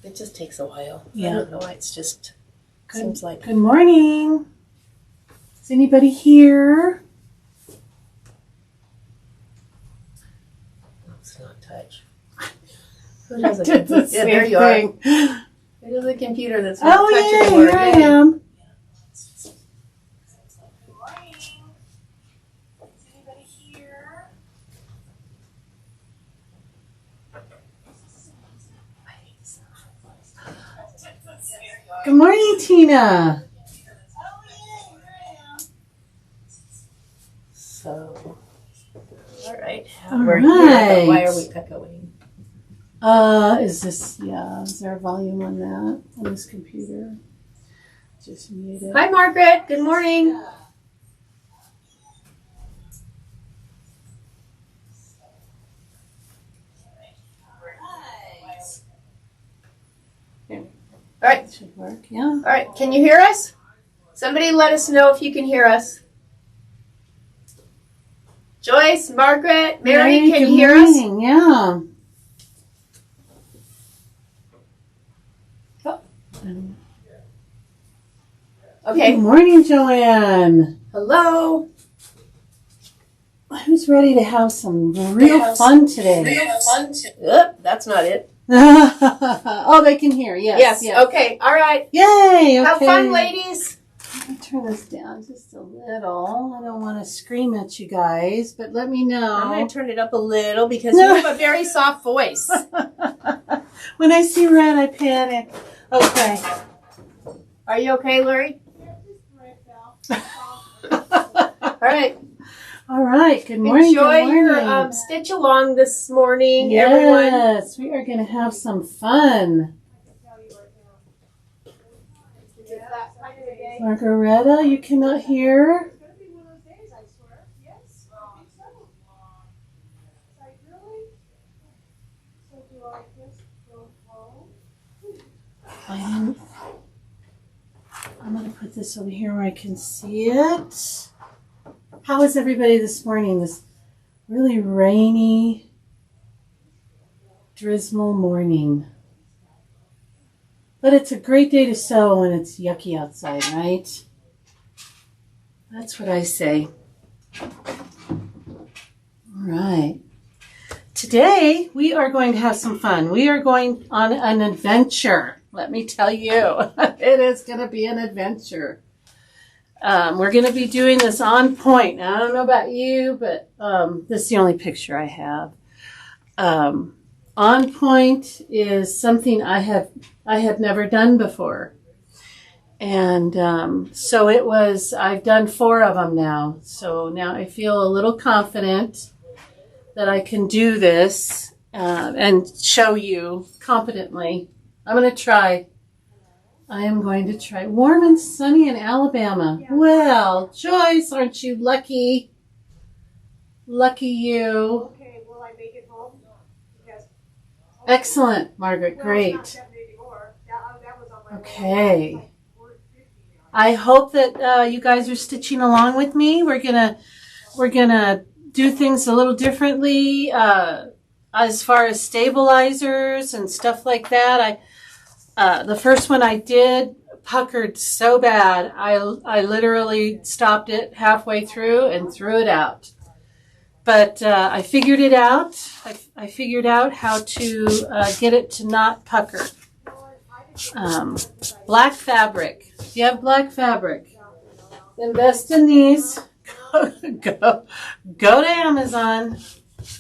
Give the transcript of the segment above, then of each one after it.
It just takes a while. Yeah. I don't know why. It's just seems like. Good morning. Is anybody here? Let's not touch. Who does a Did the computer? Yeah, there you are. thing. It is a computer that's not Oh touching yeah, anymore. here I am. Good morning. Is anybody here? Good morning, Tina. So, all right. All We're here, but why right. are we echoing? Is there a volume on that, on this computer? Just mute it. Hi, Margaret. Good morning. All right. Should work, yeah. All right. Can you hear us? Somebody let us know if you can hear us. Joyce, Margaret, Mary, can you hear us? Yeah. Okay. Good morning, Joanne. Hello. Who's ready to have some real fun today? That's not it. Oh, they can hear. Yes. Yes. Okay. All right. Yay. Okay. Have fun, ladies. Let me turn this down just a little. I don't want to scream at you guys, but let me know. I'm going to turn it up a little because you have a very soft voice. When I see red, I panic. Okay. Are you okay, Lori? All right. All right. Good morning. Enjoy good morning. your stitch along this morning, everyone. Yes, we are going to have some fun. Margaretta, you cannot hear? I'm going to put this over here where I can see it. How is everybody this morning? This really rainy, drizzle morning. But it's a great day to sew when it's yucky outside, right? That's what I say. All right. Today, we are going to have some fun. We are going on an adventure. Let me tell you, it is going to be an adventure. We're going to be doing this on point. Now, I don't know about you, but this is the only picture I have. On point is something I have never done before. And so it was, I've done 4 of them now. So now I feel a little confident that I can do this and show you competently. I'm going to try. I am going to try. Warm and sunny in Alabama. Yeah. Well, Joyce, aren't you lucky? Lucky you. Okay, will I make it home? Yes. Excellent, Margaret. Well, great. It's not 70 anymore. That was on my Okay. way. I hope that you guys are stitching along with me. We're gonna do things a little differently as far as stabilizers and stuff like that. The first one I did puckered so bad, I literally stopped it halfway through and threw it out. But I figured it out. I figured out how to get it to not pucker. Black fabric. If you have black fabric, invest in these. Go to Amazon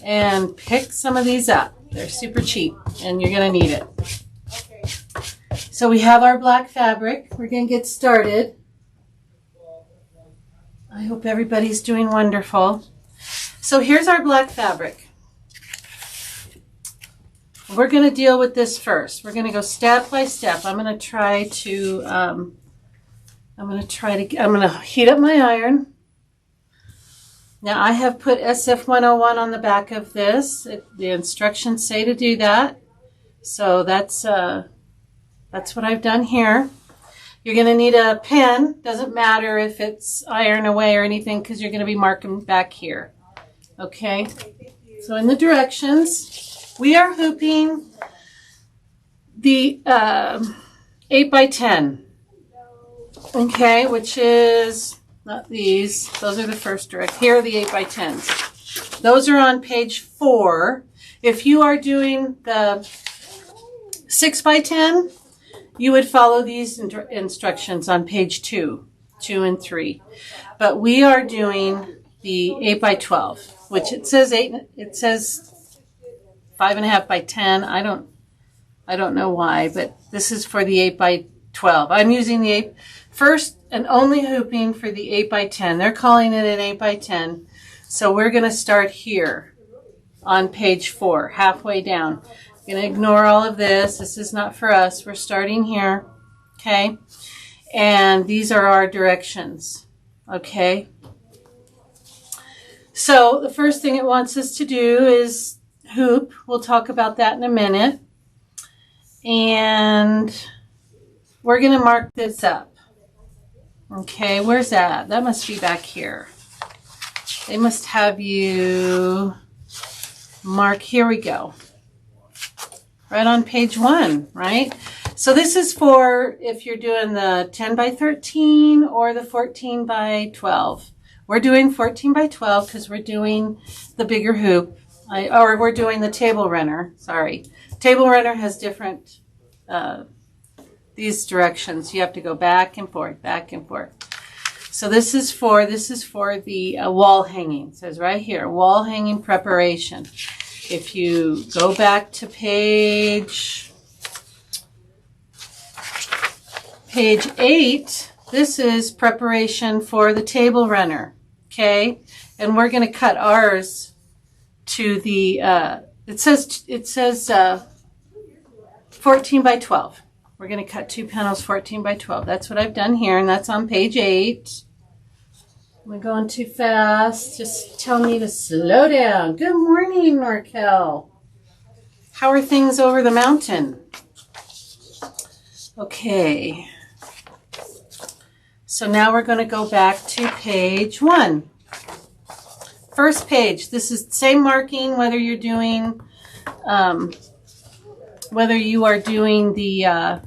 and pick some of these up. They're super cheap and you're going to need it. So we have our black fabric. We're going to get started. I hope everybody's doing wonderful. So here's our black fabric. We're going to deal with this first. We're going to go step by step. I'm going to try to heat up my iron. Now I have put SF101 on the back of this. The instructions say to do that. So that's what I've done here. You're going to need a pen. Doesn't matter if it's iron away or anything because you're going to be marking back here. Okay? So in the directions, we are hooping the 8 by 10. Okay, which is not these. Those are the first direct. Here are the 8 by 10s. Those are on page 4. If you are doing the 6 by 10, you would follow these instructions on page 2 and 3. But we are doing the 8 by 12, which it says 5.5 by 10. I don't know why, but this is for the 8 by 12. I'm using the first and only hooping for the 8 by 10. They're calling it an 8 by 10. So we're going to start here on page 4, halfway down. I'm going to ignore all of this. This is not for us. We're starting here, okay? And these are our directions, okay? So the first thing it wants us to do is hoop. We'll talk about that in a minute. And we're going to mark this up. Okay, where's that? That must be back here. They must have you mark. Here we go. Right on page 1, right? So this is for if you're doing the 10 by 13 or the 14 by 12. We're doing 14 by 12 because we're doing the bigger hoop. Or we're doing the table runner. Sorry. Table runner has different, these directions. You have to go back and forth, back and forth. So this is for the wall hanging. It says right here, wall hanging preparation. If you go back to page 8, this is preparation for the table runner, okay? And we're going to cut ours to the, it says 14 by 12. We're going to cut 2 panels 14 by 12. That's what I've done here, and that's on page 8. Am I going too fast? Just tell me to slow down. Good morning, Norkel. How are things over the mountain? Okay. So now we're going to go back to page 1. First page. This is the same marking whether you're doing, whether you are doing the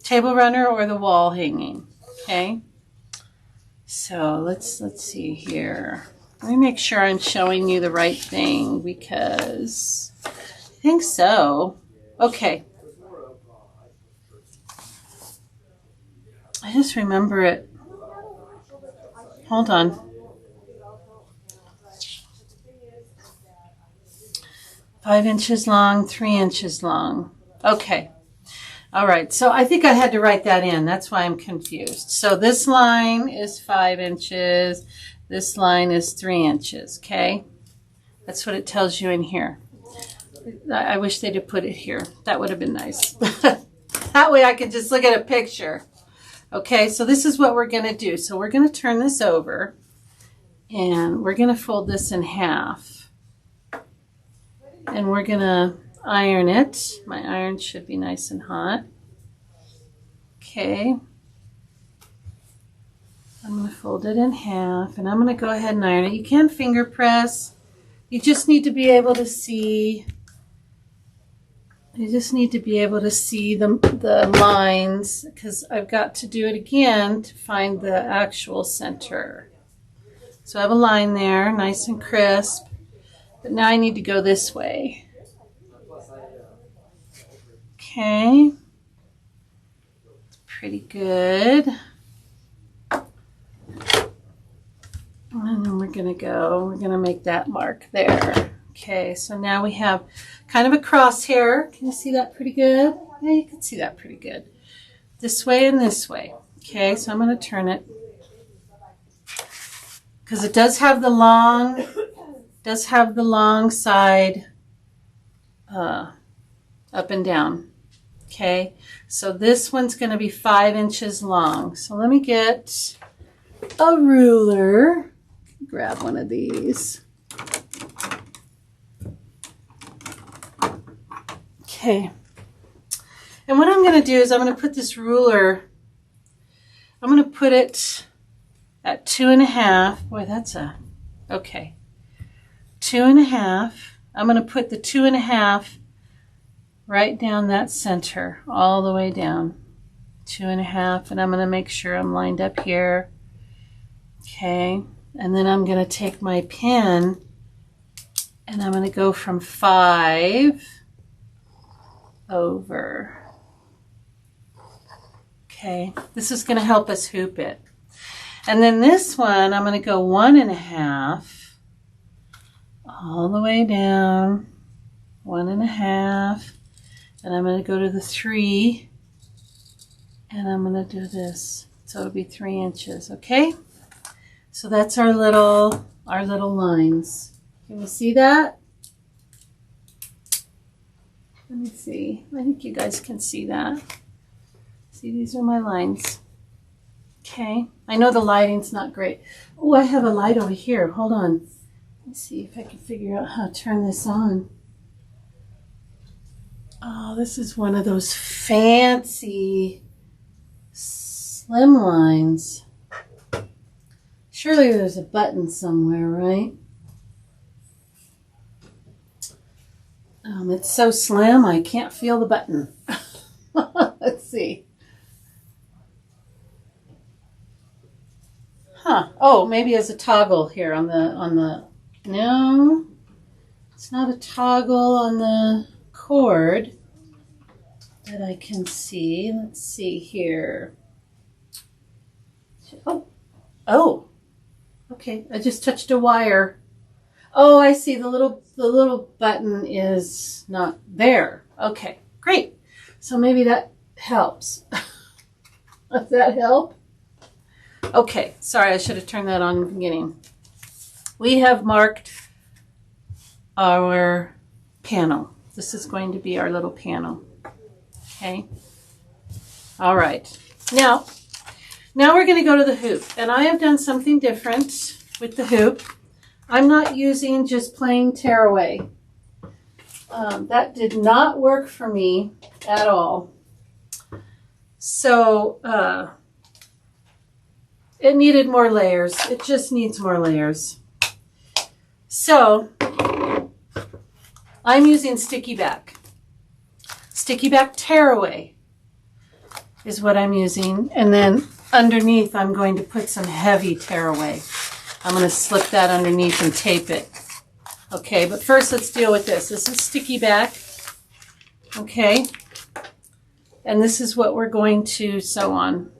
table runner or the wall hanging. Okay. So let's see here. Let me make sure I'm showing you the right thing because I think so. Okay. I just remember it. Hold on. 5 inches long, 3 inches long. Okay. All right. So I think I had to write that in. That's why I'm confused. So this line is 5 inches. This line is 3 inches. Okay. That's what it tells you in here. I wish they'd have put it here. That would have been nice. That way I could just look at a picture. Okay. So this is what we're going to do. So we're going to turn this over and we're going to fold this in half. And we're going to iron it. My iron should be nice and hot. Okay. I'm going to fold it in half and I'm going to go ahead and iron it. You can finger press. You just need to be able to see. You just need to be able to see the lines because I've got to do it again to find the actual center. So I have a line there, nice and crisp. But now I need to go this way. Okay. Pretty good. And then we're going to make that mark there. Okay, so now we have kind of a crosshair. Can you see that pretty good? Yeah, you can see that pretty good. This way and this way. Okay, so I'm going to turn it. Because it does have the long side up and down. Okay, so this one's going to be 5 inches long. So let me get a ruler. Grab one of these. Okay. And what I'm going to do is I'm going to put this ruler, I'm going to put it at 2.5. Boy, that's okay. 2.5. I'm going to put the 2.5 right down that center, all the way down. 2.5, and I'm going to make sure I'm lined up here. Okay, and then I'm going to take my pen and I'm going to go from 5 over. Okay, this is going to help us hoop it. And then this one, I'm going to go 1.5 all the way down, 1.5, and I'm going to go to the 3, and I'm going to do this. So it'll be 3 inches, okay? So that's our little lines. Can you see that? Let me see. I think you guys can see that. See, these are my lines. Okay. I know the lighting's not great. Oh, I have a light over here. Hold on. Let's see if I can figure out how to turn this on. Oh, this is one of those fancy slim lines. Surely there's a button somewhere, right? It's so slim, I can't feel the button. Let's see. Huh. Oh, maybe as a toggle here on the. No, it's not a toggle on the cord that I can see. Let's see here. Oh. Okay, I just touched a wire. Oh, I see. The little button is not there. Okay, great. So maybe that helps. Does that help? Okay, sorry, I should have turned that on in the beginning. We have marked our panel. This is going to be our little panel. Okay. All right. Now we're going to go to the hoop. And I have done something different with the hoop. I'm not using just plain tearaway. That did not work for me at all. So it needed more layers. It just needs more layers. So I'm using sticky back. Sticky back tearaway is what I'm using. And then underneath I'm going to put some heavy tearaway. I'm going to slip that underneath and tape it. Okay, but first let's deal with this. This is sticky back. Okay. And this is what we're going to sew on.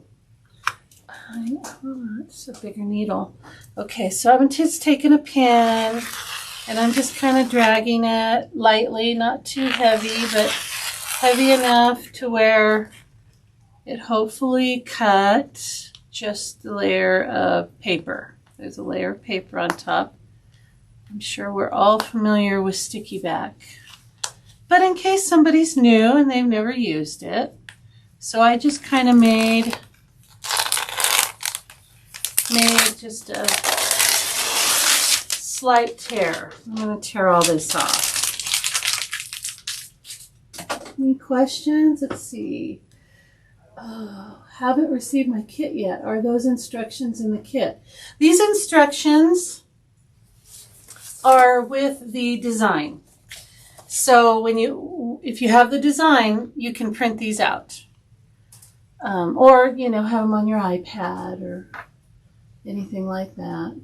It's a bigger needle. Okay, so I'm just taking a pin and I'm just kind of dragging it lightly, not too heavy, but heavy enough to where it hopefully cut just the layer of paper. There's a layer of paper on top. I'm sure we're all familiar with sticky back. But in case somebody's new and they've never used it, so I just kind of made just a slight tear. I'm going to tear all this off. Any questions? Let's see. Oh, haven't received my kit yet. Are those instructions in the kit? These instructions are with the design. So if you have the design, you can print these out. Or, have them on your iPad or anything like that.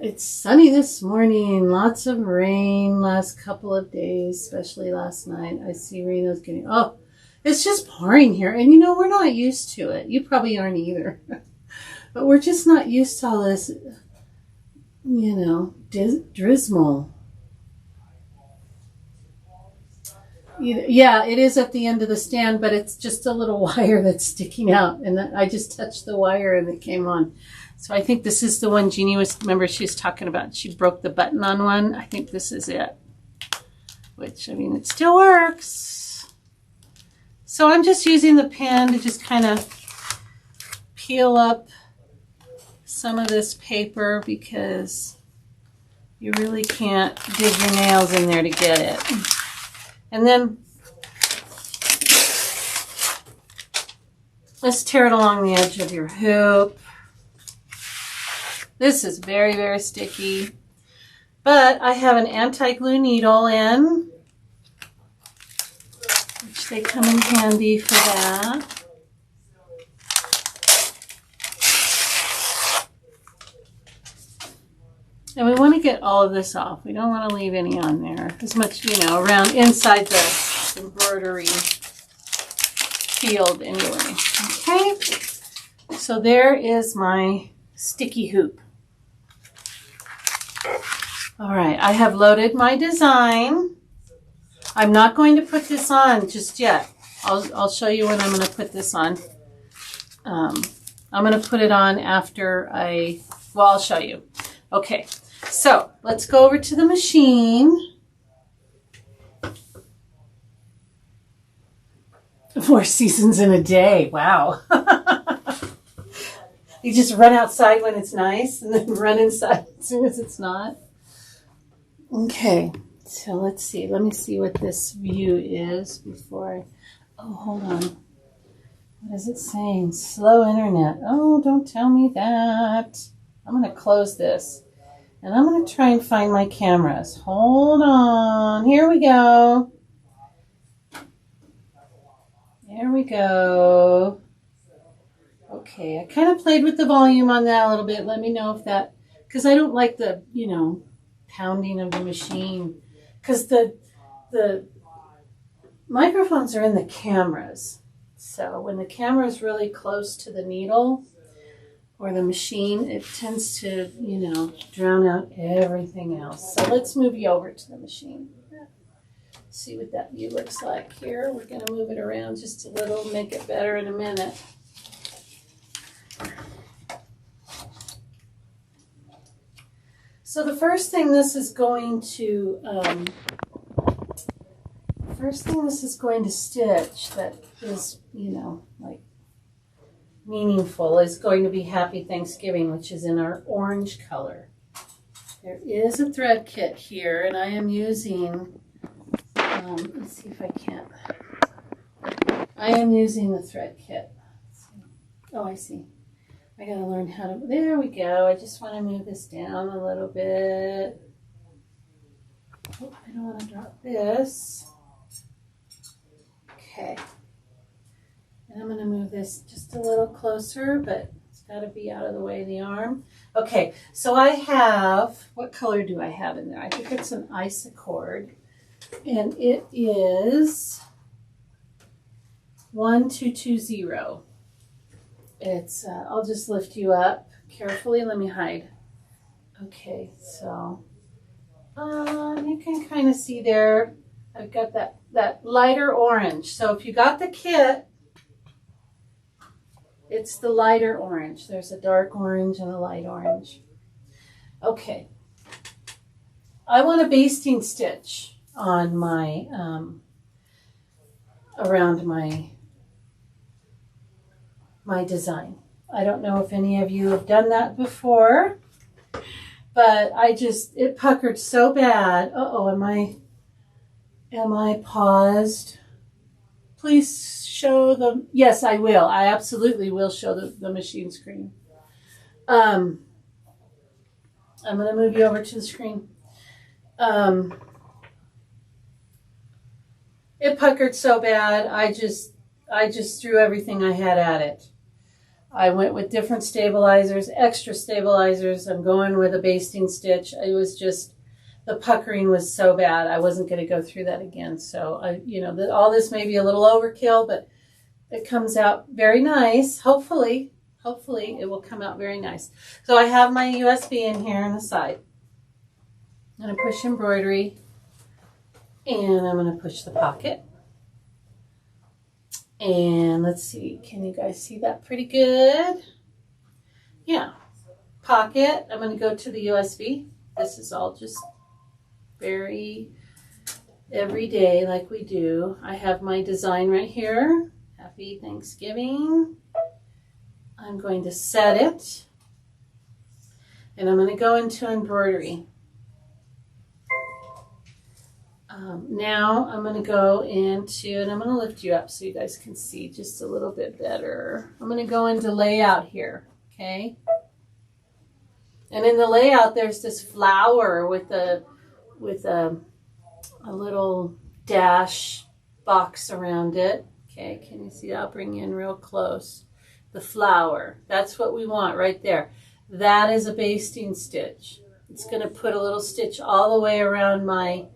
It's sunny this morning. Lots of rain last couple of days, especially last night. I see Reno's getting... Oh, it's just pouring here. And, we're not used to it. You probably aren't either. But we're just not used to all this, drizzle. Yeah, it is at the end of the stand, but it's just a little wire that's sticking out. And I just touched the wire and it came on. So I think this is the one Jeannie remember she was talking about. She broke the button on one. I think this is it. Which, it still works. So I'm just using the pen to just kind of peel up some of this paper because you really can't dig your nails in there to get it. And then let's tear it along the edge of your hoop. This is very, very sticky, but I have an anti-glue needle in, They come in handy for that. And we want to get all of this off. We don't want to leave any on there. As much, around inside the embroidery field anyway. Okay. So there is my sticky hoop. All right. I have loaded my design. I'm not going to put this on just yet. I'll show you when I'm going to put this on. I'm going to put it on after I'll show you. Okay, so let's go over to the machine. 4 seasons in a day. Wow. You just run outside when it's nice and then run inside as soon as it's not. Okay, so let's see. Let me see what this view is before oh, hold on. What is it saying? Slow internet. Oh, don't tell me that. I'm going to close this. And I'm going to try and find my cameras. Hold on. Here we go. There we go. Okay, I kind of played with the volume on that a little bit. Let me know if that, because I don't like the, pounding of the machine. Because the microphones are in the cameras. So when the camera is really close to the needle or the machine, it tends to, drown out everything else. So let's move you over to the machine. See what that view looks like here. We're going to move it around just a little, make it better in a minute. So the first thing this is going to stitch that is, like meaningful is going to be Happy Thanksgiving, which is in our orange color. There is a thread kit here, and I am using, let's see if I can't. I am using the thread kit. Oh, I see. I gotta learn how to, there we go. I just want to move this down a little bit. Oh, I don't want to drop this. Okay. And I'm going to move this just a little closer, but it's got to be out of the way of the arm. Okay, so I have, what color do I have in there? I think it's an ice accord, and it is 1220. It's, I'll just lift you up carefully. Let me hide. Okay, so you can kind of see there, I've got that lighter orange. So if you got the kit, it's the lighter orange. There's a dark orange and a light orange. Okay. I want a basting stitch on my, around my design. I don't know if any of you have done that before, but it puckered so bad. Uh-oh, am I paused? Please show the, yes, I will. I absolutely will show the machine screen. I'm going to move you over to the screen. It puckered so bad, I just threw everything I had at it. I went with different stabilizers, extra stabilizers. I'm going with a basting stitch. It was just, the puckering was so bad, I wasn't going to go through that again. So, all this may be a little overkill, but it comes out very nice. Hopefully it will come out very nice. So I have my USB in here on the side. I'm going to push embroidery, and I'm going to push the pocket. And let's see, can you guys see that pretty good? Yeah, pocket. I'm going to go to the USB. This is all just very everyday like we do. I have my design right here. Happy Thanksgiving. I'm going to set it. And I'm going to go into embroidery. Now I'm going to go into, and I'm going to lift you up so you guys can see just a little bit better. I'm going to go into layout here, okay? And in the layout, there's this flower with a little dash box around it. Okay, can you see? I'll bring you in real close. The flower, that's what we want right there. That is a basting stitch. It's going to put a little stitch all the way around my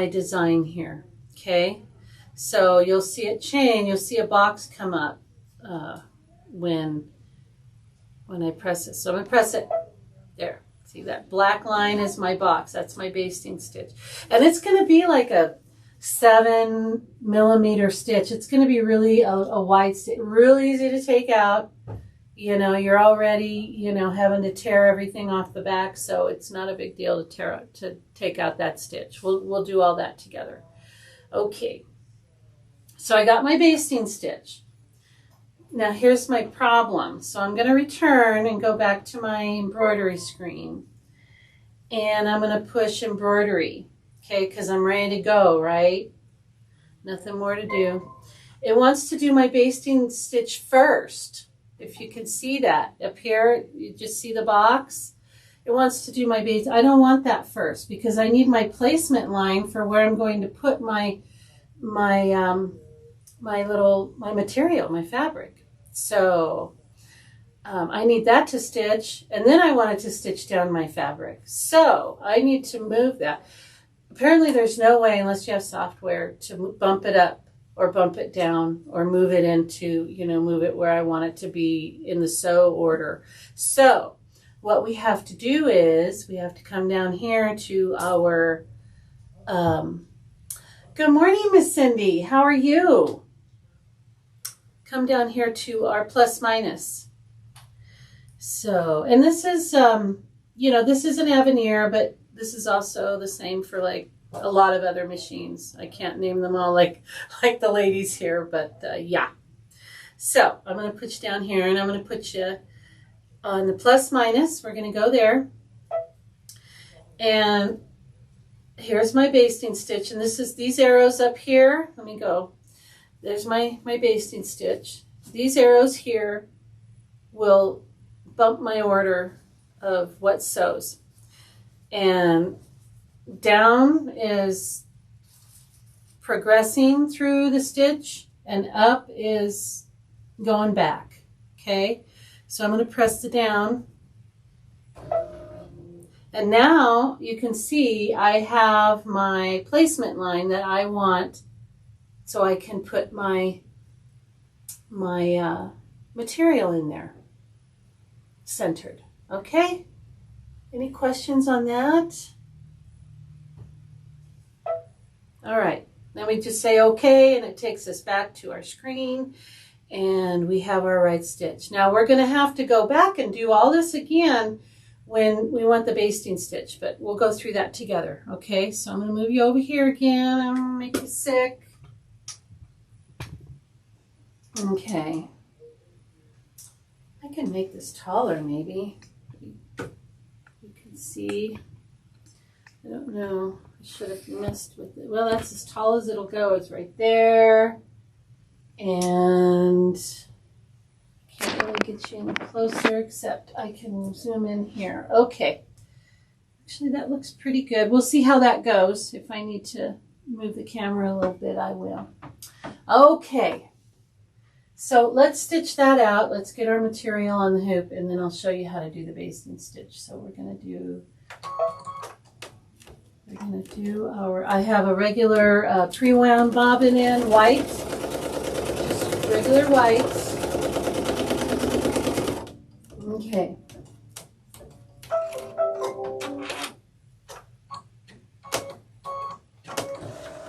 design here. Okay, so you'll see it chain. You'll see a box come up when I press it. So I'm going to press it there. See, that black line is my box. That's my basting stitch, and it's going to be like a 7mm stitch. It's going to be really a wide stitch, really easy to take out. You know, you're already, you know, having to tear everything off the back, so it's not a big deal to take out that stitch. We'll do all that together. Okay, so I got my basting stitch. Now here's my problem. So I'm going to return and go back to my embroidery screen, and I'm going to push embroidery. Okay, because I'm ready to go, right? Nothing more to do. It wants to do my basting stitch first. If you can see that up here, you just see the box. It wants to do my base. I don't want that first because I need my placement line for where I'm going to put my material, my fabric. So I need that to stitch, and then I wanted to stitch down my fabric. So I need to move that. Apparently there's no way, unless you have software, to bump it up or bump it down or move it into, you know, move it where I want it to be in the sew order. So what we have to do is we have to come down here to our, good morning, Miss Cindy. How are you? Come down here to our plus minus. So, and this is, you know, this is an Avenir, but this is also the same for like a lot of other machines. I can't name them all like the ladies here, but yeah. So I'm going to put you down here, and I'm going to put you on the plus minus. We're going to go there. And here's my basting stitch. And this is these arrows up here. Let me go. There's my basting stitch. These arrows here will bump my order of what sews. And down is progressing through the stitch, and up is going back. Okay, so I'm going to press the down, and now you can see I have my placement line that I want, so I can put my material in there centered. Okay, any questions on that? All right, then we just say okay, and it takes us back to our screen, and we have our right stitch. Now we're going to have to go back and do all this again when we want the basting stitch, but we'll go through that together. Okay, so I'm going to move you over here again. I'm going to make you sick. Okay, I can make this taller maybe. You can see, I don't know. Should have messed with it. Well, that's as tall as it'll go. It's right there. And I can't really get you any closer, except I can zoom in here. Okay. Actually, that looks pretty good. We'll see how that goes. If I need to move the camera a little bit, I will. Okay. So let's stitch that out. Let's get our material on the hoop, and then I'll show you how to do the basting stitch. So we're going to do I have a regular 3-wound bobbin in white, just regular whites. Okay.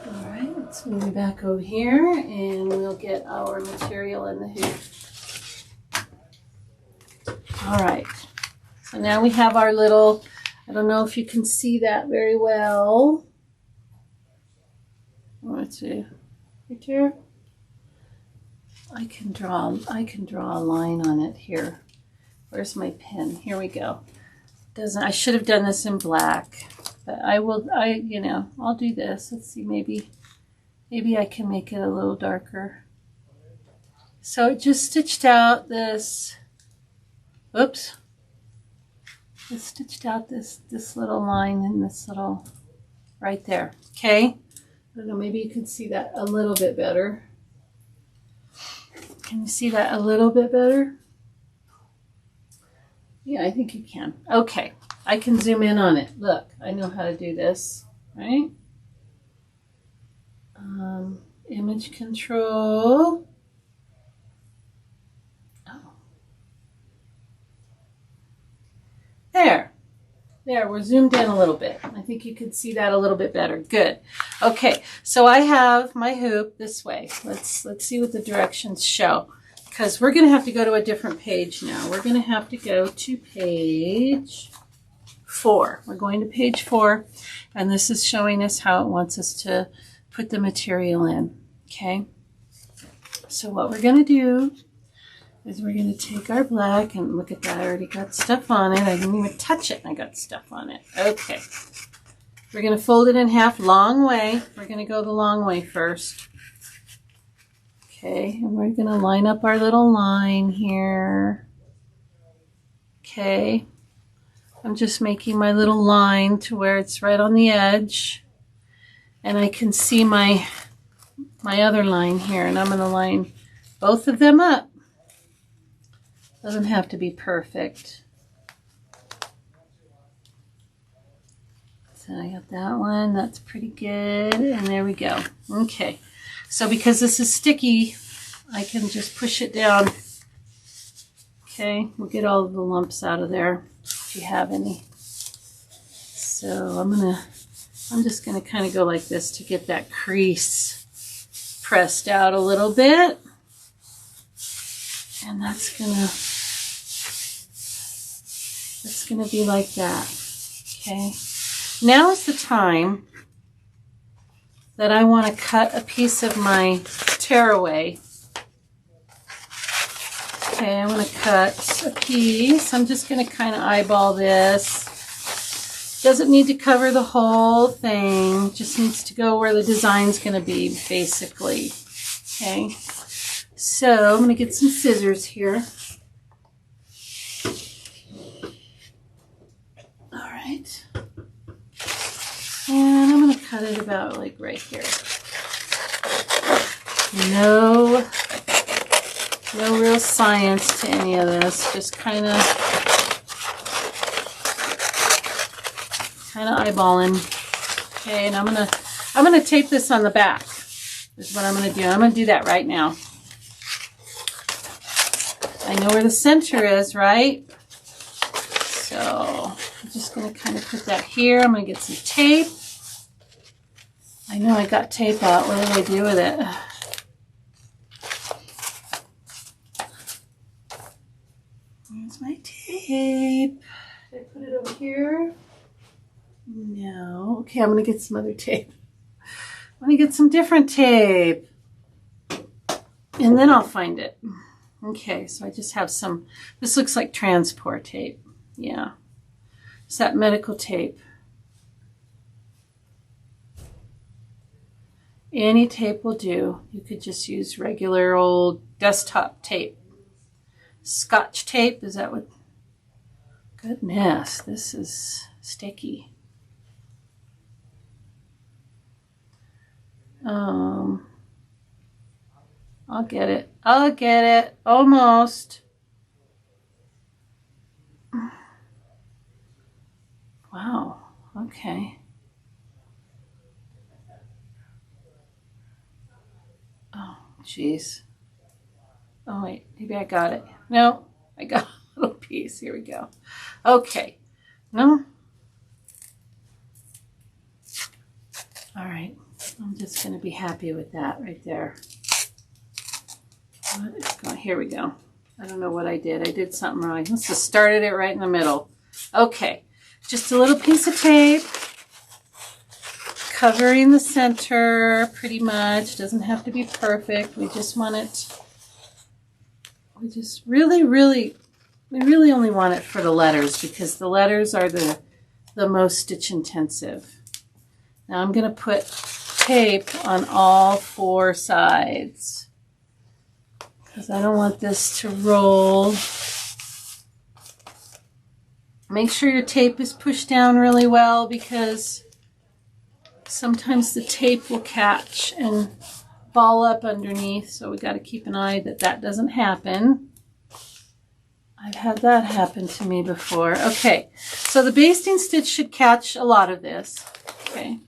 All right, let's move it back over here, and we'll get our material in the hoop. All right, so now we have our little, I don't know if you can see that very well. Let's see, right here. I can draw a line on it here. Where's my pen? Here we go. I should have done this in black, but I'll do this. Let's see, maybe I can make it a little darker. So it just stitched out this, oops. I stitched out this little line and this little right there. Okay, I don't know, maybe you can see that a little bit better. Can you see that a little bit better? Yeah, I think you can. Okay, I can zoom in on it. Look, I know how to do this, right? Image control. Oh. There, we're zoomed in a little bit. I think you can see that a little bit better. Good. Okay, so I have my hoop this way. Let's see what the directions show, because we're going to have to go to a different page now. We're going to have to go to page 4. We're going to page 4, and this is showing us how it wants us to put the material in. Okay, so what we're going to do is we're going to take our black, and look at that, I already got stuff on it. I didn't even touch it, and I got stuff on it. Okay, we're going to fold it in half, long way. We're going to go the long way first. Okay, and we're going to line up our little line here. Okay, I'm just making my little line to where it's right on the edge, and I can see my other line here, and I'm going to line both of them up. Doesn't have to be perfect. So I got that one. That's pretty good. And there we go. Okay. So because this is sticky, I can just push it down. Okay. We'll get all of the lumps out of there if you have any. So I'm just going to kind of go like this to get that crease pressed out a little bit. And that's gonna be like that. Okay. Now is the time that I want to cut a piece of my tearaway. Okay, I want to cut a piece. I'm just going to kind of eyeball this. Doesn't need to cover the whole thing. Just needs to go where the design's going to be, basically. Okay. So I'm going to get some scissors here. All right. And I'm going to cut it about like right here. No real science to any of this. Just kind of eyeballing. Okay, and I'm gonna tape this on the back. Is what I'm gonna do. I'm gonna do that right now. I know where the center is, right? So I'm just gonna kind of put that here. I'm gonna get some tape. I know I got tape out. What did I do with it? Where's my tape? Did I put it over here? No. Okay, I'm gonna get some other tape. I'm gonna get some different tape. And then I'll find it. Okay, so I just have some, this looks like transport tape. Yeah. It's that medical tape. Any tape will do. You could just use regular old desktop tape. Scotch tape, is that what? Goodness, this is sticky. I'll get it. I'll get it. Almost. Wow. Okay. Oh, jeez. Oh, wait. Maybe I got it. No, I got a little piece. Here we go. Okay. No? All right. I'm just going to be happy with that right there. What is going? Here we go. I don't know what I did. I did something wrong. I must have started it right in the middle. Okay. Just a little piece of tape covering the center pretty much. Doesn't have to be perfect. We just want it. We just really only want it for the letters because the letters are the most stitch intensive. Now I'm going to put tape on all 4 sides because I don't want this to roll. Make sure your tape is pushed down really well because sometimes the tape will catch and ball up underneath, so we got to keep an eye that that doesn't happen. I've had that happen to me before. Okay, so the basting stitch should catch a lot of this. Okay,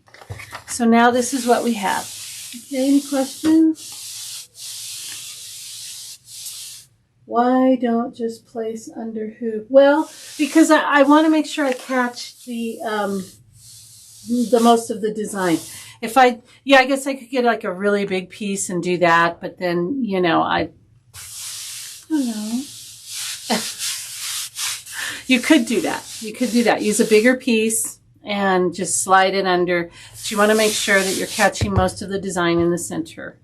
so now this is what we have. Okay, any questions? Why don't just place under hoop? Well, because I want to make sure I catch the most of the design. If I guess I could get like a really big piece and do that, but then, you know, I don't know. You could do that. You could do that. Use a bigger piece and just slide it under. But you want to make sure that you're catching most of the design in the center.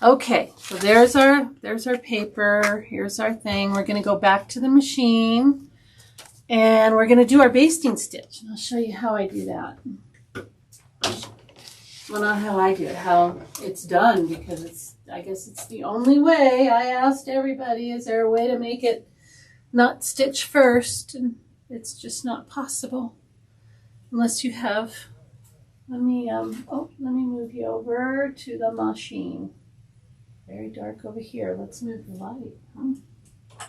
Okay, so there's our paper. Here's our thing. We're going to go back to the machine and we're going to do our basting stitch. And I'll show you how I do that. Well, not how I do it, how it's done, because I guess it's the only way. I asked everybody, is there a way to make it not stitch first? And it's just not possible unless you have, let me move you over to the machine. Very dark over here. Let's move the light. Huh?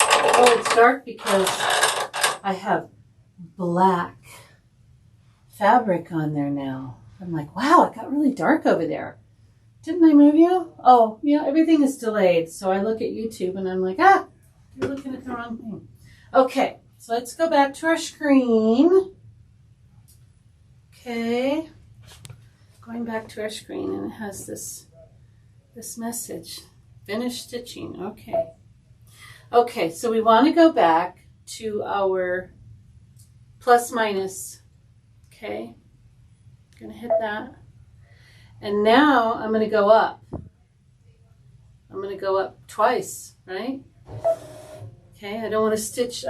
Oh, it's dark because I have black fabric on there now. I'm like, wow, it got really dark over there. Didn't I move you? Oh, yeah, everything is delayed. So I look at YouTube and I'm like, you're looking at the wrong thing. Okay, so let's go back to our screen. Okay, going back to our screen, and it has this message, finish stitching. Okay, so we want to go back to our plus minus. Okay, I'm gonna hit that, and now I'm gonna go up. I'm gonna go up twice, right? Okay, I don't want to stitch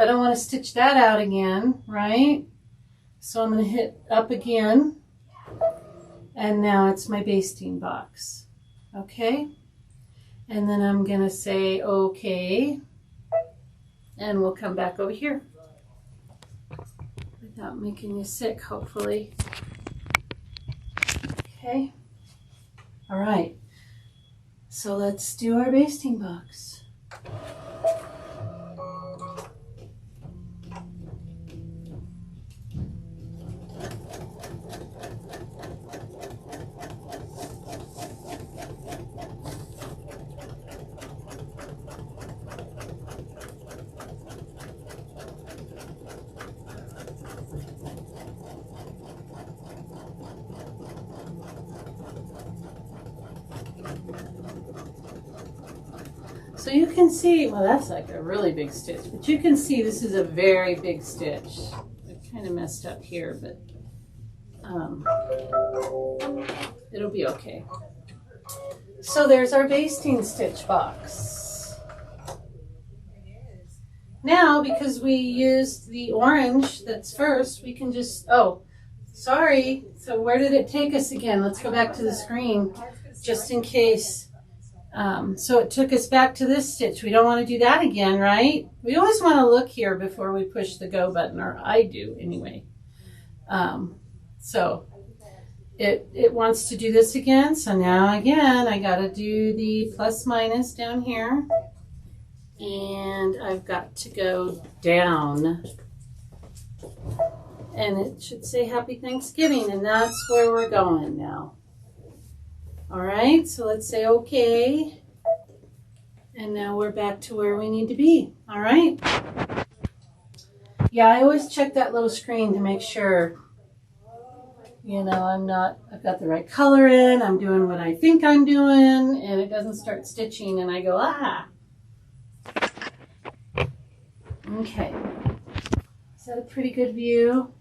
that out again, right? So I'm gonna hit up again, and now it's my basting box. Okay, and then I'm gonna say okay, and we'll come back over here without making you sick, hopefully. Okay, all right, so let's do our basting box. So you can see, well, that's like a really big stitch, but you can see this is a very big stitch. I kind of messed up here, but it'll be okay. So there's our basting stitch box. Now, because we used the orange that's first, we can just, oh, sorry. So where did it take us again? Let's go back to the screen just in case. So it took us back to this stitch. We don't want to do that again, right? We always want to look here before we push the go button, or I do anyway. So it wants to do this again. So now again, I got to do the plus minus down here. And I've got to go down. And it should say Happy Thanksgiving, and that's where we're going now. All right, so let's say okay. And now we're back to where we need to be. All right. Yeah, I always check that little screen to make sure, you know, I've got the right color in, I'm doing what I think I'm doing, and it doesn't start stitching and I go, Okay. Is that a pretty good view?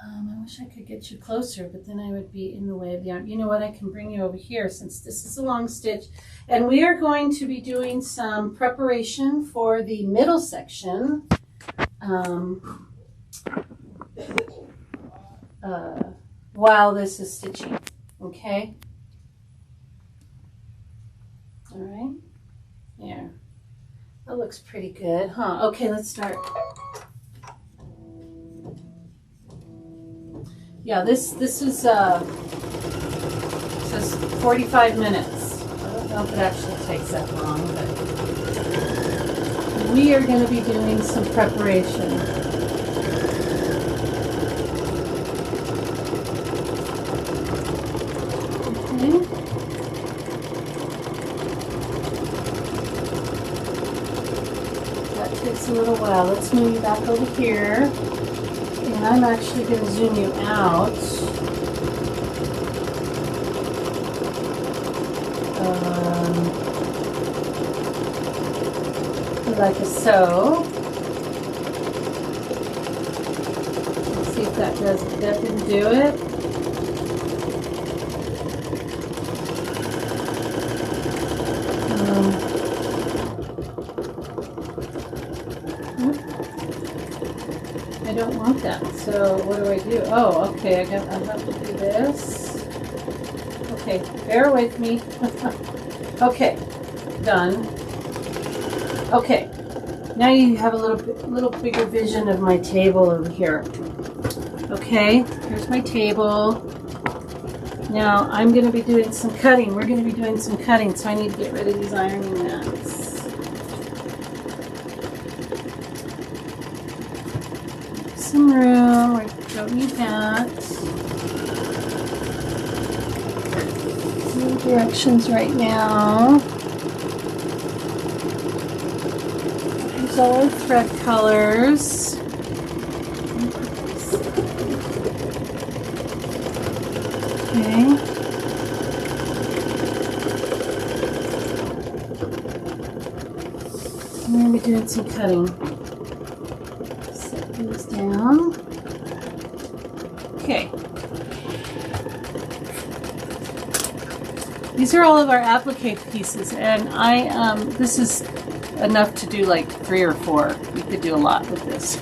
I wish I could get you closer, but then I would be in the way of the arm. You know what? I can bring you over here since this is a long stitch. And we are going to be doing some preparation for the middle section. While this is stitching. Okay? All right. There. That looks pretty good, huh? Okay, let's start. Yeah, this is says 45 minutes. I don't know if it actually takes that long, but we are going to be doing some preparation. Okay. That takes a little while. Let's move you back over here. And I'm actually going to zoom you out. Like so. Let's see if that does it. That didn't do it. I don't want that. So what do I do? Oh, okay. I have to do this. Okay, bear with me. Okay, done. Okay, now you have a little bigger vision of my table over here. Okay, here's my table. Now I'm going to be doing some cutting. We're going to be doing some cutting, so I need to get rid of these ironing mats. Some room. We don't need that. No directions right now. Here's all our thread colors. Okay. I'm going to be doing some cutting. Set these down. Okay. These are all of our applique pieces, and this is enough to do like 3 or 4. You could do a lot with this.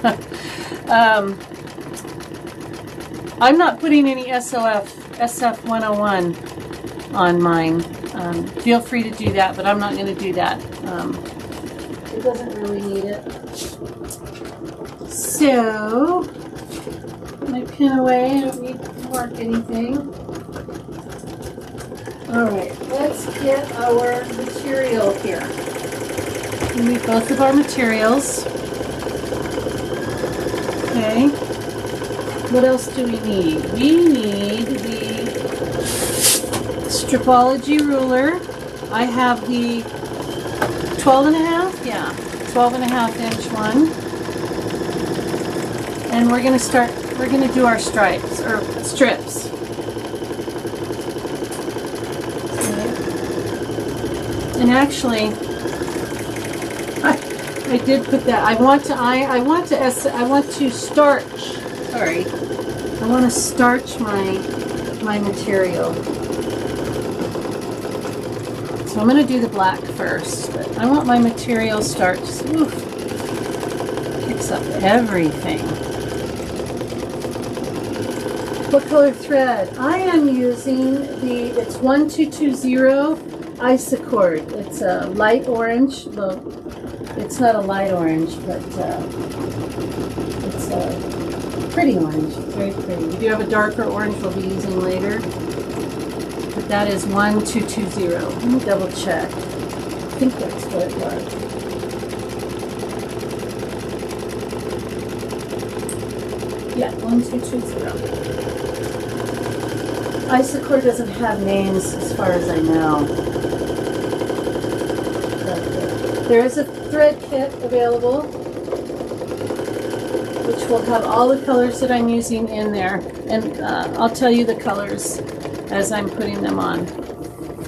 I'm not putting any SF101 on mine. Feel free to do that, but I'm not going to do that. It doesn't really need it. So, my pin away. I don't need to mark anything. Alright, let's get our material here. We need both of our materials. Okay. What else do we need? We need the Stripology ruler. I have the 12.5? Yeah, 12.5 inch one. And we're going to do our stripes, or strips. And actually, I did put that. I want to starch. Sorry, I want to starch my material. So I'm going to do the black first. But I want my material starched. Oof, picks up everything. What color thread? I am using it's 1220 Isocord. It's a light orange. Well, it's not a light orange, but it's a pretty orange. It's very pretty. We do have a darker orange we'll be using later. But that is 1220. Let me double check. I think that's what it was. Yeah, 1220. Isocord doesn't have names as far as I know. There is a thread kit available, which will have all the colors that I'm using in there, and I'll tell you the colors as I'm putting them on.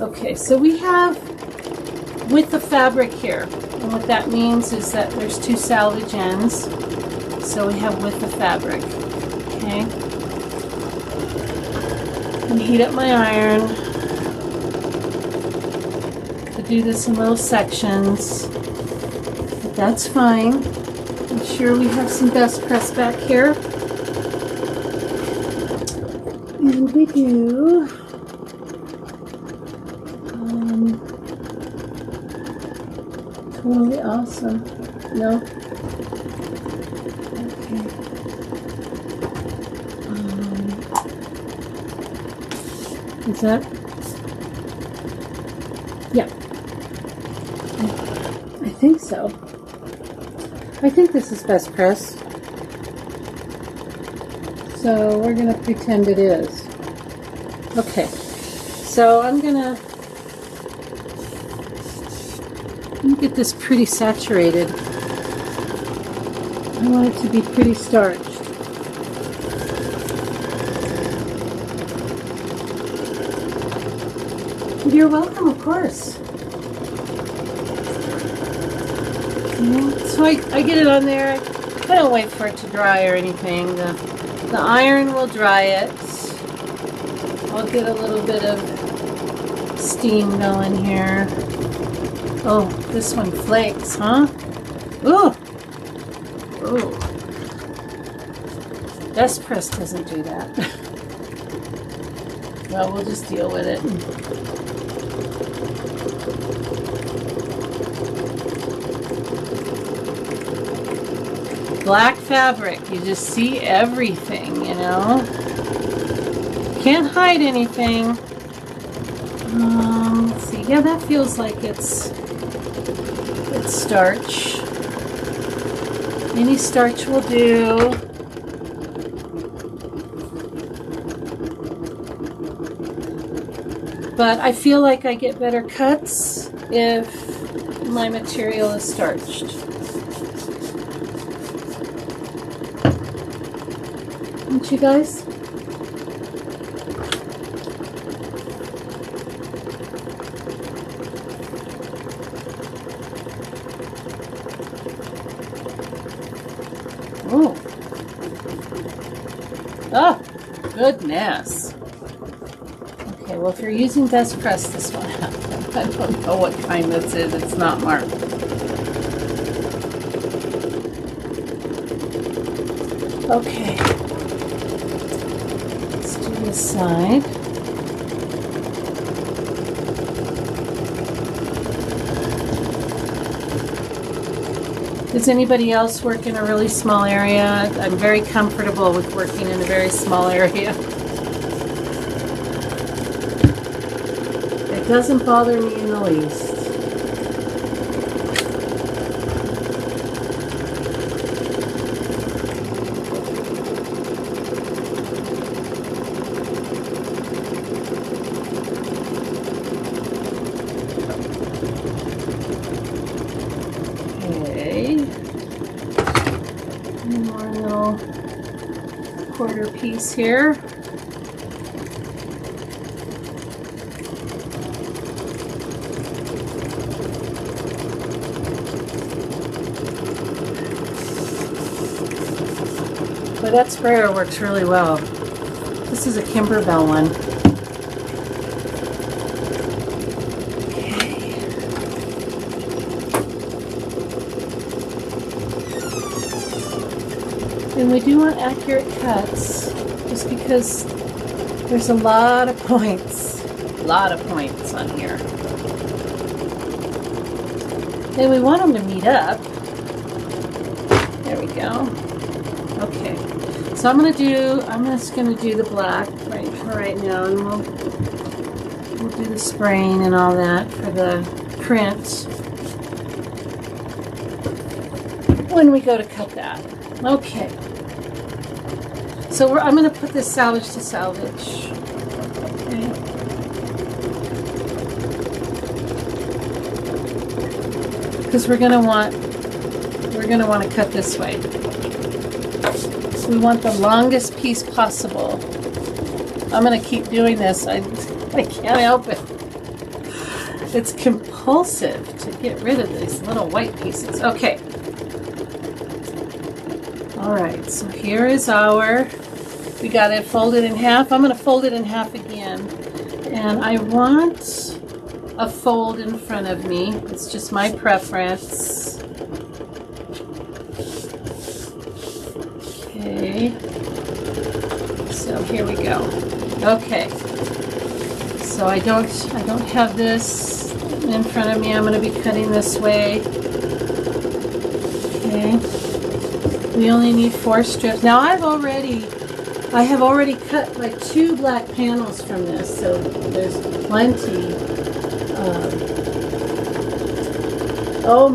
Okay, so we have with the fabric here, and what that means is that there's 2 salvage ends, so we have with the fabric. Okay, and heat up my iron. Do this in little sections, but that's fine. I'm sure we have some best press back here, and we do. Totally awesome. No. Okay. Is that? Yeah. I think so. I think this is best press. So we're going to pretend it is. Okay. So I'm going to get this pretty saturated. I want it to be pretty starched. You're welcome, of course. So I get it on there. I don't wait for it to dry or anything. The iron will dry it. I'll get a little bit of steam going here. Oh, this one flakes, huh? Ooh! Ooh. Best press doesn't do that. Well, we'll just deal with it. Black fabric, you just see everything, you know? Can't hide anything. Let's see, yeah, that feels like it's starch. Any starch will do. But I feel like I get better cuts if my material is starched. Don't you guys? Oh. Oh, goodness. Okay, well, if you're using Best Press, this one, I don't know what kind this is. It's not marked. Okay. Let's do this side. Does anybody else work in a really small area? I'm very comfortable with working in a very small area. It doesn't bother me in the least. Quarter piece here. But that sprayer works really well. This is a Kimberbell one. And we do want accurate cuts, just because there's a lot of points on here. And we want them to meet up. There we go. Okay, so I'm just gonna do the black right now, and we'll do the spraying and all that for the print when we go to cut that. Okay. So I'm going to put this salvage to salvage. Okay. Because we're going to want to cut this way. So we want the longest piece possible. I'm going to keep doing this. I can't help it. It's compulsive to get rid of these little white pieces. Okay. All right. So here is we got it folded in half. I'm going to fold it in half again. And I want a fold in front of me. It's just my preference. Okay. So here we go. Okay. So I don't have this in front of me. I'm going to be cutting this way. Okay. We only need 4 strips. Now I've already I have already cut like 2 black panels from this, so there's plenty. Oh,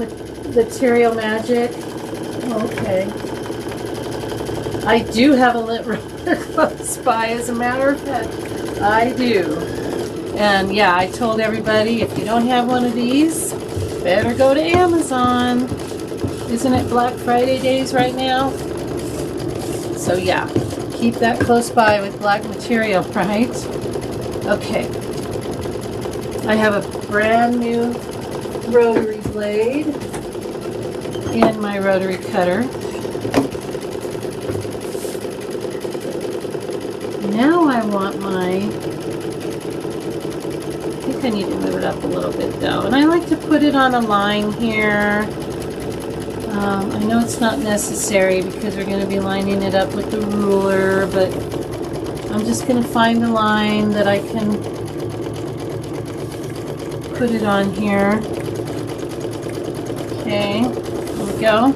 Material Magic. Okay. I do have a lit roller close by, as a matter of fact. I do. And yeah, I told everybody, if you don't have one of these, better go to Amazon. Isn't it Black Friday days right now? So yeah, keep that close by with black material, right? Okay. I have a brand new rotary blade in my rotary cutter. Now I want my, I think I need to move it up a little bit though. And I like to put it on a line here. I know it's not necessary because we're going to be lining it up with the ruler, but I'm just going to find a line that I can put it on here. Okay, there we go.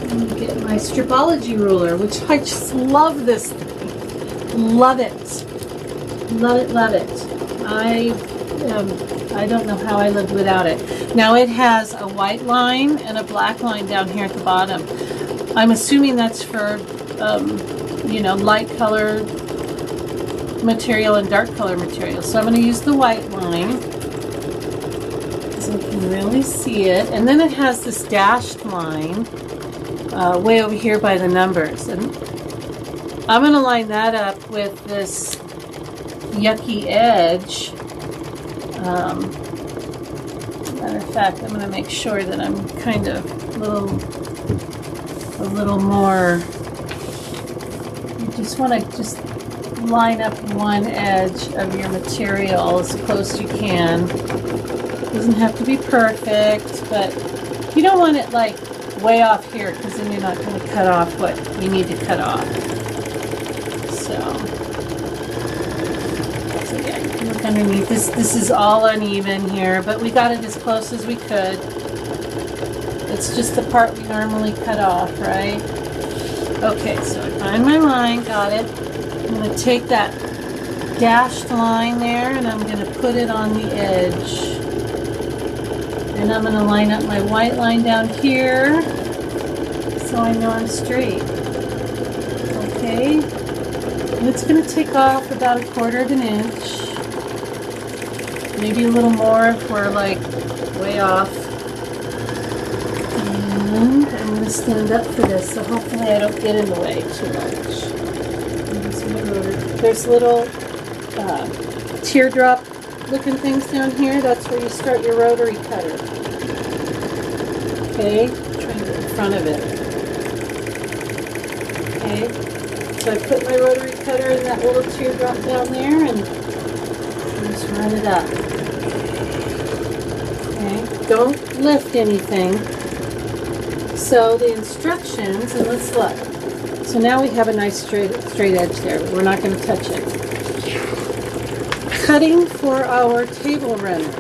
I'm going to get my stripology ruler, which I just love this thing. Love it. Love it, love it. I don't know how I lived without it. Now it has a white line and a black line down here at the bottom. I'm assuming that's for, you know, light color material and dark color material. So I'm going to use the white line so you can really see it. And then it has this dashed line way over here by the numbers. And I'm going to line that up with this yucky edge. Matter of fact, I'm going to make sure that I'm kind of a little more. You just want to just line up one edge of your material as close as you can. It doesn't have to be perfect, but you don't want it like way off here because then you're not going to cut off what you need to cut off. So yeah, you can look underneath. This is all uneven here, but we got it as close as we could. It's just the part we normally cut off, right? Okay, so I find my line, got it. I'm going to take that dashed line there and I'm going to put it on the edge. And I'm going to line up my white line down here so I know I'm straight. Okay. And it's going to take off about 1/4 of an inch. Maybe a little more if we're like way off. And I'm going to stand up for this so hopefully I don't get in the way too much. There's little teardrop looking things down here. That's where you start your rotary cutter. Okay, trying to get in front of it. Okay, so I put my rotary cutter in that little teardrop down there and just run it up. Okay, don't lift anything. So the instructions, and let's look. So now we have a nice straight edge there, but we're not going to touch it. Cutting for our table runner.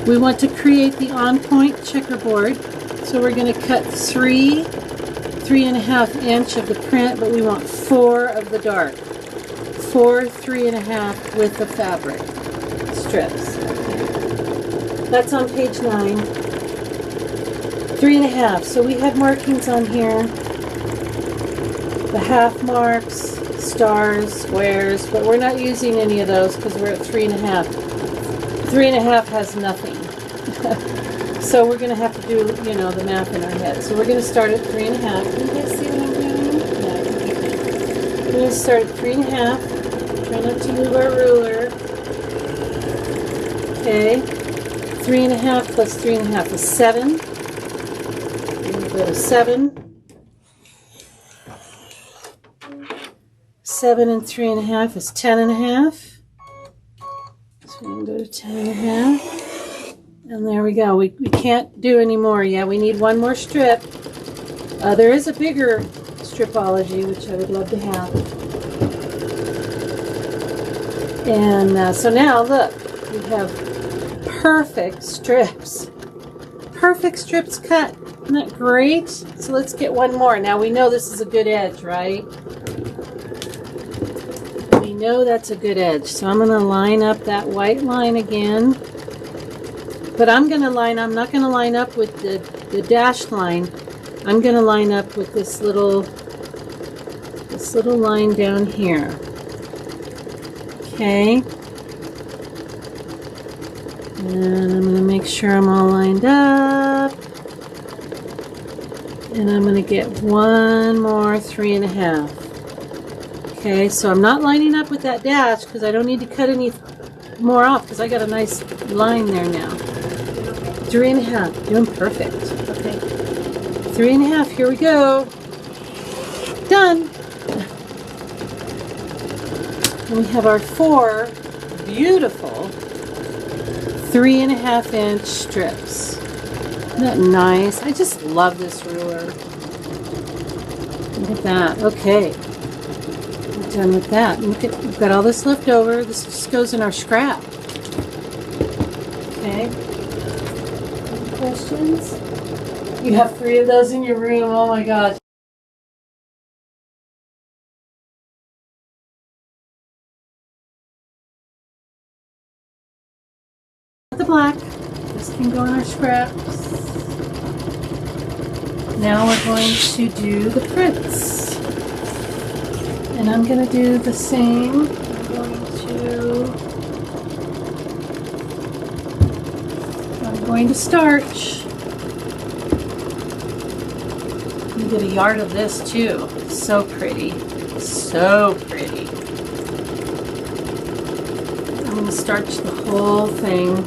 We want to create the on-point checkerboard. So we're going to cut 3.5 inch of the print, but we want 4 of the dark. 4 3.5 with the fabric strips. Okay. That's on page 9. 3.5. So we had markings on here. The half marks, stars, squares, but we're not using any of those because we're at 3.5. 3.5 has nothing. So we're going to have to do, you know, the math in our head. So we're going to start at 3.5. Can you guys see what I'm doing? Yeah, I think you can. We're going to start at 3.5. Try not to move our ruler. Okay. 3.5 plus 3.5 is 7. We're going to go to 7. 7 and 3.5 is 10.5. So we can go to 10.5. And there we go. We can't do any more. Yeah, we need one more strip. There is a bigger stripology, which I would love to have. And so now, look, we have perfect strips. Perfect strips cut. Isn't that great? So let's get one more. Now we know this is a good edge, right? We know that's a good edge. So I'm going to line up that white line again. But I'm not going to line up with the dashed line. I'm going to line up with this little line down here. Okay. And I'm going to make sure I'm all lined up. And I'm going to get one more 3.5. Okay, so I'm not lining up with that dash because I don't need to cut any more off because I got a nice line there now. 3.5, doing perfect. Okay, 3.5, here we go. Done. And we have our 4 beautiful 3.5-inch strips. Isn't that nice? I just love this ruler. Look at that. Okay. We're done with that. Look at, we've got all this left over. This just goes in our scrap. Okay. Any questions? You have 3 of those in your room. Oh my gosh. The black. This can go in our scraps. Now we're going to do the prints. And I'm going to do the same. I'm going to starch. You get a yard of this too. So pretty. So pretty. I'm going to starch the whole thing.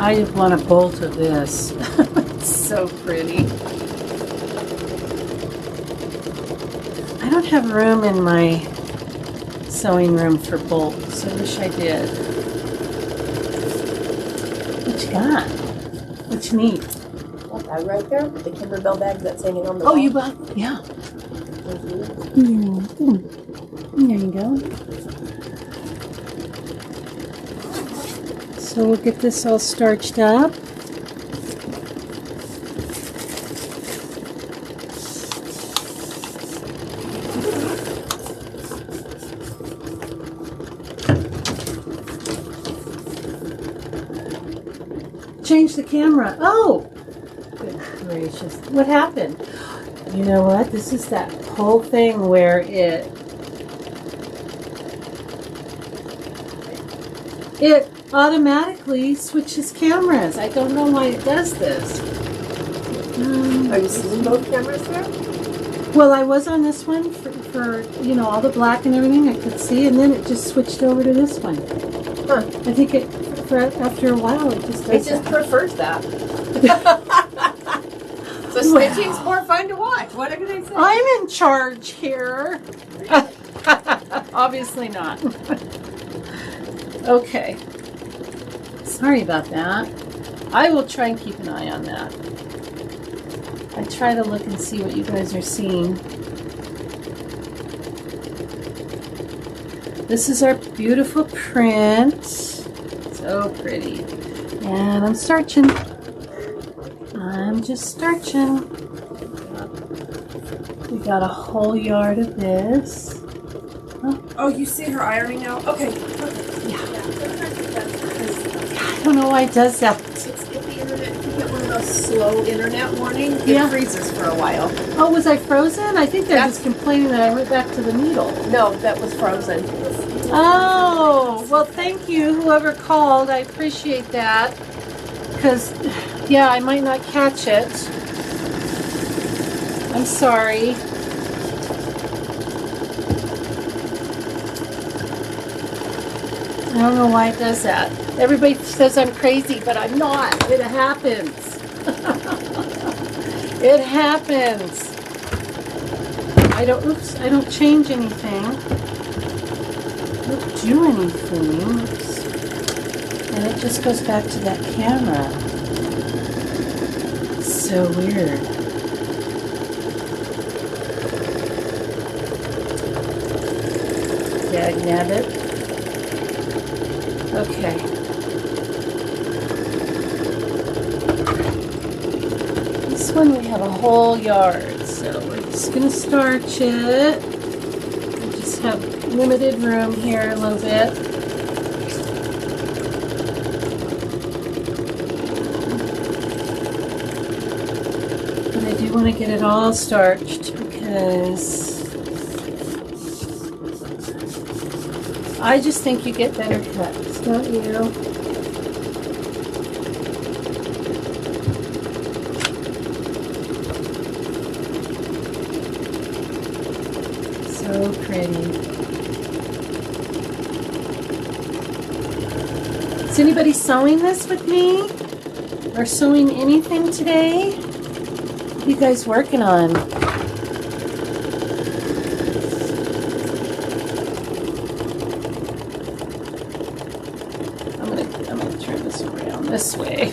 I want a bolt of this. It's so pretty. I don't have room in my sewing room for bolts. I wish I did. What you got? What you need? That bag right there, the Kimberbell bag that's hanging on the Oh, wall. you bought? Yeah. Thank you. There you go. So we'll get this all starched up. Change the camera. Oh! Good gracious. What happened? You know what? This is that whole thing where it automatically switches cameras. I don't know why it does this. Are you seeing both cameras there? Well, I was on this one for you know, all the black and everything I could see, and then it just switched over to this one. Huh. I think after a while it just does It just prefers that. So Well. stitching's more fun to watch. What can I say? I'm in charge here. Obviously not. Okay. Sorry about that. I will try and keep an eye on that. I try to look and see what you guys are seeing. This is our beautiful print. So pretty. And I'm starching. I'm just starching. We got a whole yard of this. Oh, you see her ironing now? Okay. I don't know why it does that. It's if the internet, if you get one of those slow internet warnings, Yeah. it freezes for a while. Oh, was I frozen? I think they're just complaining that I went back to the needle. No, that was frozen. Oh, well, thank you, whoever called. I appreciate that. Because, yeah, I might not catch it. I'm sorry. I don't know why it does that. Everybody says I'm crazy, but I'm not. It happens. It happens. I don't change anything. I don't do anything. Oops. And it just goes back to that camera. It's so weird. Dag nabbit. Okay. this one we have a whole yard, so we're just gonna starch it. We just have limited room here a little bit. But I do want to get it all starched because I just think you get better cuts, don't you? So pretty. Is anybody sewing this with me? Or sewing anything today? What are you guys working on? I'm gonna turn this around this way.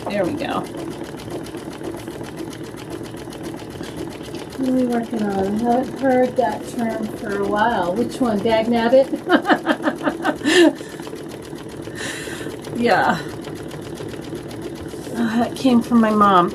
There we go. What are we working on? I haven't heard that term for a while. Which one? Dagnabbit? Yeah. That came from my mom.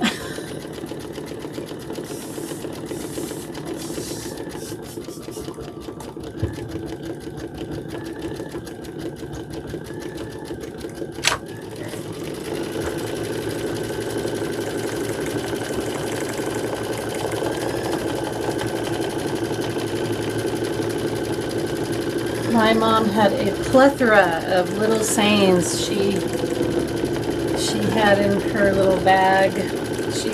My mom had a plethora of little sayings she had in her little bag. She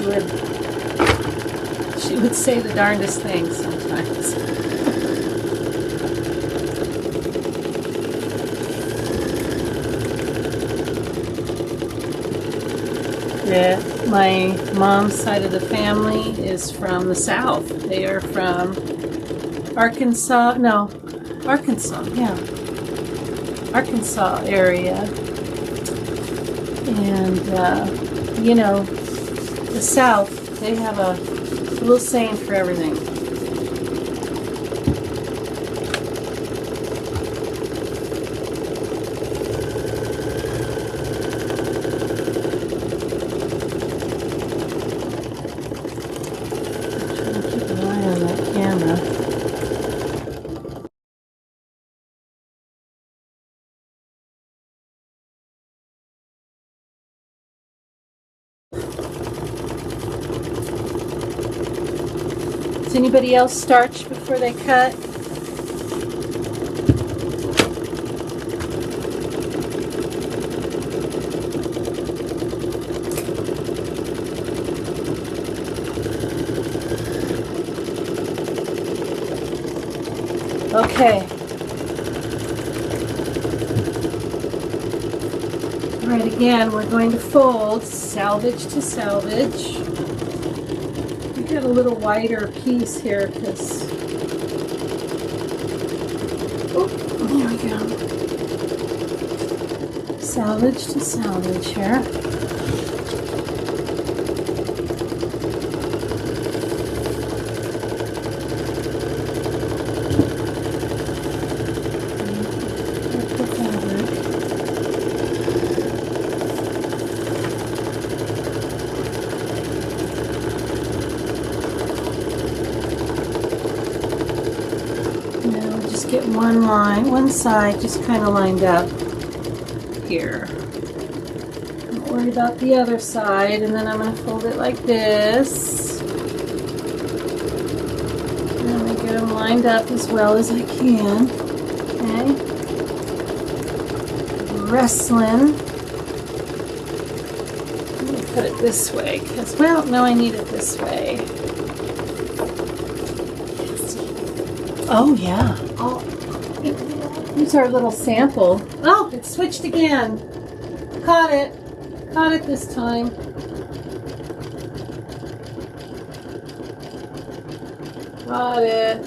would say the darndest things sometimes. Yeah, my mom's side of the family is from the South. They are from Arkansas, yeah. Arkansas area. And, you know, the South, they have a little saying for everything. I'm trying to keep an eye on that camera. Does anybody else starch before they cut? Okay. All right, again, we're going to fold salvage to salvage. Got a little wider piece here because there we go. Salvage to salvage here. Get one line, one side just kind of lined up here. Don't worry about the other side, and then I'm going to fold it like this. And I'm going to get them lined up as well as I can. Okay. Wrestling. I'm going to put it this way because, well, no, I need it this way. Oh, yeah. Oh, here's our little sample. Oh, it switched again. Caught it. Caught it this time. Got it.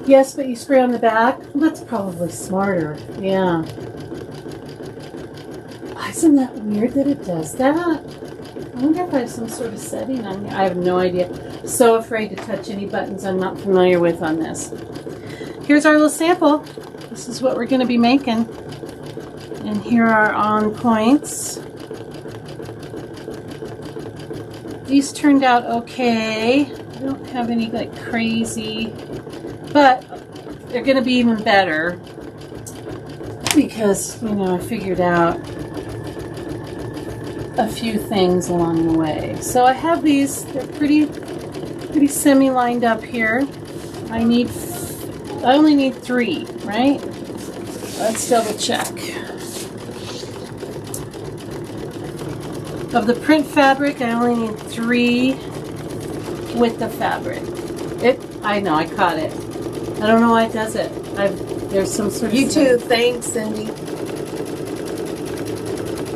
Yes, but you spray on the back? Well, that's probably smarter. Yeah. Isn't that weird that it does that? I wonder if I have some sort of setting on here. I have no idea. So afraid to touch any buttons I'm not familiar with on this. Here's our little sample. This is what we're going to be making. And here are on points. these turned out okay. I don't have any like crazy, but they're going to be even better because, you know, I figured out a few things along the way. So I have these, they're pretty semi lined up here. I only need 3, right? Let's double check. Of the print fabric, I only need 3 with the fabric. I know, I caught it. I don't know why it does it. There's some sort of... You too. Thanks, Cindy.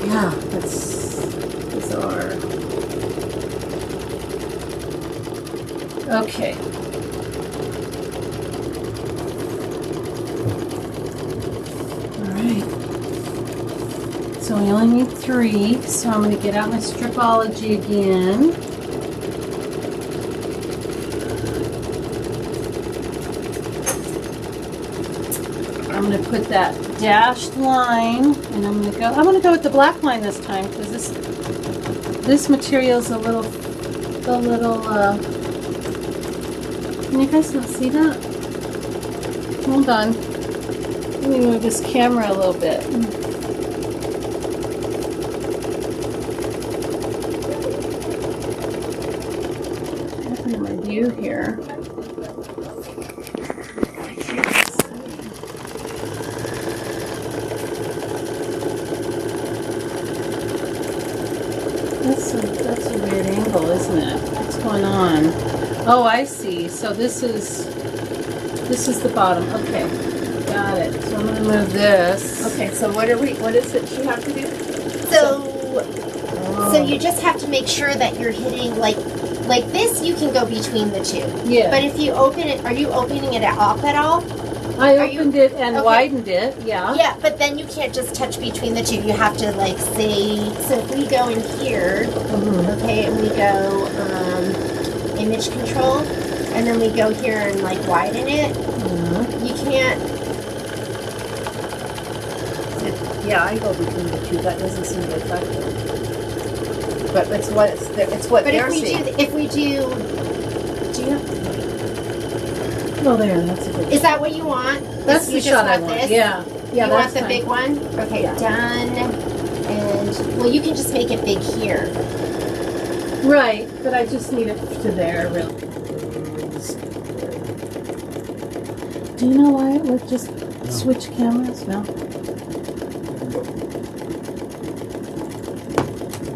Yeah, that's bizarre. Okay. Alright. So we only need 3, so I'm going to get out my stripology again. I'm going to put that dashed line, and I'm going to go with the black line this time because this material is a little. Can you guys not see that? Hold on. Let me move this camera a little bit. Look at my view here. That's a weird angle, isn't it? What's going on? Oh, I see. So this is the bottom. Okay, got it. So I'm gonna move this. Okay, so what is it you have to do? So you just have to make sure that you're hitting like this. You can go between the 2. Yeah. But if you open it, are you opening it up at all? I opened it and okay. widened it. Yeah. Yeah, but then you can't just touch between the 2. You have to like say. So if we go in here, okay, and we go image control, and then we go here and like widen it. You can't. Yeah, I go between the 2. That doesn't seem to affect it. But it's what But they're seeing. if we do you have? Oh, there. That's a good. Is that what you want? That's you the just shot I want want. this? Yeah. Yeah. You That's want the fine. big one? Okay, Yeah. done. And well, you can just make it big here. Right, but I just need it to there, really. Do you know why it would just switch cameras? No.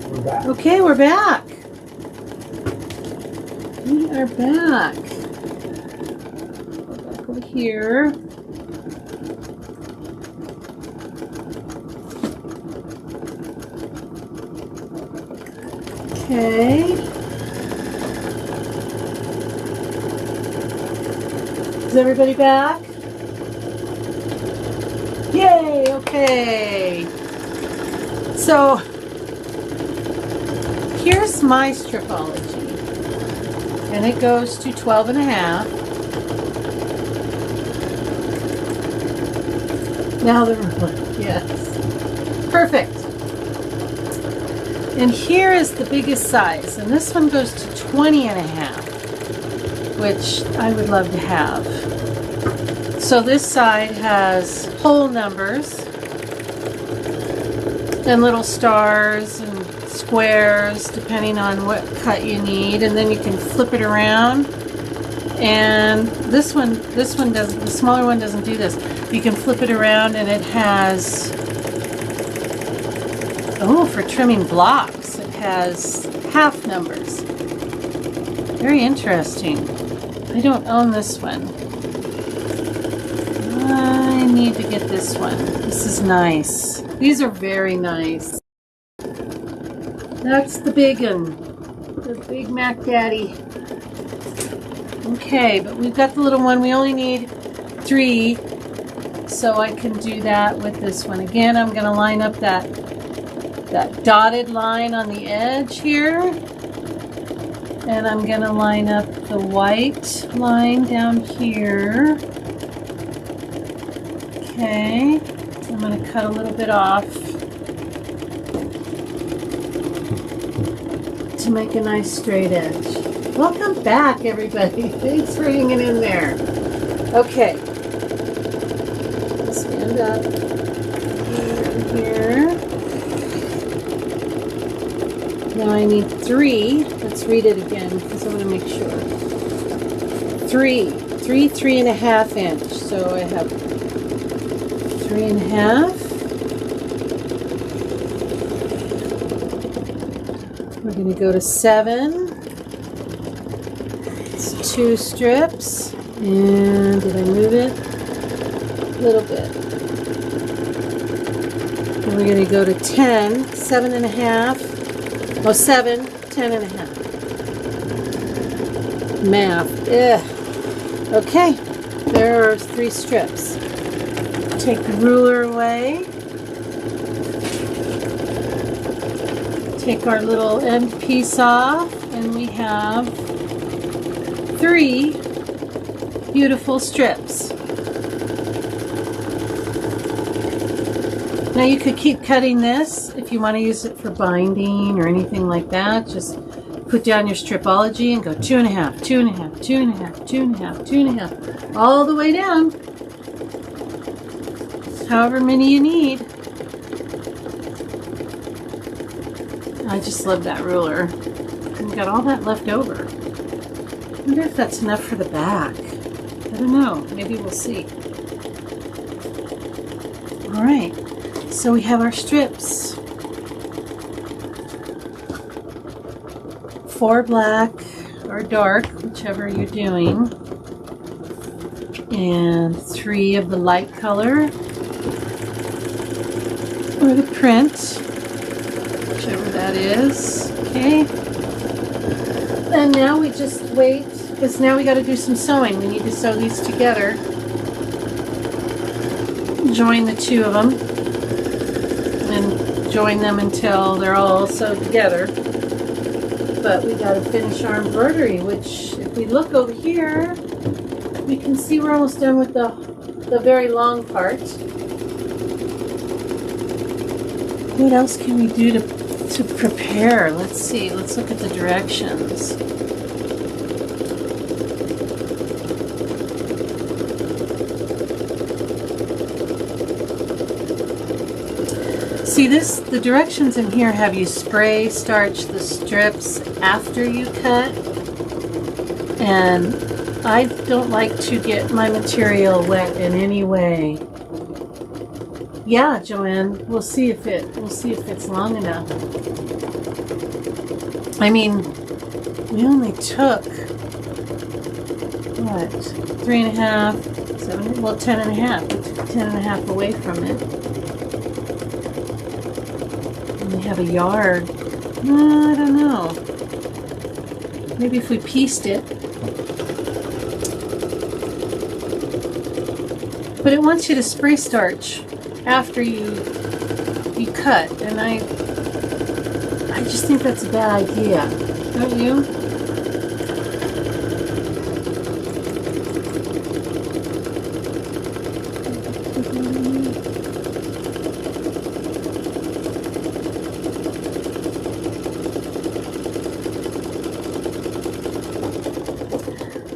We're back. Okay, we're back. We are back. Go back over here. Okay. Is everybody back? Yay, okay. So, here's my stripology. And it goes to 12.5. Now the ruler, yes. Perfect. And here is the biggest size, and this one goes to 20.5, which I would love to have. So this side has whole numbers and little stars and squares depending on what cut you need, and then you can flip it around. And this one doesn't, the smaller one doesn't do this. You can flip it around and it has, oh, for trimming blocks, it has half numbers. Very interesting. I don't own this one. I need to get this one. This is nice. These are very nice. That's the big one. The Big Mac Daddy. Okay, but we've got the little one. We only need 3. So I can do that with this one. Again, I'm going to line up that dotted line on the edge here. And I'm going to line up the white line down here. Okay. I'm going to cut a little bit off to to make a nice straight edge. Welcome back, everybody. Thanks for hanging in there. Okay. Stand up here. Now I need 3. Let's read it again because I want to make sure. 3.5 inch. So I have 3.5. We're going to go to 7. It's 2 strips. And did I move it? A little bit. And we're going to go to 10, 7.5. Oh, 7, 10.5. Math. Ugh. Okay, there are 3 strips. Take the ruler away. Take our little end piece off, and we have 3 beautiful strips. Now you could keep cutting this if you want to use it for binding or anything like that. Just put down your stripology and go 2.5, 2.5, 2.5, 2.5, 2.5, all the way down. However many you need. I just love that ruler. And we got all that left over. I wonder if that's enough for the back. I don't know. Maybe we'll see. All right. So we have our strips. 4 black or dark, whichever you're doing. And 3 of the light color. Or the print. Whichever that is. Okay. And now we just wait, because now we got to do some sewing. We need to sew these together. Join the 2 of them. And join them until they're all sewed together. But we got to finish our embroidery, which if we look over here, we can see we're almost done with the very long part. What else can we do to prepare? Let's see. Let's look at the directions. See this, the directions in here have you spray starch the strips after you cut, and I don't like to get my material wet in any way. Yeah, Joanne, we'll see if it's long enough. I mean, we only took what, 3.5, 7, well, 10.5. We took 10.5 away from it. We have a yard. I don't know. Maybe if we pieced it. But it wants you to spray starch after you cut, and I just think that's a bad idea. Don't you?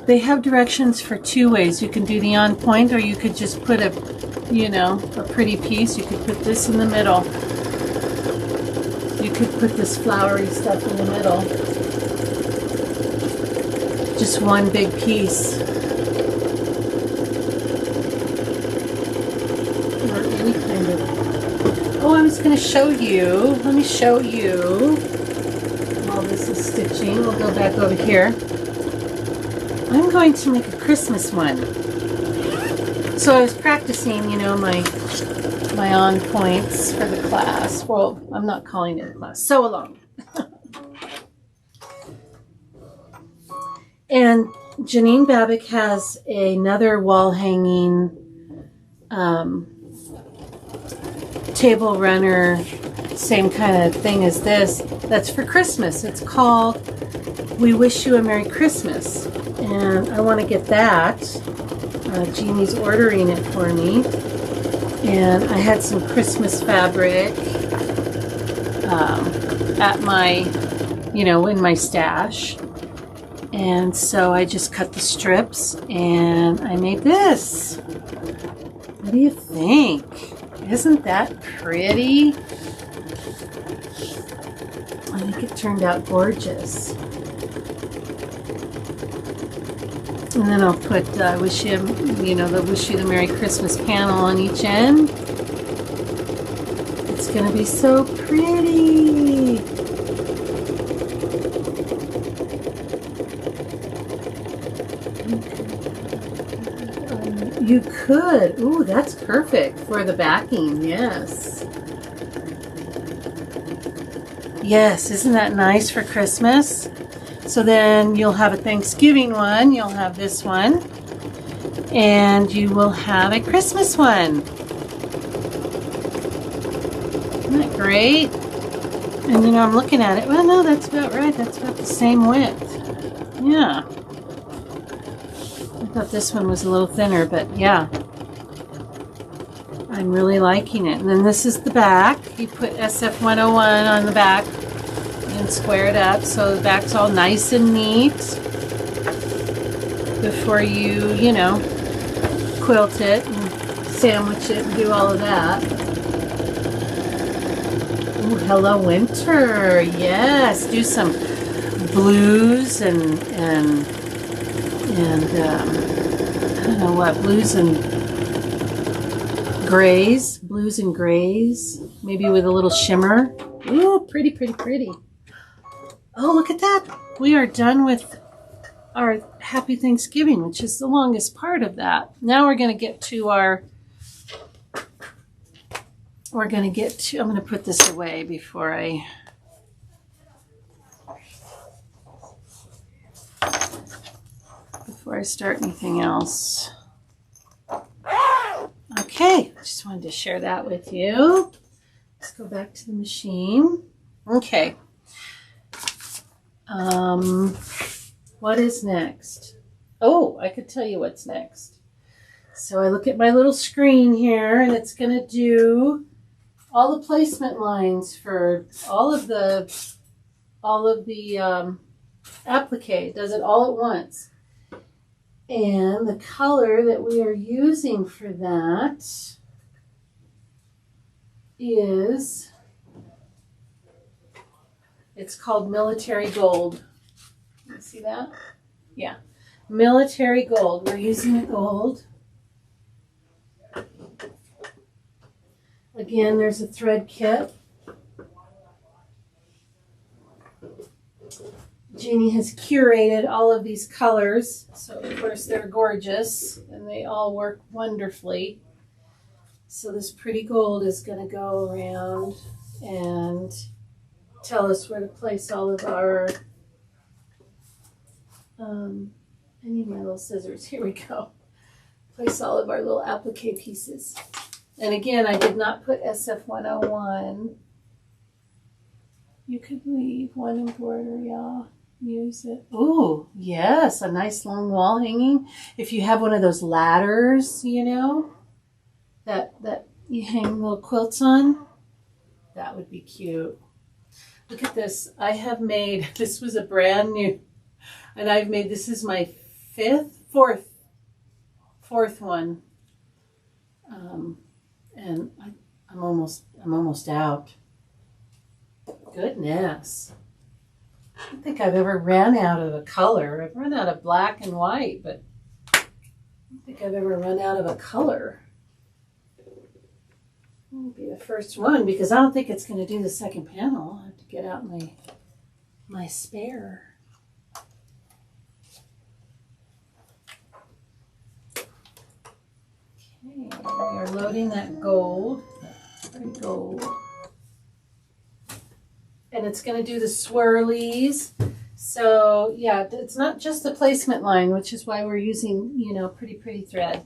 They have directions for 2 ways. You can do the on point, or you could just put a pretty piece. You could put this in the middle. You could put this flowery stuff in the middle. Just one big piece. Or any kind of... Oh, I was going to show you. Let me show you. While this is stitching, we'll go back over here. I'm going to make a Christmas one. So I was practicing, my on points for the class. Well, I'm not calling it a class. Sew along. And Janine Babich has another wall hanging table runner, same kind of thing as this. That's for Christmas. It's called We Wish You a Merry Christmas. And I want to get that. Jeannie's ordering it for me. And I had some Christmas fabric at my you know, in my stash. And so I just cut the strips and I made this. What do you think? Isn't that pretty? I think it turned out gorgeous. And then I'll put wish you, you know, the wish you the Merry Christmas panel on each end. It's gonna be so pretty. You could. Ooh, that's perfect for the backing. Yes. Yes, isn't that nice for Christmas? So then you'll have a Thanksgiving one, you'll have this one, and you will have a Christmas one. Isn't that great? And you know, I'm looking at it. Well, no, that's about right. That's about the same width. Yeah. I thought this one was a little thinner, but yeah. I'm really liking it. And then this is the back. You put SF101 on the back and square it up so the back's all nice and neat before you know, quilt it and sandwich it and do all of that. Ooh, hello winter. Yes, do some blues and I don't know what, blues and grays, maybe with a little shimmer. Ooh, pretty, pretty, pretty. Oh, look at that. We are done with our Happy Thanksgiving, which is the longest part of that. Now we're going to get to our, I'm going to put this away before I start anything else. Okay, just wanted to share that with you. Let's go back to the machine. Okay. What is next? Oh, I could tell you what's next. So I look at my little screen here, and it's going to do all the placement lines for all of the applique. It does it all at once. And the color that we are using for that is, it's called Military Gold. You see that? Yeah. Military Gold. We're using the gold. Again, there's a thread kit. Jeannie has curated all of these colors, so of course they're gorgeous and they all work wonderfully. So this pretty gold is going to go around and tell us where to place all of our, I need my little scissors, here we go. Place all of our little applique pieces. And again, I did not put SF101. You could leave one embroidery, y'all. Use it. Oh, yes, a nice long wall hanging. If you have one of those ladders, you know, that you hang little quilts on, that would be cute. Look at this. I have made, this was a brand new, and I've made, this is my fourth one. And I'm almost out. Goodness. I don't think I've ever ran out of a color. I've run out of black and white, but I don't think I've ever run out of a color. It'll be the first one because I don't think it's going to do the second panel. I'll have to get out my spare. Okay, we are loading that gold. Pretty gold. And it's going to do the swirlies. So yeah, it's not just the placement line, which is why we're using, you know, pretty thread.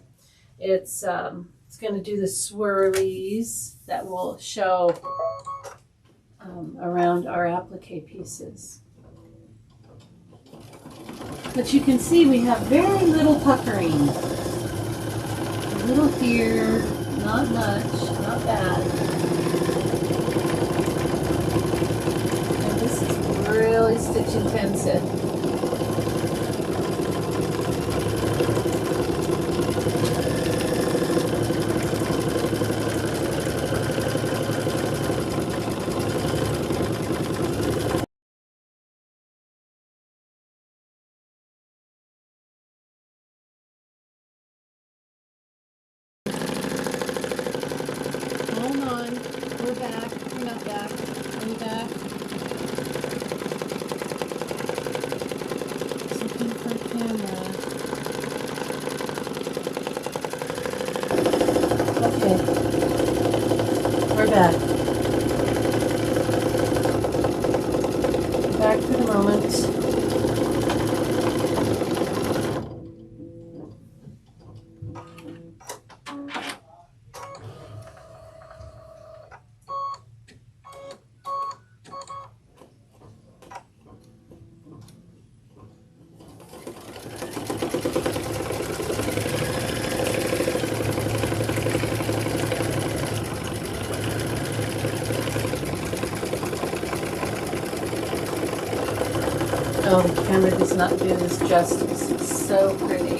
It's going to do the swirlies that will show around our applique pieces. But you can see we have very little puckering. A little here, not much, not bad. Really stitch intensive. Hold on, we're back. We're not back. Are we back? Looking for a camera. Okay, we're back. Back for the moment. Oh, the camera does not do this justice. It's so pretty. I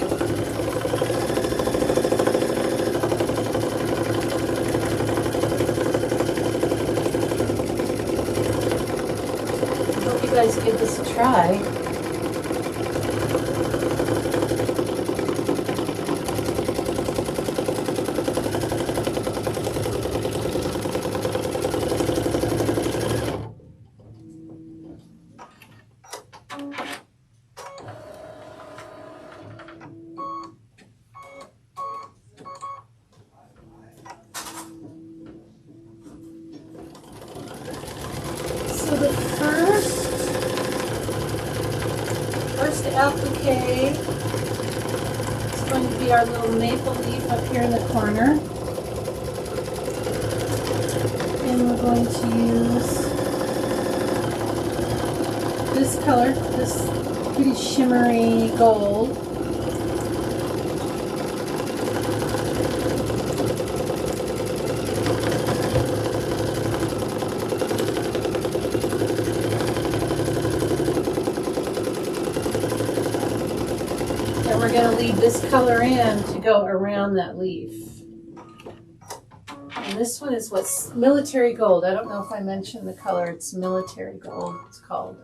hope you guys give this a try. So the first applique is going to be our little maple leaf up here in the corner. And we're going to use this color, this pretty shimmery gold. And we're going to leave this color in to go around that leaf. And this one is what's military gold. I don't know if I mentioned the color. It's military gold, it's called.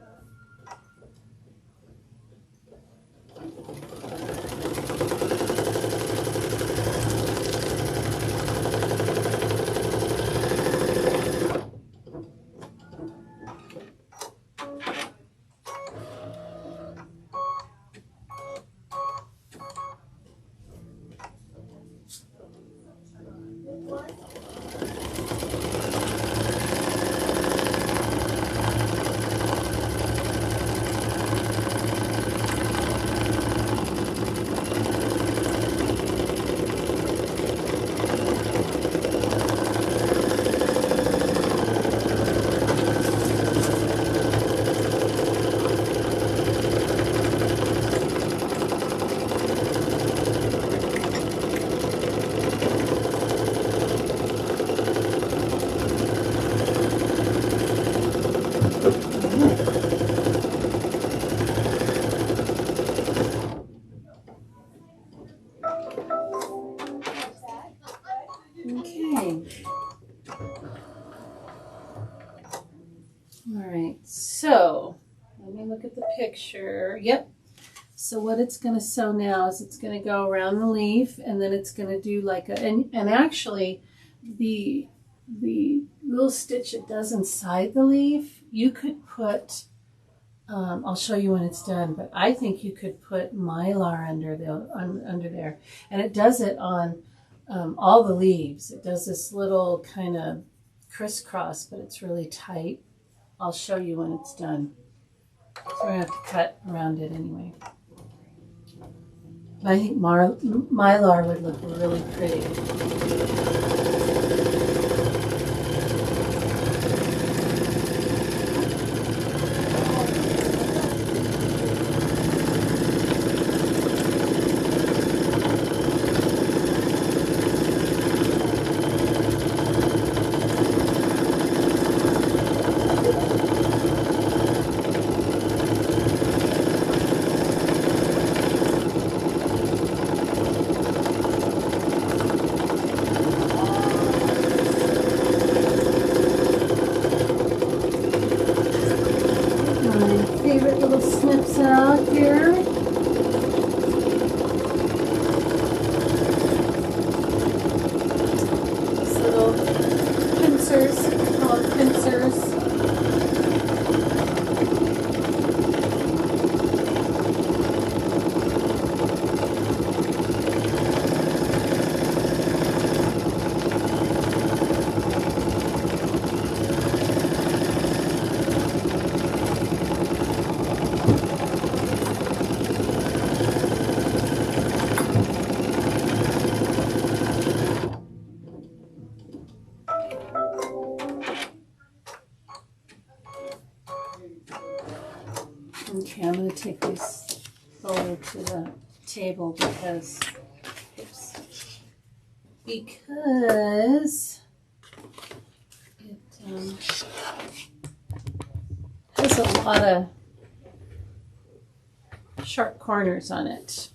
Okay. All right, so let me look at the picture. Yep. So what it's going to sew now is it's going to go around the leaf, and then it's going to do like a, and actually the little stitch it does inside the leaf, you could put, I'll show you when it's done, but I think you could put Mylar under there, and it does it on all the leaves. It does this little kind of crisscross, but it's really tight. I'll show you when it's done. So we're going to have to cut around it anyway. But I think Mylar would look really pretty. favorite little snips out here. These little pincers, called pincers. Okay, I'm going to take this over to the table because it has a lot of sharp corners on it.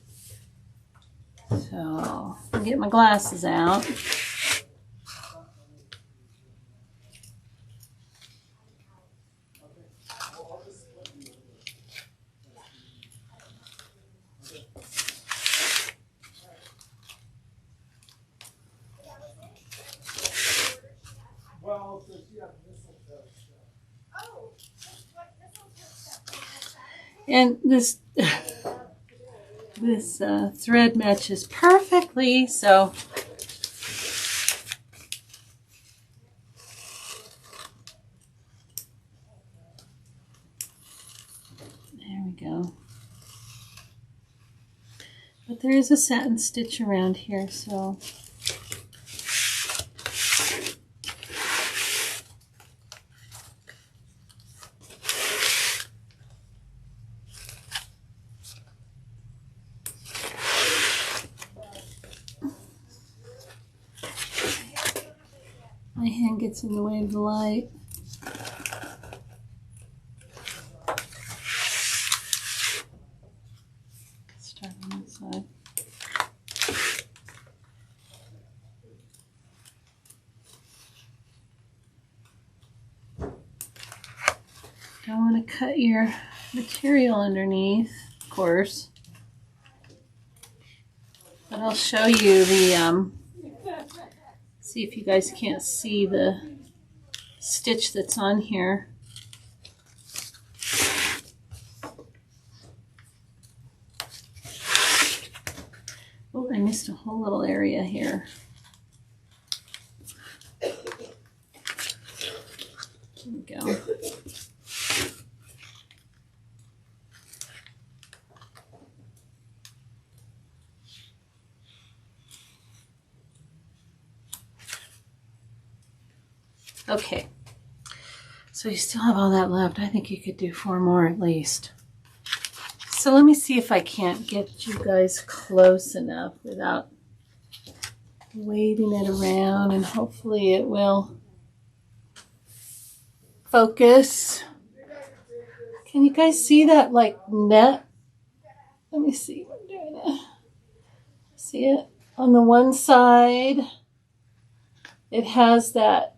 So I'll get my glasses out. And this thread matches perfectly, so there we go. But there is a satin stitch around here, so my hand gets in the way of the light. Start on this side. Don't want to cut your material underneath, of course. But I'll show you the see if you guys can't see the stitch that's on here. Oh, I missed a whole little area here. There we go. Okay, so you still have all that left. I think you could do 4 more at least. So let me see if I can't get you guys close enough without waving it around, and hopefully it will focus. Can you guys see that like net? Let me see if I'm doing it. See it? On the one side, it has that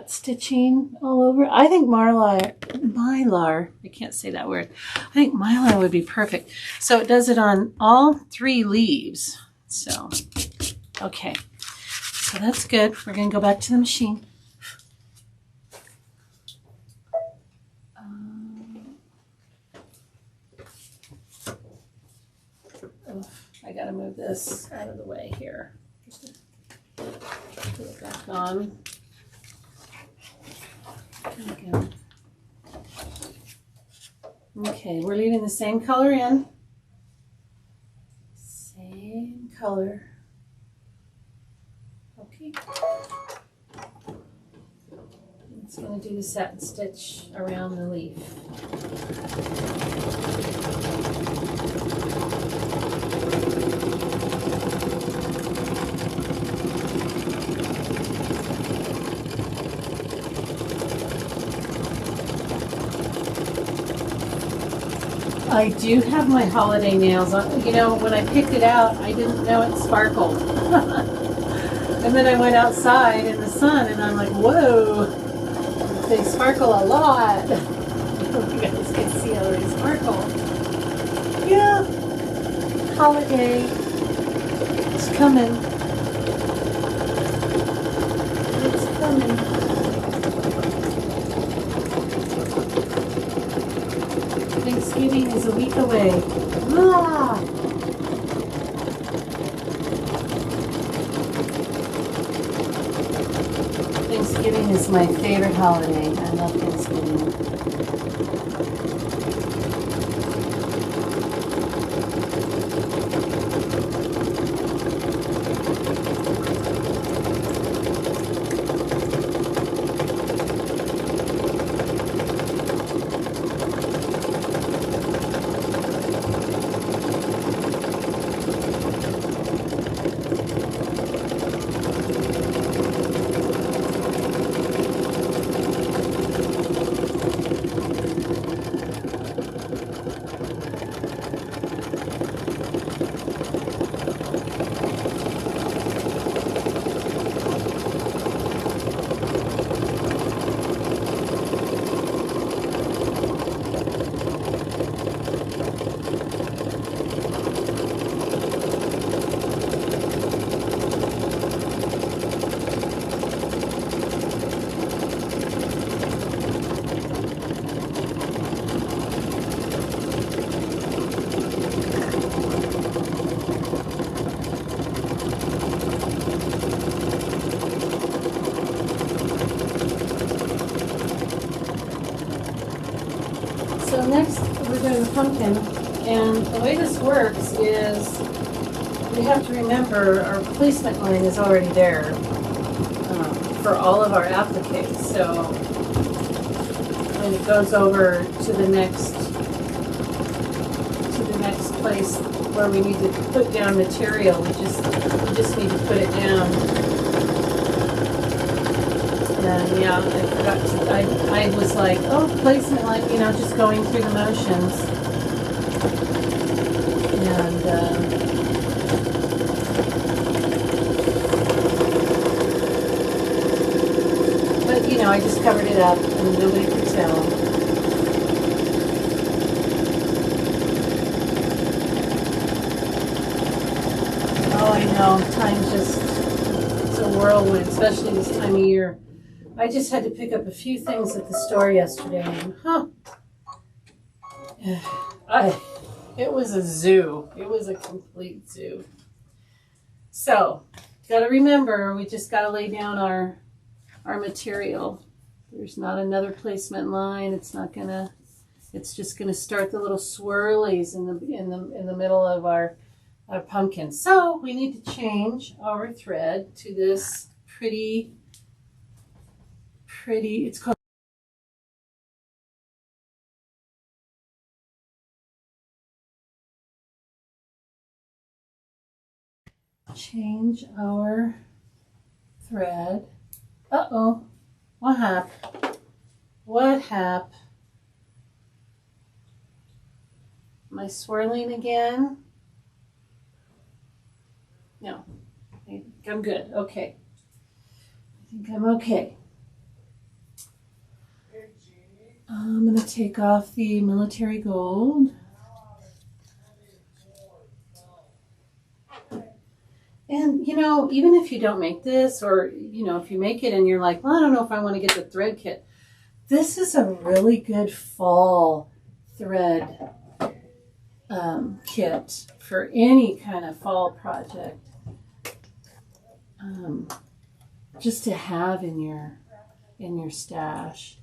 stitching all over. I think mylar, I can't say that word. I think mylar would be perfect. So it does it on all 3 leaves. So, okay. So that's good. We're going to go back to the machine. I got to move this out of the way here. Put it back on. There we go. Okay, we're leaving the same color in. Same color. Okay. It's going to do the satin stitch around the leaf. I do have my holiday nails on. You know, when I picked it out, I didn't know it sparkled. And then I went outside in the sun and I'm like, whoa, they sparkle a lot. hope you guys can see how they sparkle. Yeah, holiday. It's coming. It's coming. Thanksgiving is a week away. Ah! Thanksgiving is my favorite holiday. I love Thanksgiving. So next we're doing the pumpkin, and the way this works is we have to remember our placement line is already there for all of our appliques. So when it goes over to the next place where we need to put down material, we just need to put it down. And yeah, I forgot to, I was like, oh, placement line, you know, just going through the motions. And but you know, I just covered it up and nobody could tell. Oh, I know, time just, it's a whirlwind, especially this time of year. I just had to pick up a few things at the store yesterday, and it was a zoo. It was a complete zoo. So, gotta remember, we just gotta lay down our material. There's not another placement line. It's just gonna start the little swirlies in the middle of our pumpkin. So we need to change our thread to this pretty, it's called change our thread. Uh-oh, what happened? What happened? Am I swirling again? No, I think I'm good. Okay. I think I'm okay. I'm going to take off the military gold. And, you know, even if you don't make this, or, you know, if you make it and you're like, well, I don't know if I want to get the thread kit. This is a really good fall thread kit for any kind of fall project. Just to have in your stash.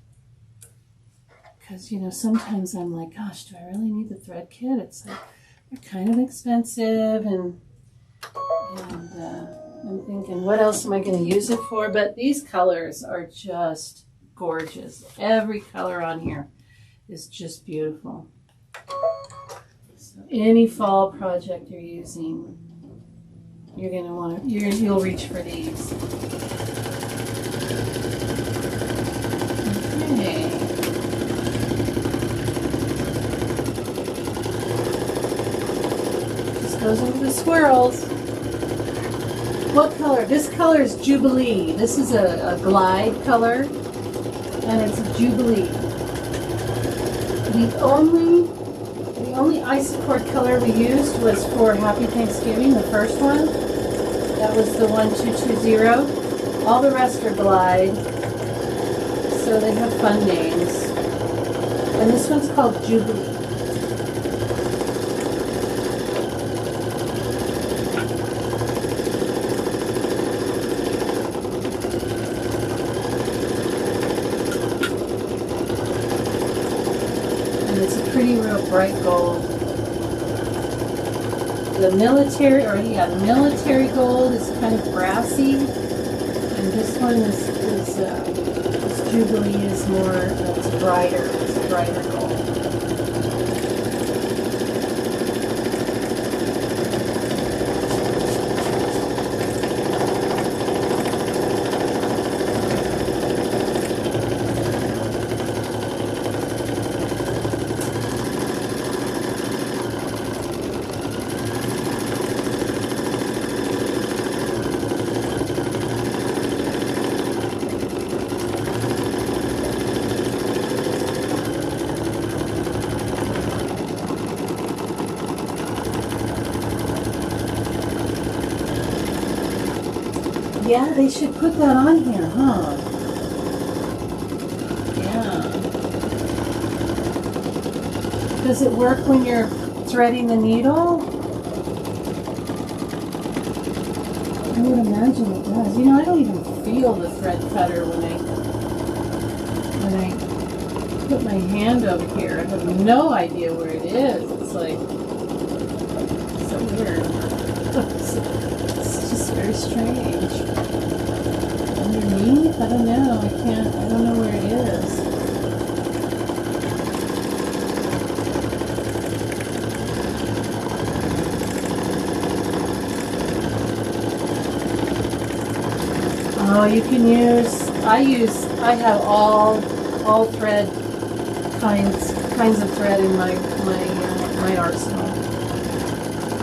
Because, you know, sometimes I'm like, gosh, do I really need the thread kit? It's like, they're kind of expensive, and I'm thinking, what else am I going to use it for? But these colors are just gorgeous. Every color on here is just beautiful. So any fall project you're using, you're going to want to, you'll reach for these. Okay. Just goes over the swirls. What color? This color is Jubilee. This is a glide color, and it's Jubilee. The only isocord color we used was for Happy Thanksgiving, the first one. That was the 1220. All the rest are Glide, so they have fun names. And this one's called Jubilee. And it's a pretty real bright gold. The military gold is kind of brassy, and this one is this Jubilee is more, it's brighter. It's a brighter gold. Yeah, they should put that on here, huh? Yeah. Does it work when you're threading the needle? I would imagine it does. You know, I don't even feel the thread cutter when I put my hand over here. I have no idea where it is. It's like so weird. It's just very strange. Underneath? I don't know. I don't know where it is. Oh, you can use, I have all thread kinds of thread in my arsenal.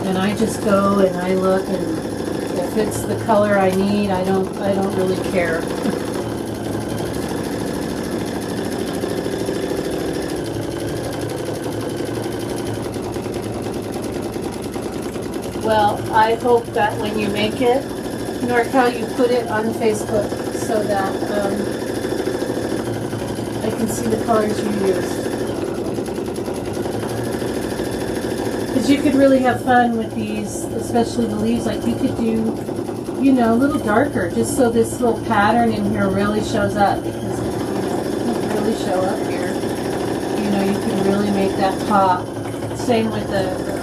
And I just go and I look, and if it's the color I need, I don't really care. Well, I hope that when you make it, NorCal, you put it on Facebook so that I can see the colors you used. Because you could really have fun with these, especially the leaves. Like you could do, you know, a little darker, just so this little pattern in here really shows up. Because it doesn't really show up here. You know, you can really make that pop. Same with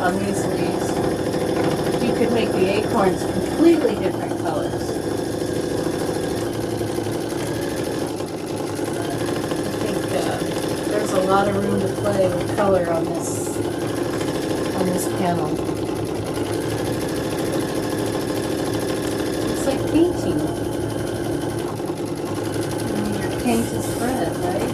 on these leaves. You could make the acorns completely different colors. I think there's a lot of room to play with color on this panel. It's like painting. I mean, your paint is spread, right?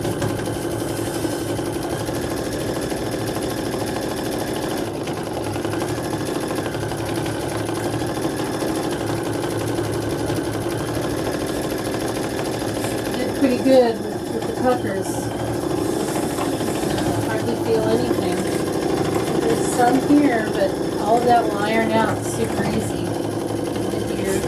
Pretty good with the puckers. Hardly feel anything. There's some here, but all of that will iron out super easy. Here.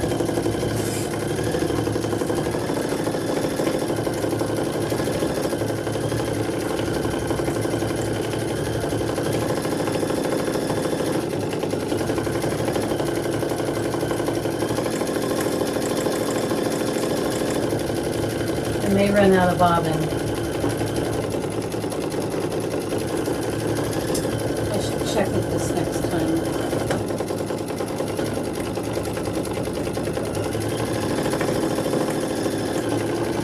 I may run out of bobbin. I should check it this next time.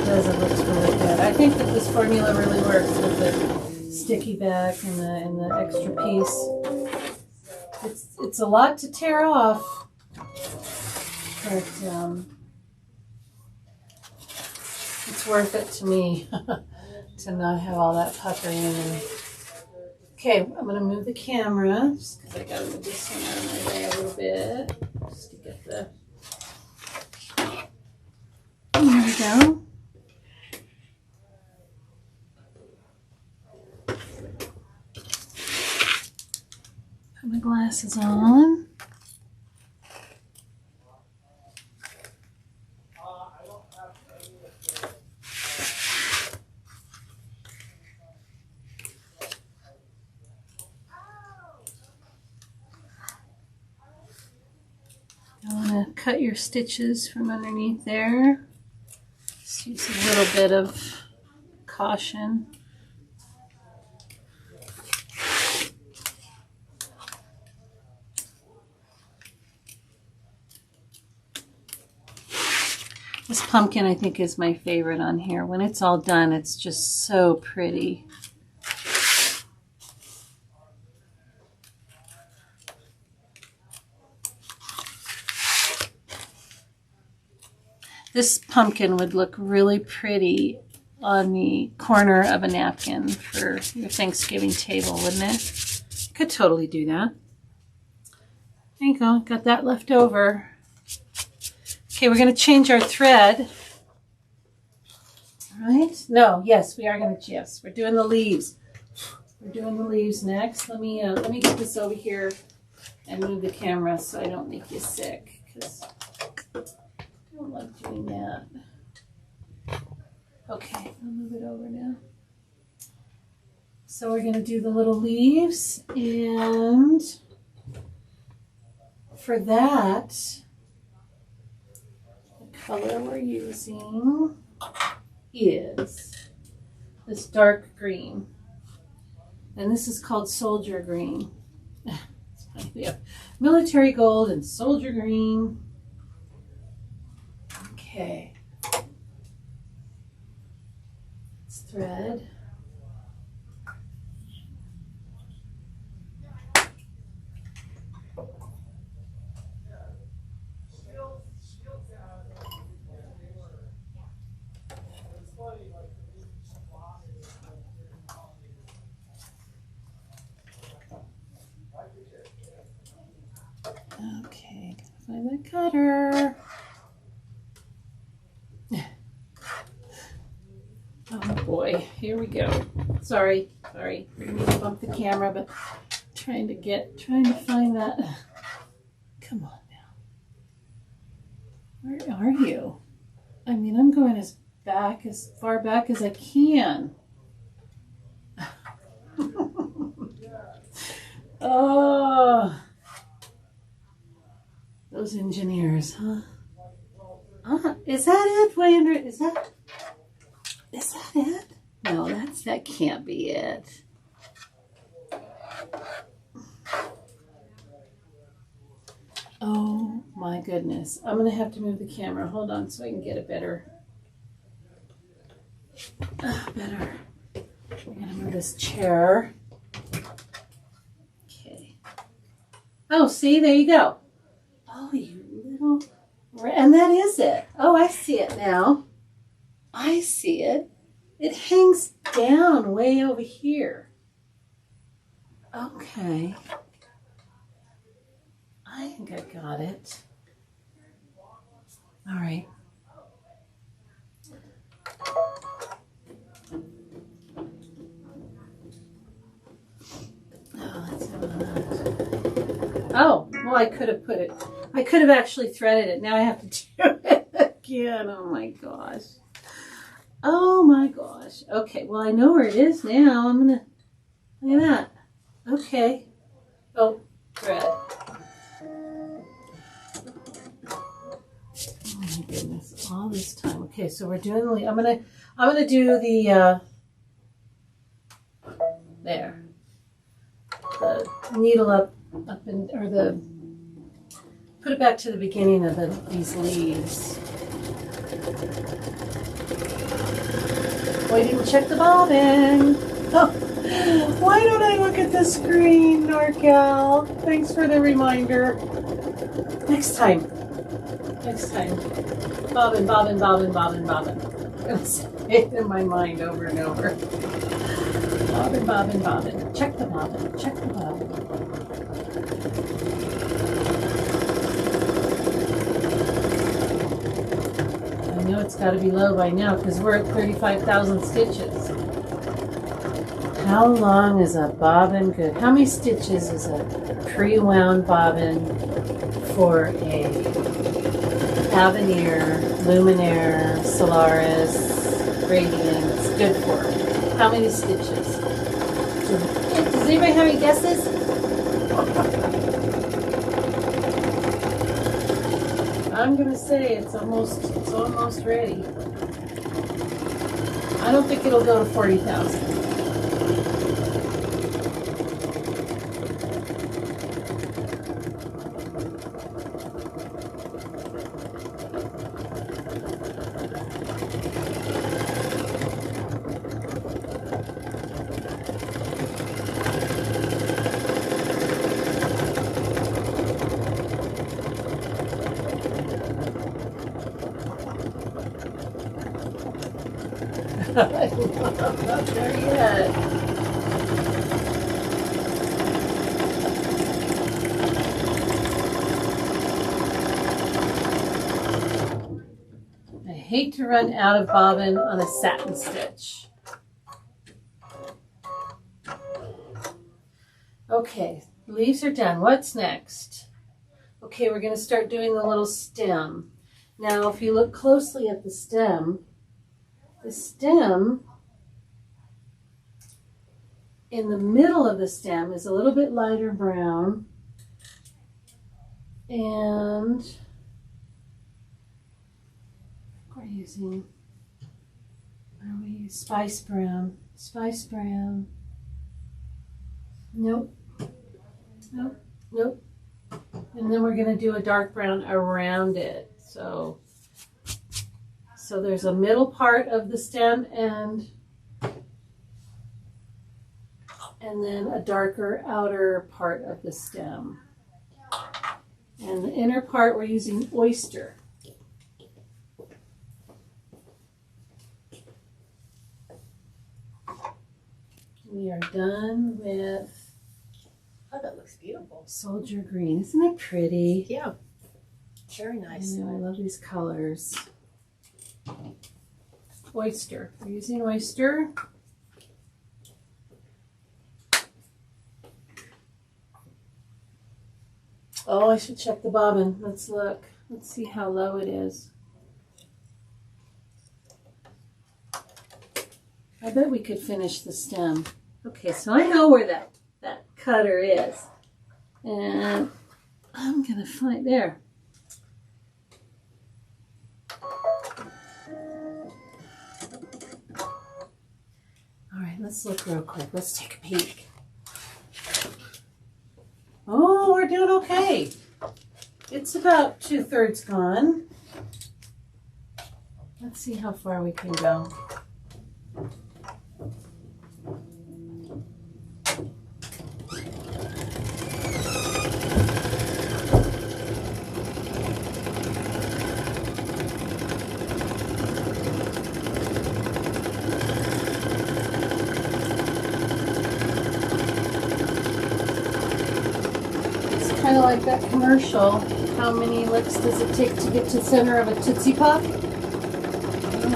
It looks really good. I think that this formula really works with the sticky back and the extra piece. It's a lot to tear off, but it's worth it to me to not have all that puckering in. Okay, I'm going to move the camera just because I got to move this one out of my way a little bit just to get the. There we go. my glasses on. I want to cut your stitches from underneath there. Just use a little bit of caution. This pumpkin, I think, is my favorite on here. When it's all done, it's just so pretty. This pumpkin would look really pretty on the corner of a napkin for your Thanksgiving table, wouldn't it? Could totally do that. There you go. Got that left over. Okay, we're going to change our thread. All right? No, yes, we are going to. Yes, we're doing the leaves. We're doing the leaves next. Let me get this over here and move the camera so I don't make you sick, because I don't like doing that. Okay, I'll move it over now. So we're going to do the little leaves, and for that, the color we're using is this dark green. And this is called soldier green. We have military gold and soldier green. Okay. Let's thread. Okay, gotta find the cutter. Oh boy, here we go. Sorry. I didn't mean to bump the camera, but trying to find that. Come on now. Where are you? I mean, I'm going as far back as I can. Oh. Those engineers, huh? Is that it? Wait, is that it? No, that can't be it. Oh my goodness. I'm gonna have to move the camera. Hold on so I can get it better. Better. I'm gonna move this chair. Okay. Oh, see, there you go. Oh, you little... And that is it. Oh, I see it now. I see it. It hangs down way over here. Okay. I think I got it. All right. Oh, let's have that. Oh, well, I could have actually threaded it. Now I have to do it again. Oh my gosh. Oh my gosh. Okay, well, I know where it is now. I'm gonna, look at that. Okay. Oh, thread. Oh my goodness, all this time. Okay, so we're doing the, I'm gonna do the, there. The needle up in, or the, put it back to the beginning of these leaves. Oh, I didn't check the bobbin. Oh, why don't I look at the screen, NorCal? Thanks for the reminder. Next time. Bobbin, bobbin, bobbin, bobbin, bobbin. I'm going to say it in my mind over and over. Bobbin, bobbin, bobbin. Check the bobbin. Check the bobbin. I know it's got to be low by now because we're at 35,000 stitches. How long is a bobbin good? How many stitches is a pre-wound bobbin for a Avenir, Luminaire, Solaris, Radiance good for? How many stitches? Does anybody have any guesses? I'm gonna say it's almost ready. I don't think it'll go to 40,000. I'm not there yet. I hate to run out of bobbin on a satin stitch. Okay, leaves are done. What's next? Okay, we're going to start doing the little stem. Now, if you look closely at the stem in the middle of the stem is a little bit lighter brown, and we're using spice brown. Nope. And then we're going to do a dark brown around it. So there's a middle part of the stem and then a darker outer part of the stem. And the inner part we're using oyster. We are done with, Oh, that looks beautiful. soldier green. Isn't it pretty? Yeah. Very nice. I know, I love these colors. Oyster. We're using oyster. Oh, I should check the bobbin. Let's look. Let's see how low it is. I bet we could finish the stem. Okay, so I know where that cutter is. And I'm going to find there. All right, let's look real quick. Let's take a peek. Oh, we're doing okay. It's about 2/3 gone. Let's see how far we can go. Kind of like that commercial. How many licks does it take to get to the center of a Tootsie Pop?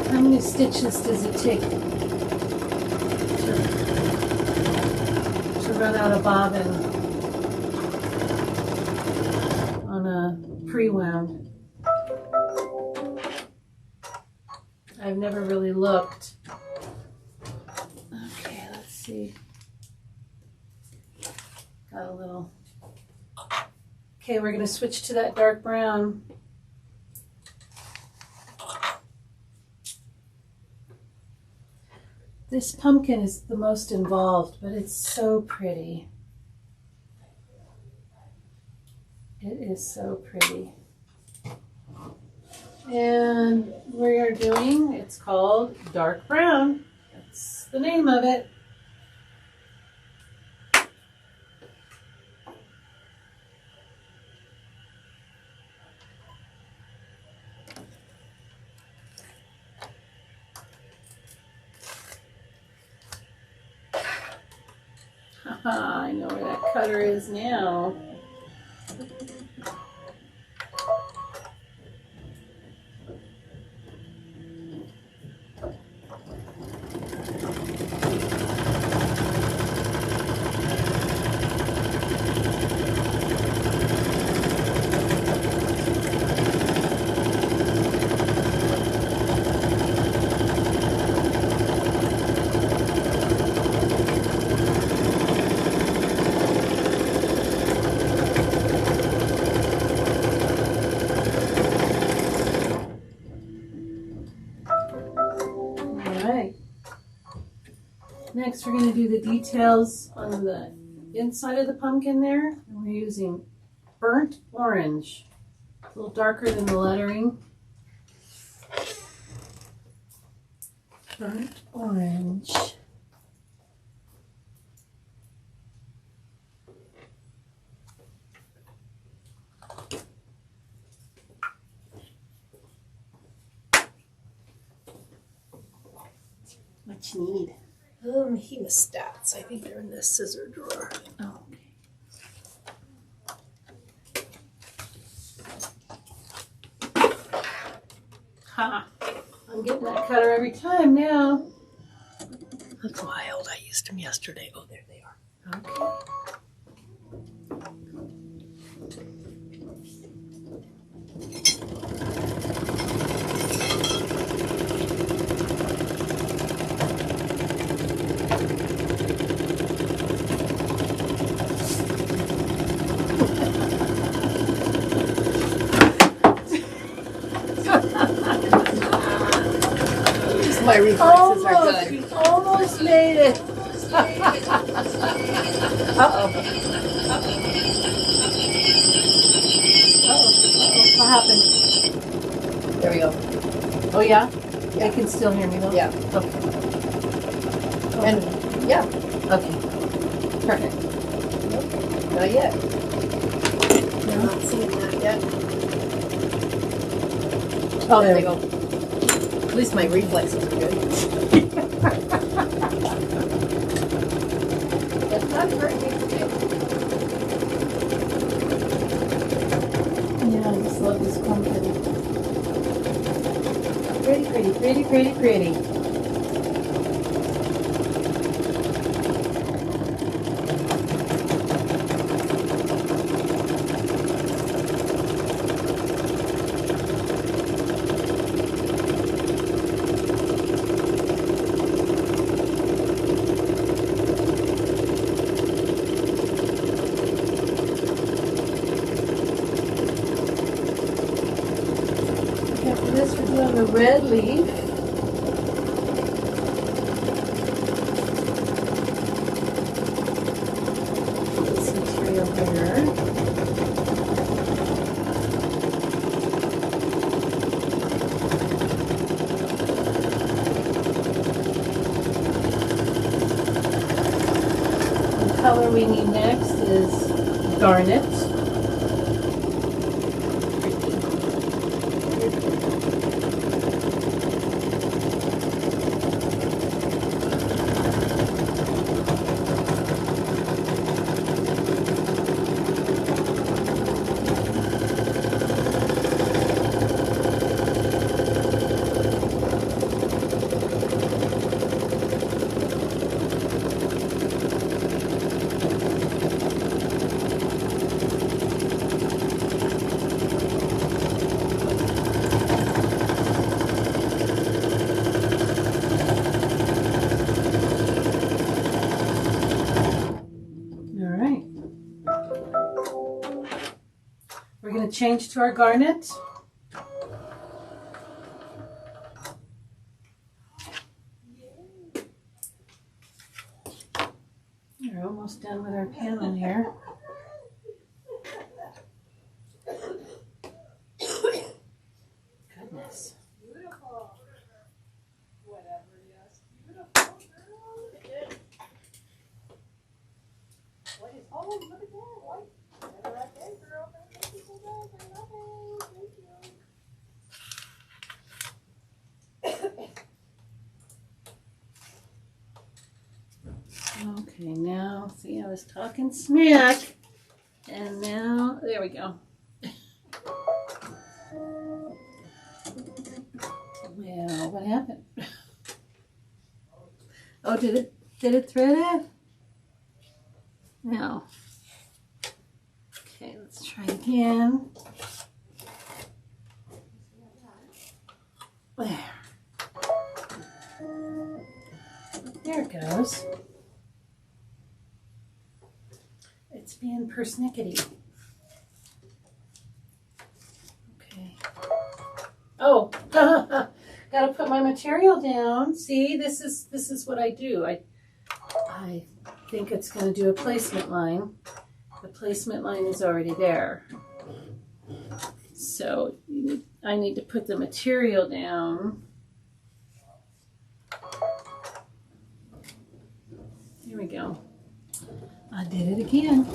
How many stitches does it take to run out of bobbin on a pre-wound? I've never really looked. Okay, let's see. Got a little. Okay, we're going to switch to that dark brown. This pumpkin is the most involved, but it's so pretty. It is so pretty. And we are doing, it's called dark brown. That's the name of it. I know where that cutter is now. Next, we're going to do the details on the inside of the pumpkin there. And we're using burnt orange. A little darker than the lettering. Burnt orange. What you need? Hemostats. I think they're in this scissor drawer. Oh, okay. Ha! I'm getting that cutter every time now. That's wild. I used them yesterday. Oh, there they are. Okay. My reflexes are good. You almost made it. Uh-oh. What happened? There we go. Oh, yeah? Yeah. I can still hear me, though? Yeah. Okay. And yeah, Okay. Perfect. not yet. I'm not seeing that yet. Oh, there we go. At least my reflexes are good. It's not very big today. Yeah, I just love this pumpkin. Pretty, pretty, pretty, pretty, pretty. After this, we're doing the red leaf. This material here. The color we need next is garnet. We're going to change to our garnet. We're almost done with our panel here. Goodness. Beautiful. Whatever, yes. Beautiful. What is, oh, look at that. White. Never right there, girl. Thank you so much. I love it. Thank you. Okay, now, see, I was talking smack, and now, there we go. Well, what happened? Oh, did it thread it? No. Okay, let's try again. There. There it goes. It's being persnickety. Okay. Oh, gotta put my material down. See, this is what I do. I I think it's going to do a placement line. The placement line is already there. So I need to put the material down. Here we go. I did it again.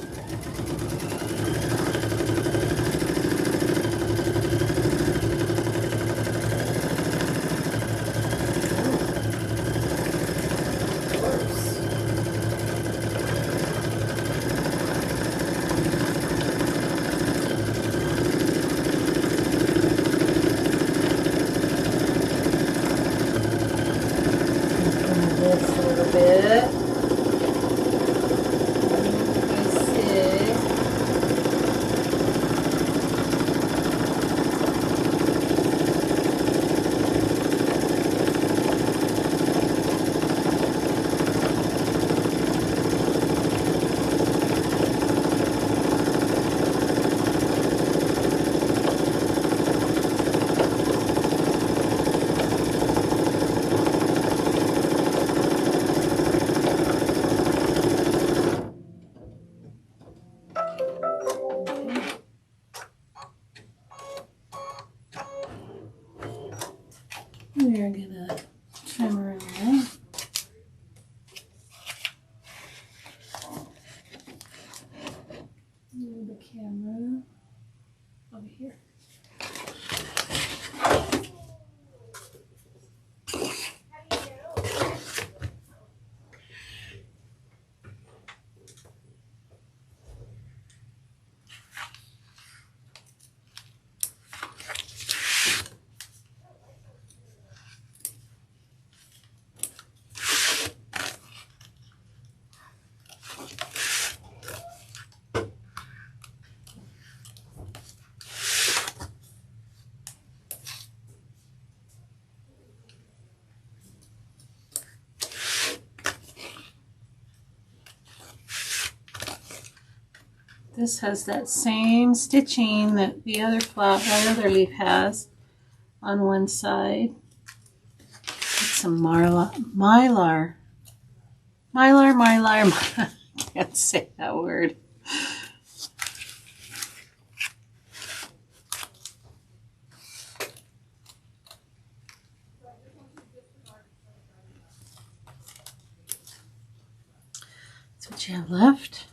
We're gonna trim around that. Move the camera over here. This has that same stitching that the other leaf has on one side. It's some mylar. I can't say that word. That's what you have left.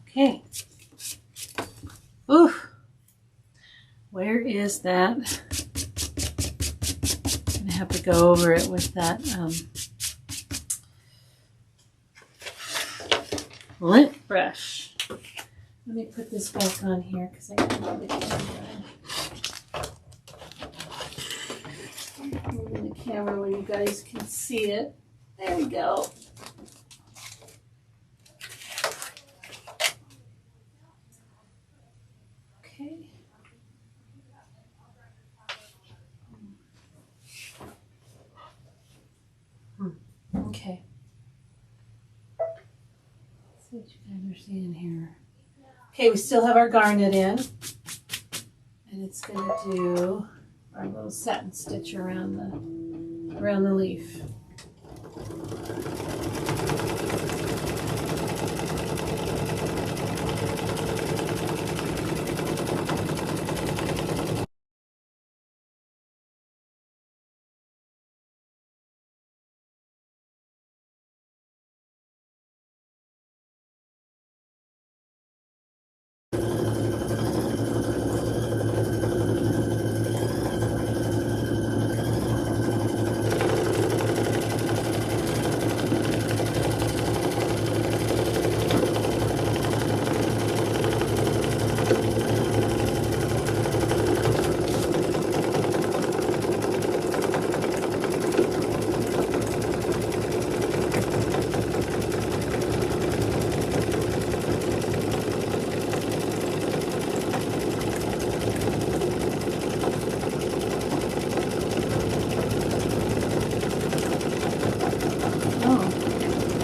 Okay. Ooh. Where is that? I'm gonna have to go over it with that lint brush. Let me put this back on here because I can't move the camera. Moving the camera where you guys can see it. There we go. Okay. Okay. Let's see what you guys are seeing here. Okay, we still have our garnet in, and it's going to do our little satin stitch around the leaf.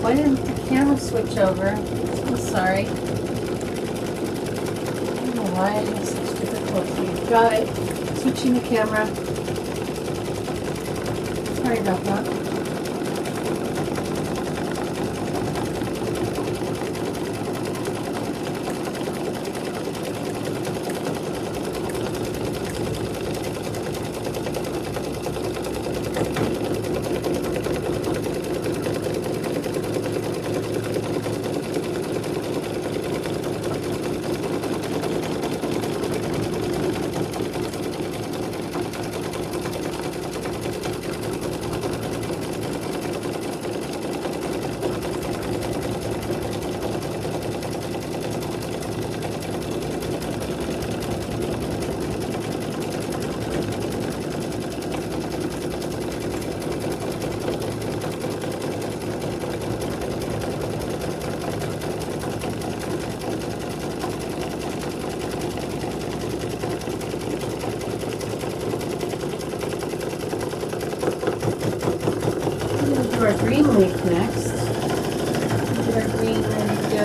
Why didn't the camera switch over? I'm sorry. I don't know why I have such difficulty. Got it. Switching the camera. Sorry about that. Our green leaf next. Get our green ready to go.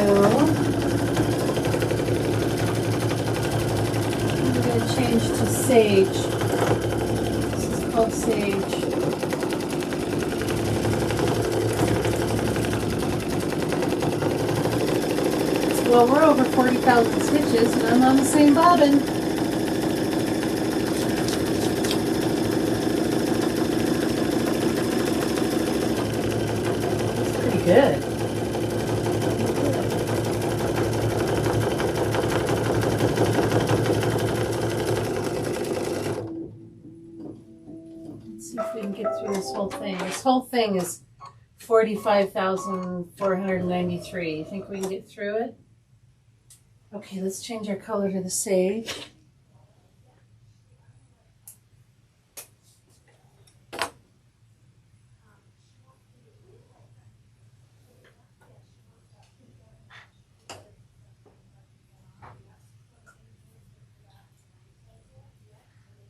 We're going to change to sage. This is called sage. Well, we're over 40,000 stitches and I'm on the same bobbin. Good. Let's see if we can get through this whole thing. This whole thing is 45,493. You think we can get through it? Okay, let's change our color to the sage.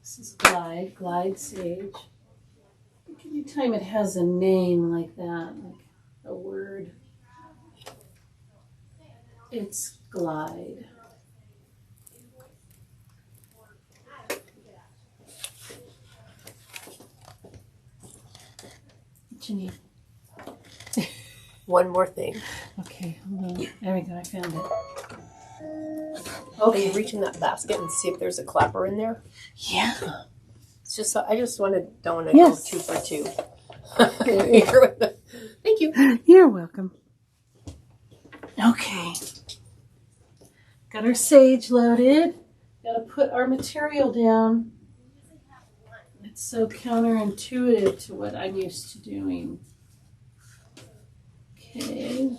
This is glide sage. Anytime it has a name like that, like a word, it's glide. Janine. One more thing. Okay, hold on. There we go, I found it. Are you reaching that basket and see if there's a clapper in there? Yeah. It's just I just don't want to Yes. go 2 for 2. Thank you. You're welcome. Okay. Got our sage loaded. Got to put our material down. It's so counterintuitive to what I'm used to doing. Okay.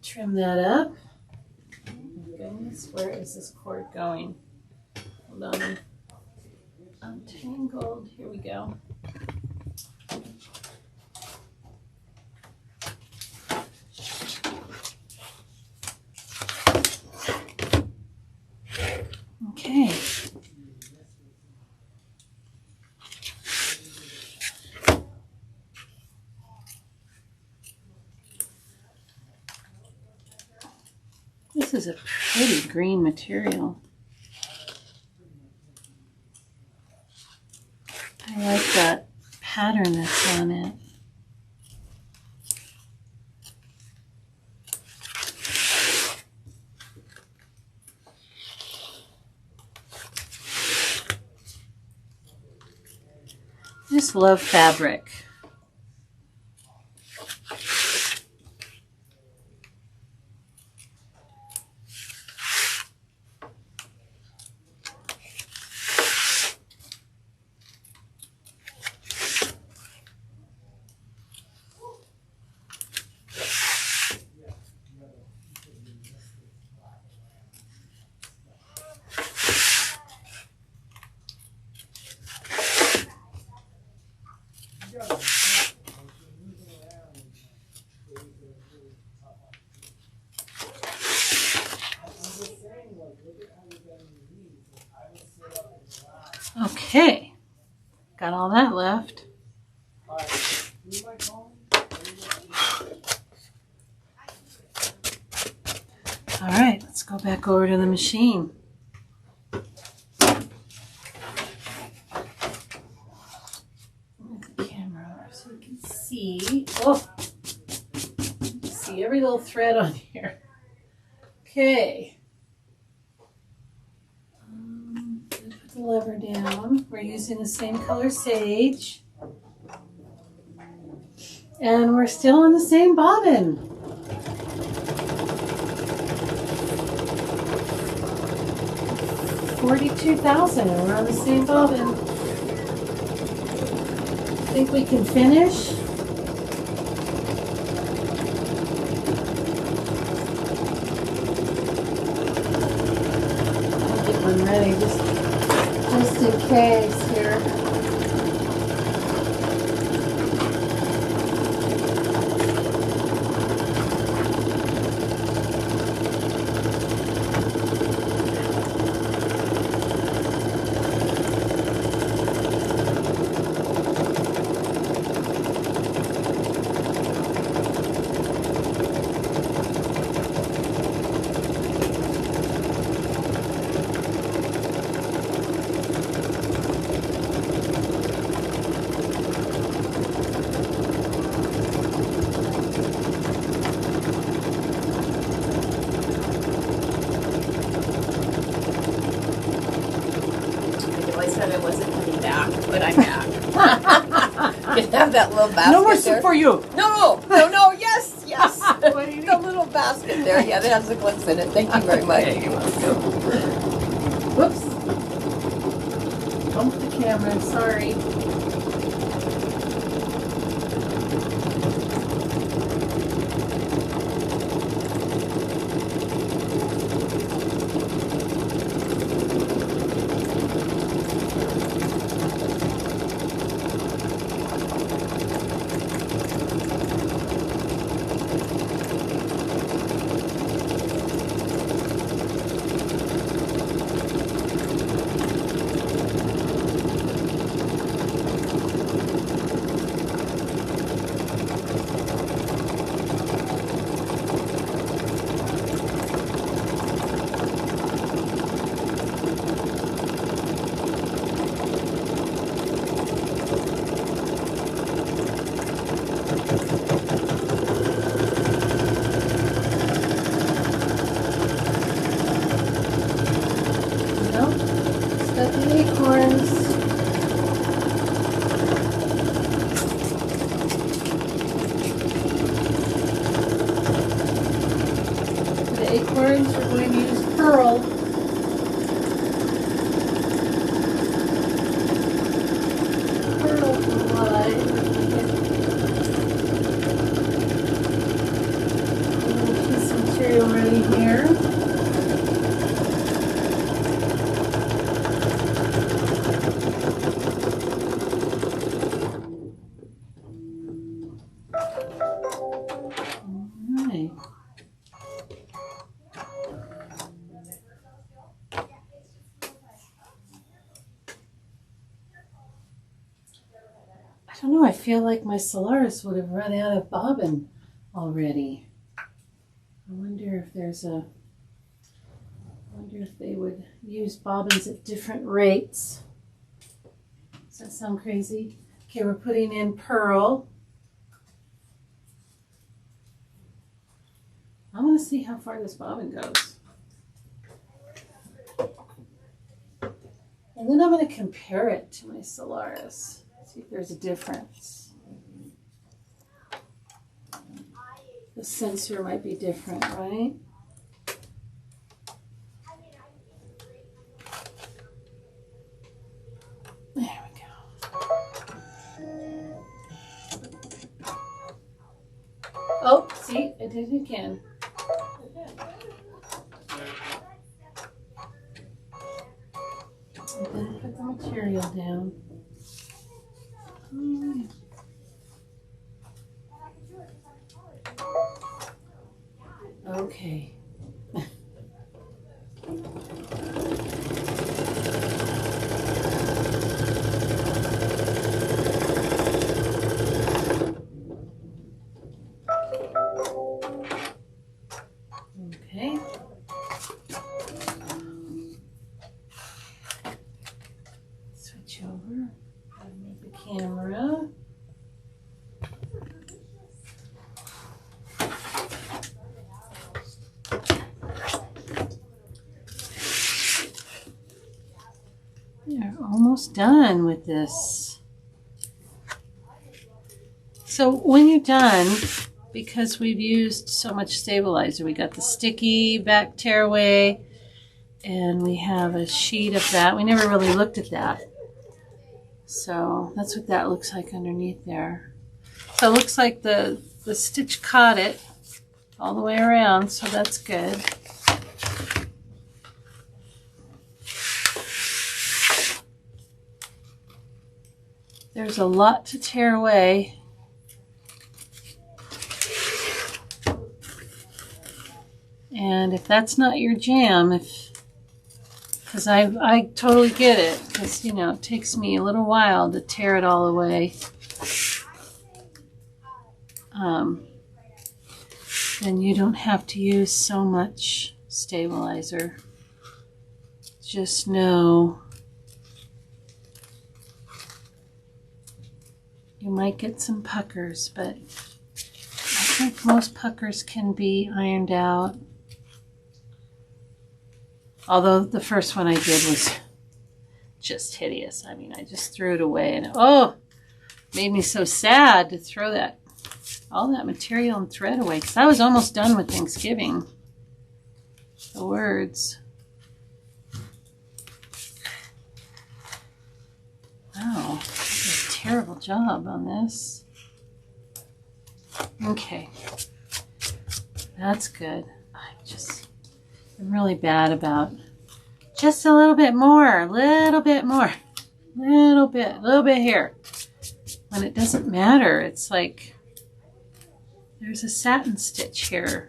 Trim that up. Oh my goodness, where is this cord going? Hold on. Untangled. Here we go. Okay. This is a pretty green material. I like that pattern that's on it. I just love fabric. Okay, got all that left. All right, let's go back over to the machine. Move the camera over so we can see. Oh, see every little thread on here. Okay. Put the lever down. We're using the same color sage. And we're still on the same bobbin. $42,000 and we're on the same bobbin. Think we can finish? I'll get one ready just in case here. I said I wasn't coming back, but I'm back. You have that little basket No more there? soup for you. No, yes. The little basket there, yeah, that has the clips in it. Thank you very much. Whoops. Bumped the camera, sorry. Got the acorns. For the acorns, we're going to use pearl. Pearl wide. Piece of material ready here. I don't know, I feel like my Solaris would have run out of bobbin already. I wonder if there's a wonder if they would use bobbins at different rates. Does that sound crazy? Okay, we're putting in pearl. I want to see how far this bobbin goes. And then I'm going to compare it to my Solaris. See if there's a difference. The sensor might be different, right? There we go. Oh, see, I did it again. And then put the material down. Okay. Okay. Switch over. Move the camera. We are almost done with this. So when you're done, because we've used so much stabilizer, we got the sticky back tearaway, and we have a sheet of that. We never really looked at that. So that's what that looks like underneath there. So it looks like the stitch caught it all the way around, so that's good. There's a lot to tear away. And if that's not your jam, because I totally get it, because, you know, it takes me a little while to tear it all away. Then you don't have to use so much stabilizer. Just know you might get some puckers, but I think most puckers can be ironed out. Although the first one I did was just hideous. I mean, I just threw it away, and oh, it made me so sad to throw all that material and thread away, because I was almost done with Thanksgiving. The words. Wow, a terrible job on this. Okay, that's good. I'm really bad about just a little bit more, little bit here. When it doesn't matter, it's like there's a satin stitch here.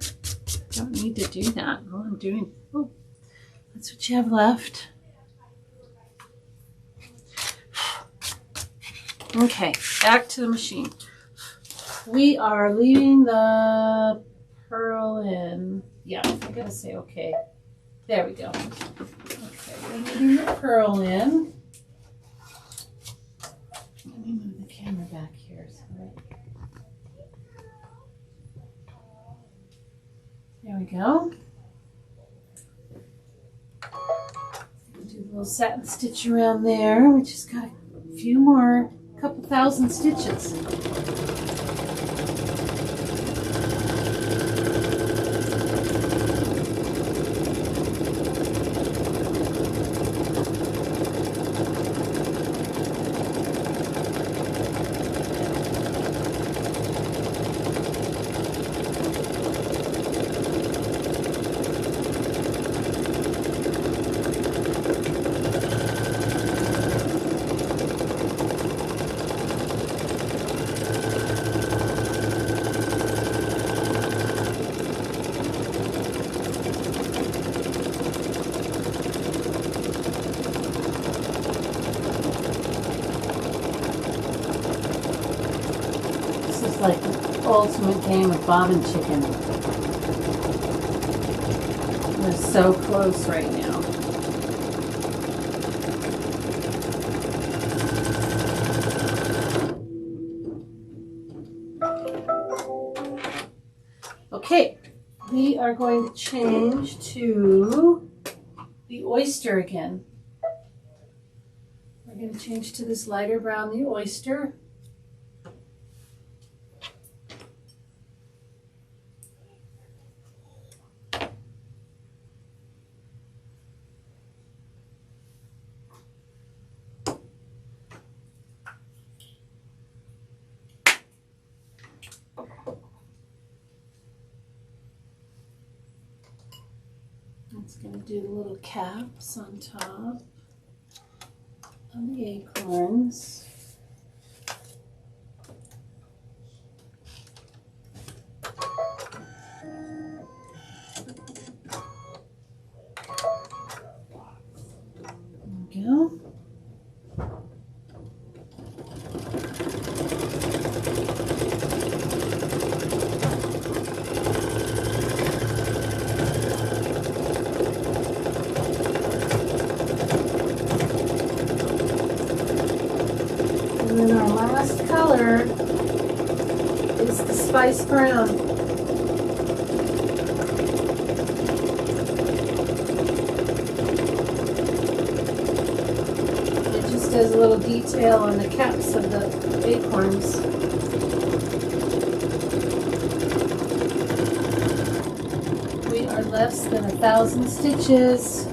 Don't need to do that. All I'm doing, oh, that's what you have left. Okay, back to the machine. We are leaving the pearl in. Yeah, I gotta say okay. There we go. Okay, we're leaving the pearl in. Let me move the camera back here. There we go. Do a little satin stitch around there. We just got a few more, couple thousand stitches. Like the ultimate game of bobbin chicken. We're so close right now. Okay, we are going to change to the oyster again. We're going to change to this lighter brown, the oyster. It's going to do the little caps on top of the acorns. There we go. And then our last color is the spice brown. It just does a little detail on the caps of the acorns. We are less than 1,000 stitches.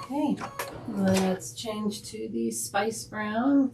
Okay, let's change to the spice brown.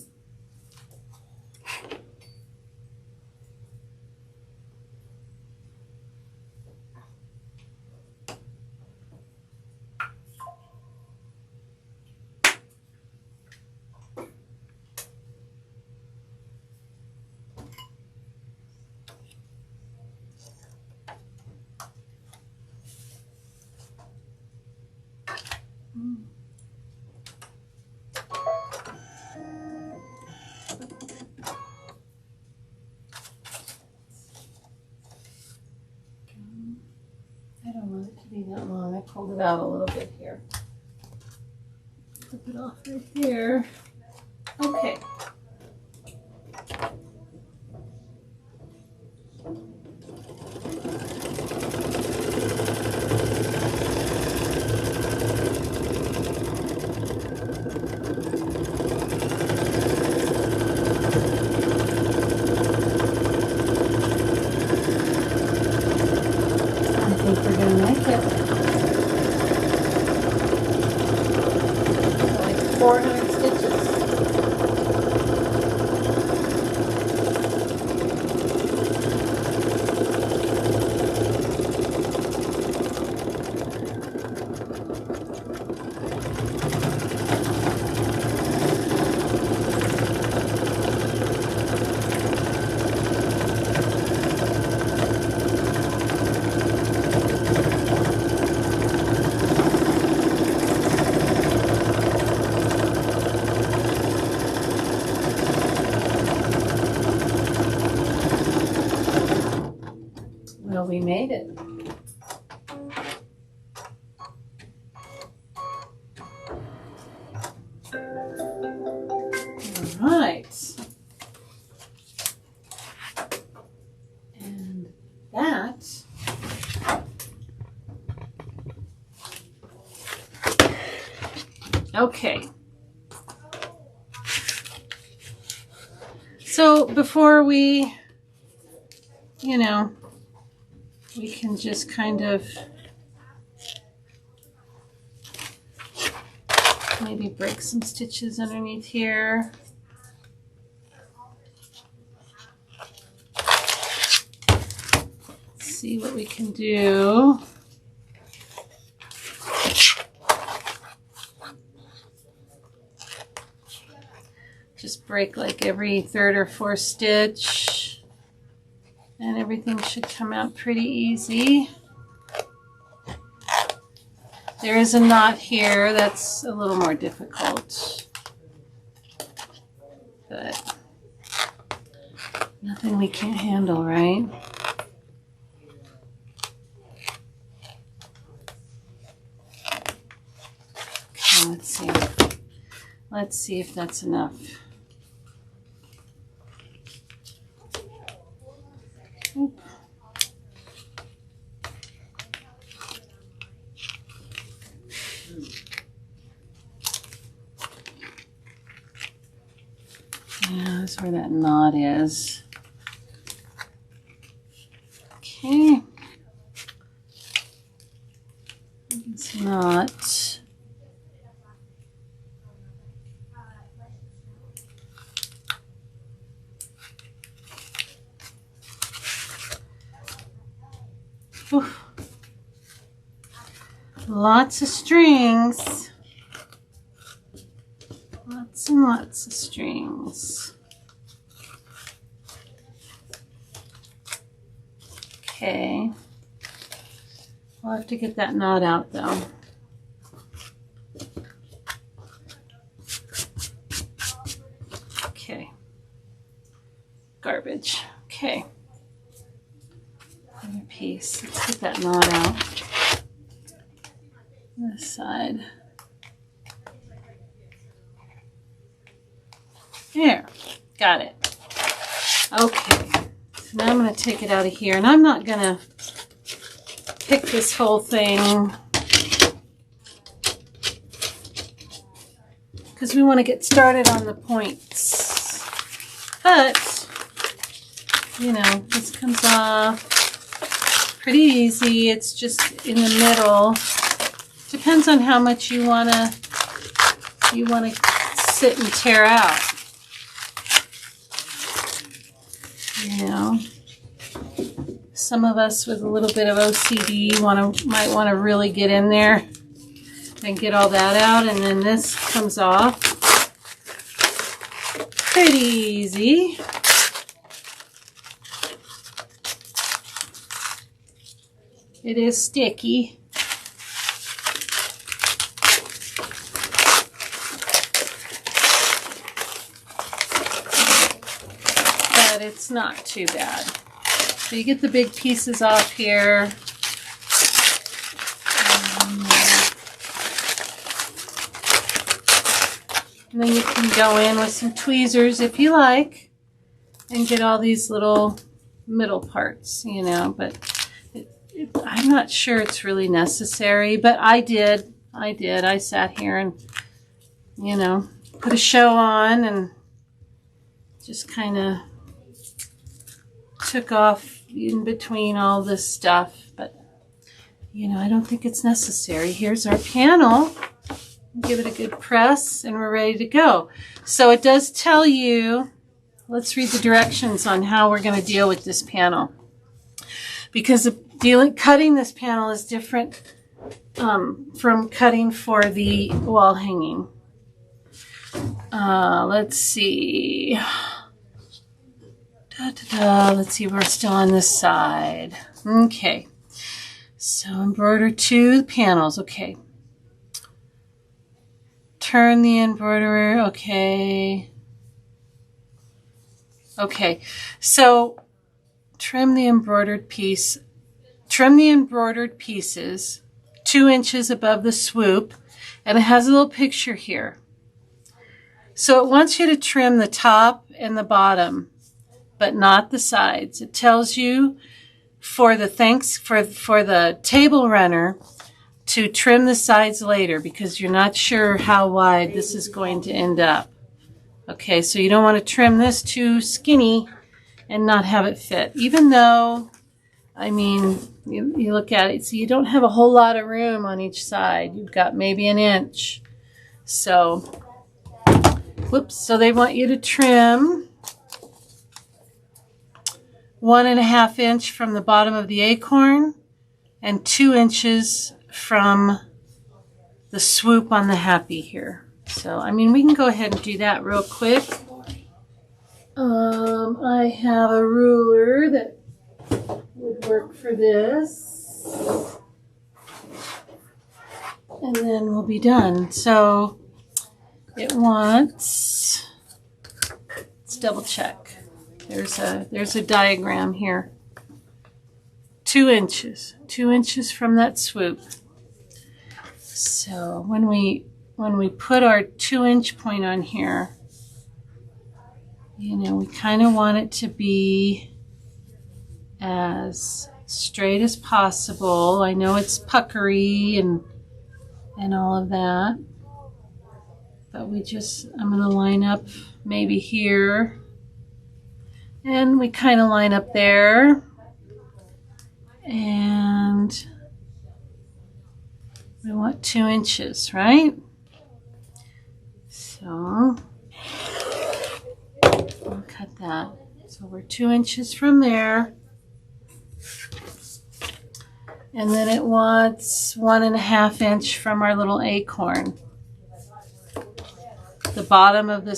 I don't want it to be that long. I pulled it out a little bit here. Flip it off right here. Okay. I think we're gonna make it. Like 400 stitches. Well, we made it. All right. And that okay. So before we you know, we can just kind of maybe break some stitches underneath here. See what we can do. Just break like every third or fourth stitch, and everything should come out pretty easy. There is a knot here that's a little more difficult, but nothing we can't handle, right? Okay, let's see. Let's see if that's enough. Oop. Yeah, that's where that knot is. Okay. It's not. Oof. Lots of strings. Lots and lots of strings. Okay. We'll have to get that knot out though. Okay. Garbage. Okay. Another piece. Let's get that knot out. This side. There. Got it. Okay. So now I'm going to take it out of here, and I'm not going to pick this whole thing because we want to get started on the points. But, you know, this comes off pretty easy. It's just in the middle. Depends on how much you want to sit and tear out. You know, some of us with a little bit of OCD might want to really get in there and get all that out, and then this comes off pretty easy. It is sticky. But it's not too bad. So you get the big pieces off here. And then you can go in with some tweezers if you like and get all these little middle parts, you know, but I'm not sure it's really necessary, but I did. I sat here and, you know, put a show on and just kind of took off in between all this stuff, but, you know, I don't think it's necessary. Here's our panel. Give it a good press and we're ready to go. So it does tell you, let's read the directions on how we're going to deal with this panel. Because cutting this panel is different from cutting for the wall hanging. Let's see. Let's see, we're still on this side. Okay. So embroider 2 panels. Okay. Turn the embroiderer. Okay. Okay. So trim the embroidered piece. Trim the embroidered pieces 2 inches above the swoop, and it has a little picture here. So it wants you to trim the top and the bottom, but not the sides. It tells you for the table runner to trim the sides later because you're not sure how wide this is going to end up. Okay, so you don't want to trim this too skinny and not have it fit. Even though, I mean, you look at it, so you don't have a whole lot of room on each side. You've got maybe an inch. So, whoops, so they want you to trim 1.5 inches from the bottom of the acorn and 2 inches from the swoop on the happy here. So, I mean, we can go ahead and do that real quick. I have a ruler that would work for this. And then we'll be done. So it wants, let's double check. There's a diagram here. 2 inches. 2 inches from that swoop. So when we put our 2-inch point on here, you know, we kind of want it to be as straight as possible. I know it's puckery and all of that, but I'm going to line up maybe here, and we kind of line up there, and we want 2 inches, right? So I'll cut that. So we're 2 inches from there. And then it wants 1.5 inch from our little acorn. The bottom of the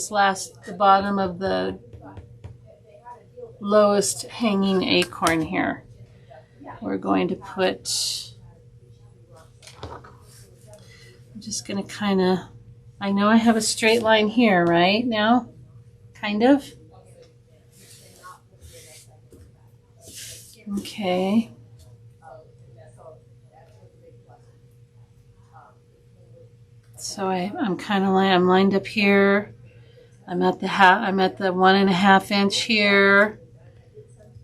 bottom of the lowest hanging acorn here. We're going to put, I'm just going to kind of, I know I have a straight line here, right now? Kind of. Okay. So I'm kind of I'm lined up here. I'm at the 1.5 inch here,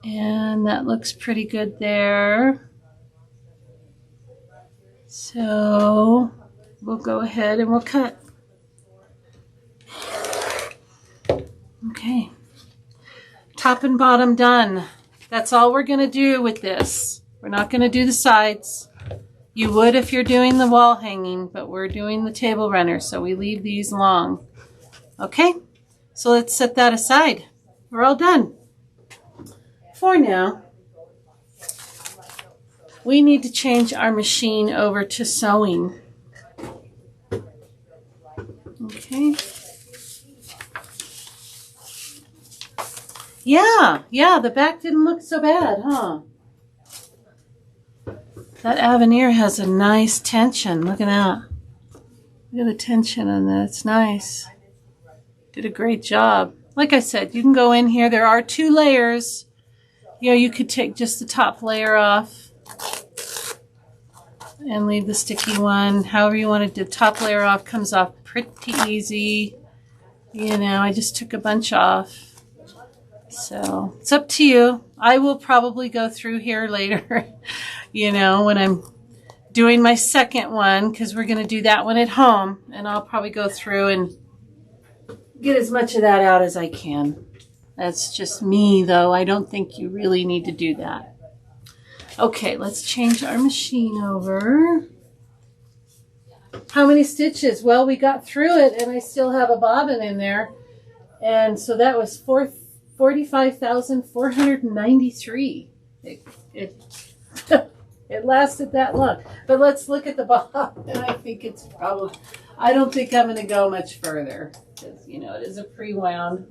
and that looks pretty good there. So we'll go ahead and we'll cut. Okay, top and bottom done. That's all we're going to do with this. We're not going to do the sides. You would if you're doing the wall hanging, but we're doing the table runner, so we leave these long. Okay, so let's set that aside. We're all done. For now, we need to change our machine over to sewing. Okay. Yeah, the back didn't look so bad, huh? That Avenir has a nice tension. Look at that. Look at the tension on that. It's nice. Did a great job. Like I said, you can go in here. There are 2 layers. You know, you could take just the top layer off and leave the sticky one. However you want to do. Top layer off comes off pretty easy. You know, I just took a bunch off. So it's up to you. I will probably go through here later, you know, when I'm doing my second one, because we're going to do that one at home, and I'll probably go through and get as much of that out as I can. That's just me, though. I don't think you really need to do that. Okay, let's change our machine over. How many stitches? Well, we got through it, and I still have a bobbin in there. And so that was 45,493. It lasted that long. But let's look at the bobbin. I think it's probably, I don't think I'm going to go much further. Because, you know, it is a pre-wound.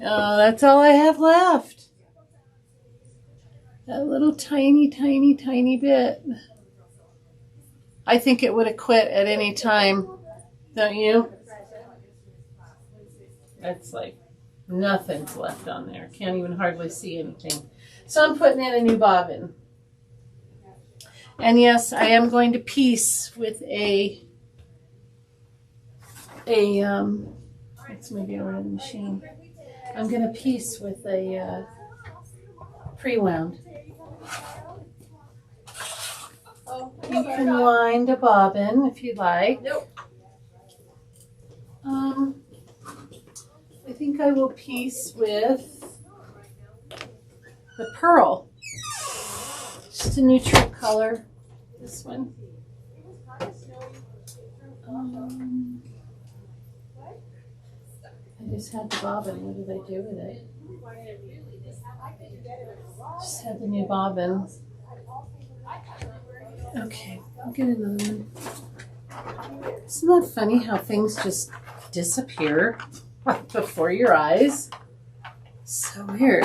Oh, that's all I have left. That little tiny, tiny, tiny bit. I think it would have quit at any time. Don't you? That's like nothing's left on there. Can't even hardly see anything. So I'm putting in a new bobbin. And yes, I am going to piece with let's maybe over to the machine. I'm going to piece with a pre-wound. You can wind a bobbin if you'd like. I think I will piece with the pearl. Just a neutral color. This one. I just had the bobbin. What did I do with it? Just had the new bobbin. Okay, I'll get another one. Isn't that funny how things just disappear before your eyes? So weird.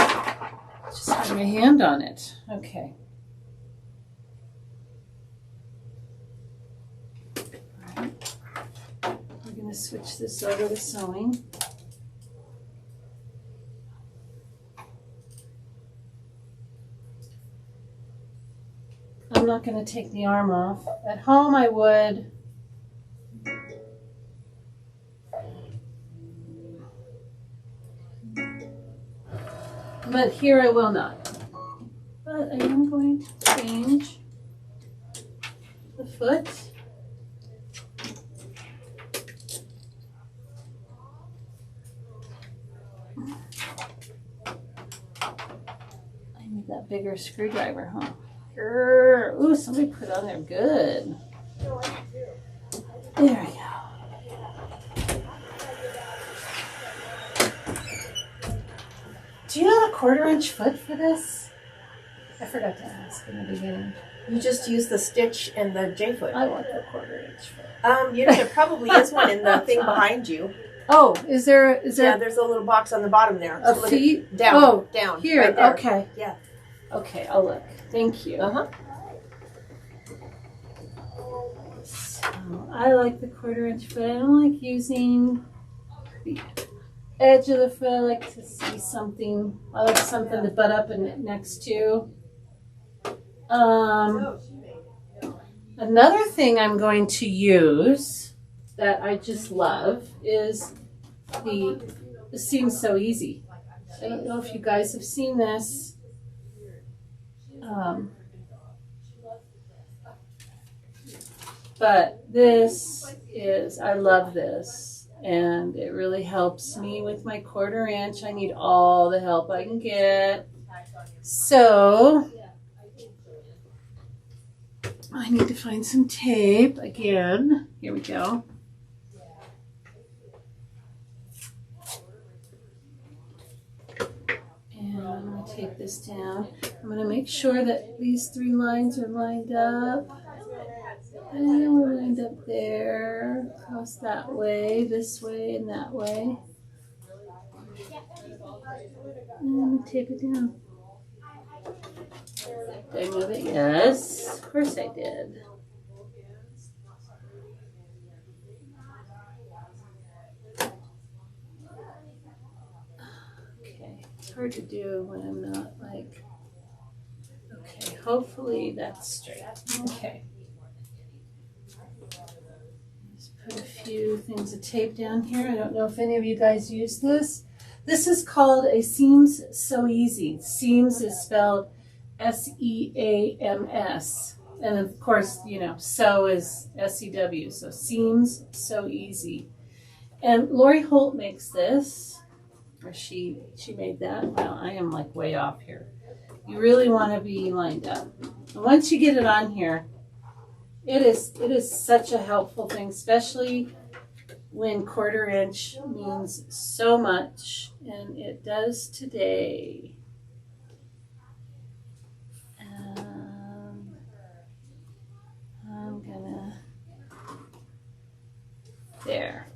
Just had my hand on it. Okay. All right. We're going to switch this over to sewing. I'm not going to take the arm off. At home I would. But here I will not. But I am going to change the foot. I need that bigger screwdriver, huh? Ooh, somebody put on there good. There we go. Do you have a 1/4" foot for this? I forgot to ask in the beginning. You just use the stitch and the J-foot. I want a 1/4" foot. You know, there probably is one in the thing behind you. Oh, is there? Yeah, there's a little box on the bottom there. A So look feet? at- down. Oh, down. here. Right there. Okay. Yeah. Okay, I'll look. Thank you. Uh-huh. So, I like the 1/4" foot. I don't like using the edge of the foot. I like to see something. I like something to butt up and next to. Another thing I'm going to use that I just love is the Seems So Easy. I don't know if you guys have seen this. But this is, I love this, and it really helps me with my 1/4". I need all the help I can get. So I need to find some tape again. Here we go. And I'm going to tape this down. I'm going to make sure that these 3 lines are lined up. And we're lined up there, across that way, this way, and that way. And tape it down. Did I move it? Yes, of course I did. Okay, it's hard to do when I'm not like, okay, hopefully that's straight. Okay. Put a few things of tape down here. I don't know if any of you guys use this. This is called a Seams So Easy. Seams is spelled S-E-A-M-S. And of course, you know, sew is S-E-W. So Seams So Easy. And Lori Holt makes this. Or she made that. Well, I am like way off here. You really want to be lined up. And once you get it on here, it is such a helpful thing, especially when 1/4" means so much, and it does today. I'm gonna, there,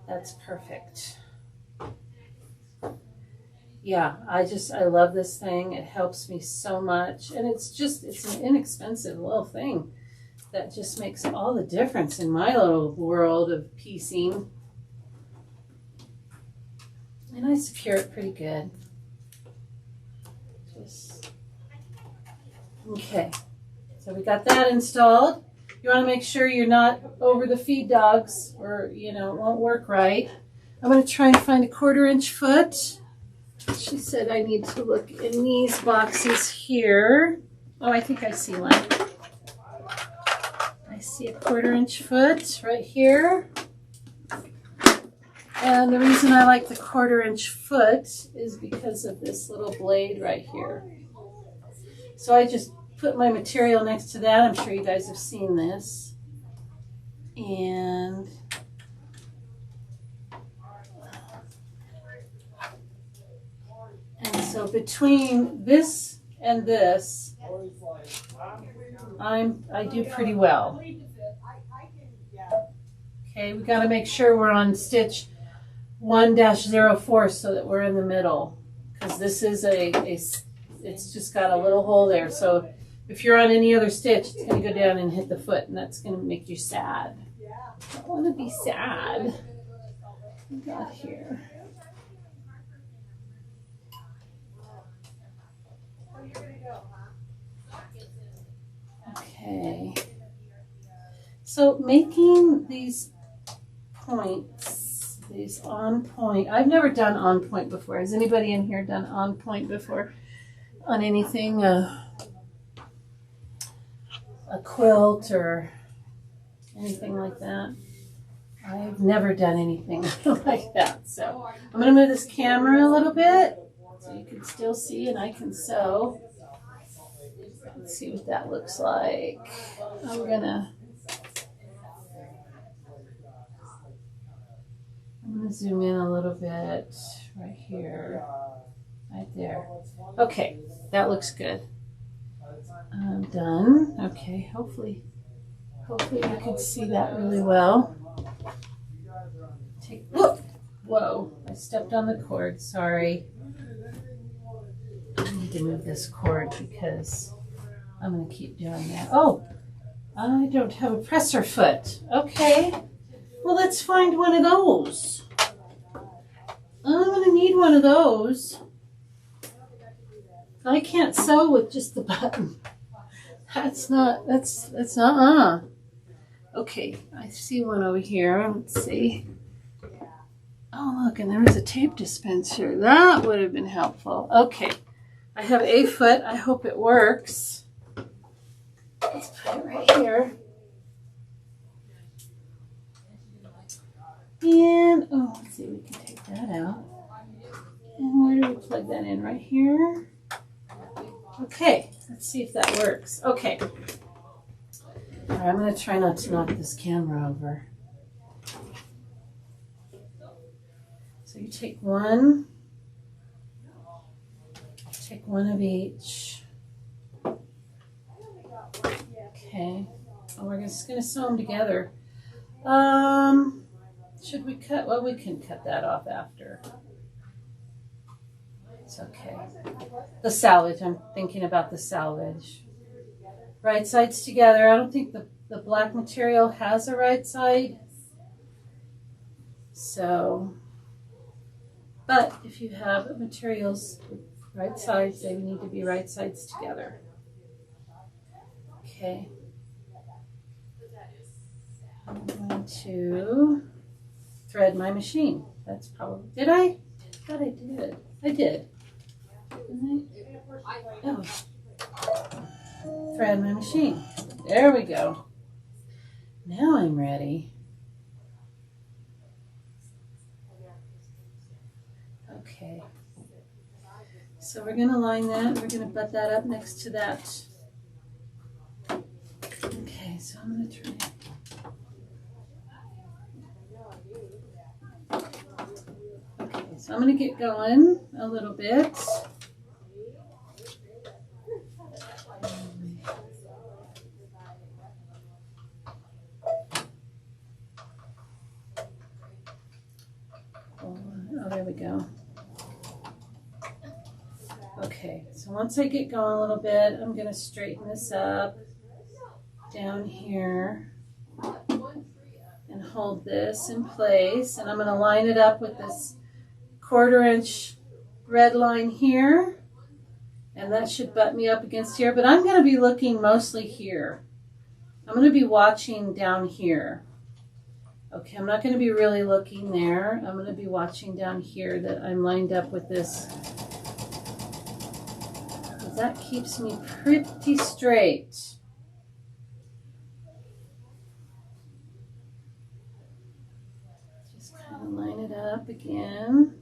that's perfect. Yeah, I love this thing. It helps me so much. And it's an inexpensive little thing that just makes all the difference in my little world of piecing. And I secure it pretty good. Okay, so we got that installed. You want to make sure you're not over the feed dogs or, you know, it won't work right. I'm going to try and find a 1/4" foot. She said I need to look in these boxes here. Oh, I think I see one. I see a 1/4" foot right here. And the reason I like the 1/4" foot is because of this little blade right here. So I just put my material next to that. I'm sure you guys have seen this. And so between this and this, I do pretty well. Okay, we got to make sure we're on stitch 1-04 so that we're in the middle, because this is it's just got a little hole there. So if you're on any other stitch, it's going to go down and hit the foot, and that's going to make you sad. I don't want to be sad. What we got here? Okay. So making these points, these on point. I've never done on point before. Has anybody in here done on point before on anything? A quilt or anything like that? I've never done anything like that. So I'm going to move this camera a little bit so you can still see and I can sew. Let's see what that looks like. I'm going to zoom in a little bit right here, right there. Okay, that looks good. I'm done. Okay, hopefully you can see that really well. Whoa, I stepped on the cord, sorry. I need to move this cord because I'm going to keep doing that. Oh, I don't have a presser foot. Okay, well, let's find one of those. I'm going to need one of those. I can't sew with just the button. That's not. Okay, I see one over here. Let's see. Oh, look, and there was a tape dispenser. That would have been helpful. Okay, I have a foot. I hope it works. Let's put it right here. And, oh, let's see, we can take that out. And where do we plug that in? Right here. Okay, let's see if that works. Okay. All right, I'm going to try not to knock this camera over. So you take one of each. Okay, and we're just going to sew them together. Should we cut? Well, we can cut that off after. It's okay. The salvage, I'm thinking about the salvage. Right sides together. I don't think the black material has a right side. So, but if you have materials with right sides, they need to be right sides together. Okay. I'm going to thread my machine. That's probably, did I? I thought I did. I did. Didn't I? Oh. Thread my machine. There we go. Now I'm ready. Okay. So we're going to line that. We're going to butt that up next to that. Okay, so I'm going to try. Okay, so I'm going to get going a little bit. Oh, there we go. Okay, so once I get going a little bit, I'm going to straighten this up down here and hold this in place. And I'm going to line it up with this 1/4" red line here. And that should butt me up against here. But I'm going to be looking mostly here. I'm going to be watching down here. Okay, I'm not going to be really looking there. I'm going to be watching down here that I'm lined up with this. That keeps me pretty straight. Just kind of line it up. up again.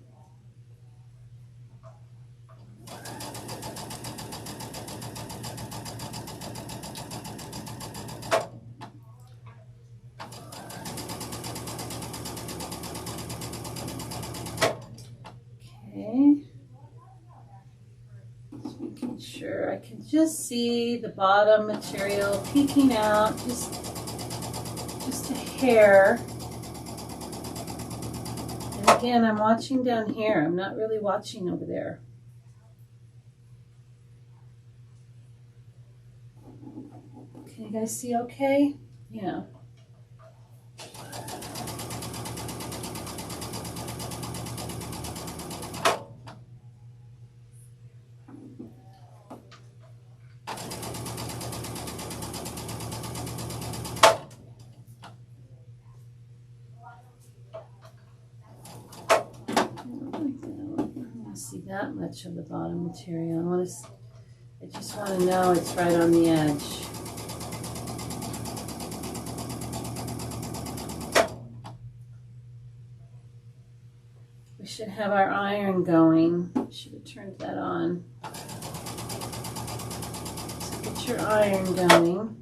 Okay. Just making sure I can just see the bottom material peeking out, just a hair. And again, I'm watching down here. I'm not really watching over there. Can you guys see okay? Yeah. See that much of the bottom material. I just want to know it's right on the edge. We should have our iron going. Should have turned that on. So get your iron going.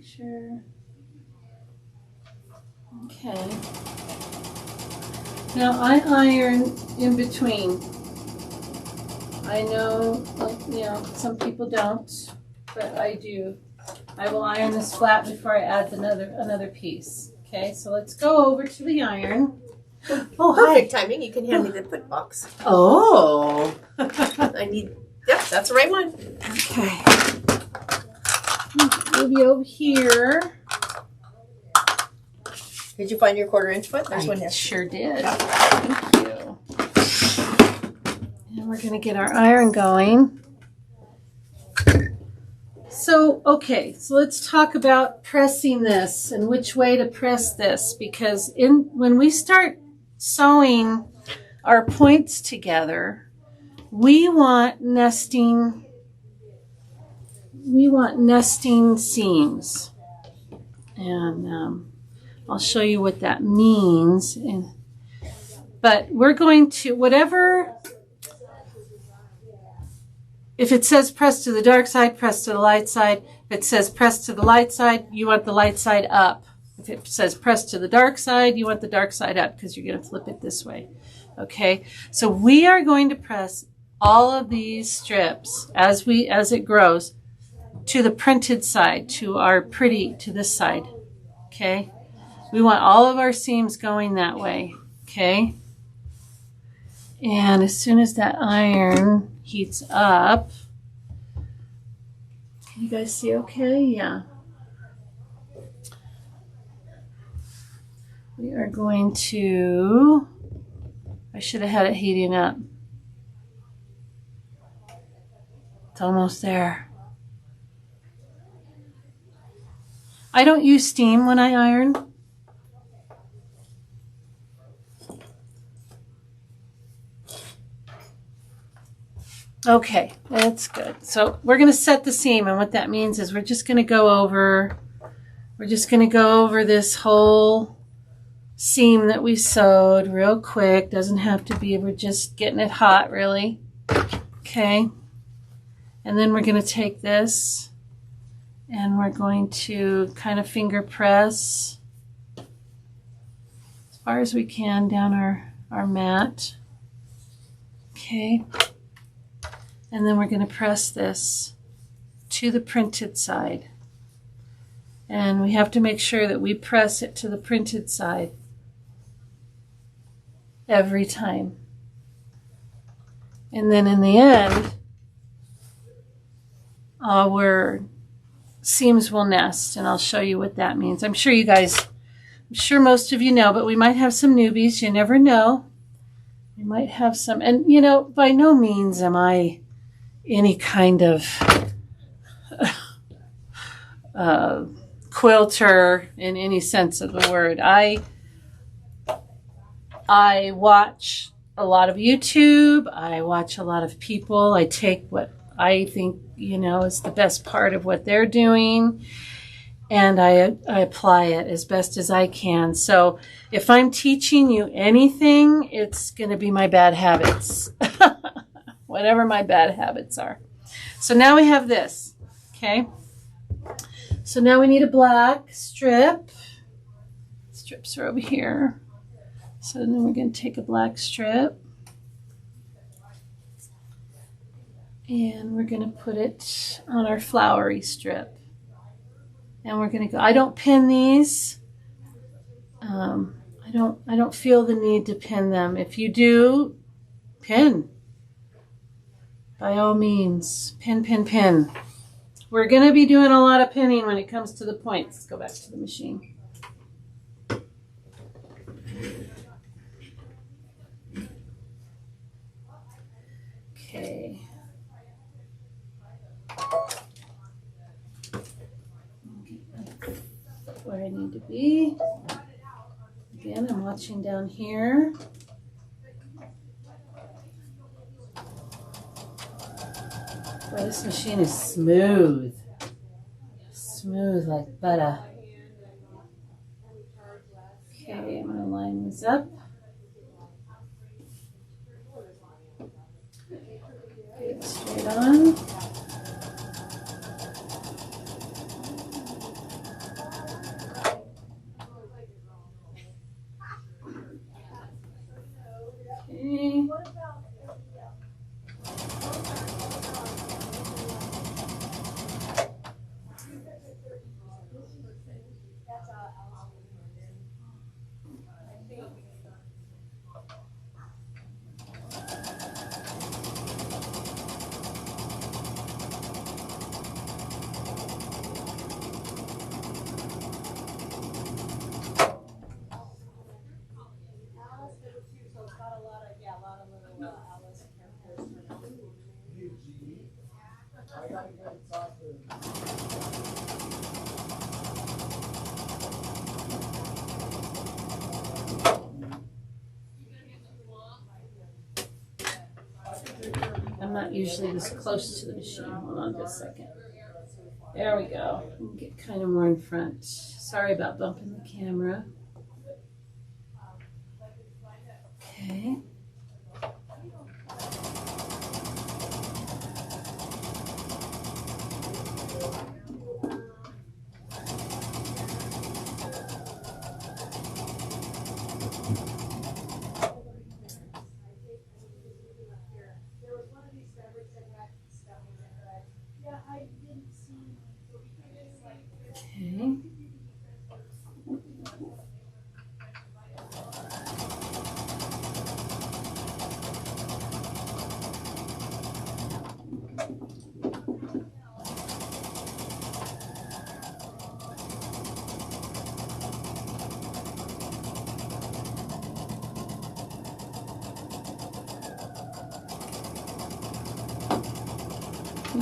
Sure. Okay. Now I iron in between. I know, you know, some people don't, but I do. I will iron this flat before I add another piece. Okay, so let's go over to the iron. Oh, Perfect timing. You can hand me the put box. Oh. I need. Yep, that's the right one. Okay. Maybe over here. Did you find your 1/4 inch foot? There's one I here. sure did. Thank you. And we're going to get our iron going. So, okay, so let's talk about pressing this and which way to press this, because when we start sewing our points together, we want nesting seams. And I'll show you what that means. But we're going to, if it says press to the dark side, press to the light side. If it says press to the light side, you want the light side up. If it says press to the dark side, you want the dark side up because you're going to flip it this way. Okay, so we are going to press all of these strips as it grows to the printed side, to this side. Okay, we want all of our seams going that way. Okay, and as soon as that iron heats up, can you guys see okay? Yeah. We are going to, I should have had it heating up. It's almost there. I don't use steam when I iron. Okay, that's good. So we're going to set the seam, and what that means is we're just going to go over this whole seam that we sewed real quick. Doesn't have to be, we're just getting it hot really. Okay, and then we're going to take this and we're going to kind of finger press as far as we can down our mat. Okay, and then we're going to press this to the printed side, and we have to make sure that we press it to the printed side every time. And then in the end, our seams will nest, and I'll show you what that means. I'm sure most of you know, but we might have some newbies. You never know. We might have some, and you know, by no means am I any kind of quilter in any sense of the word. I watch a lot of YouTube. I watch a lot of people. I take what I think, is the best part of what they're doing, and I apply it as best as I can. So if I'm teaching you anything, it's going to be my bad habits, whatever my bad habits are. So now we have this, okay? So now we need a black strip. Strips are over here. So then we're going to take a black strip and we're going to put it on our flowery strip. And we're going to go, I don't pin these. I don't feel the need to pin them. If you do, pin. By all means, pin, pin, pin. We're going to be doing a lot of pinning when it comes to the points. Let's go back to the machine. Okay. Where I need to be. Again, I'm watching down here. Boy, this machine is smooth. Smooth like butter. Okay, I'm going to line these up. Get it straight on. Okay. I'm not usually this close to the machine. Hold on just a second. There we go. Get kind of more in front. Sorry about bumping the camera. Okay. Okay.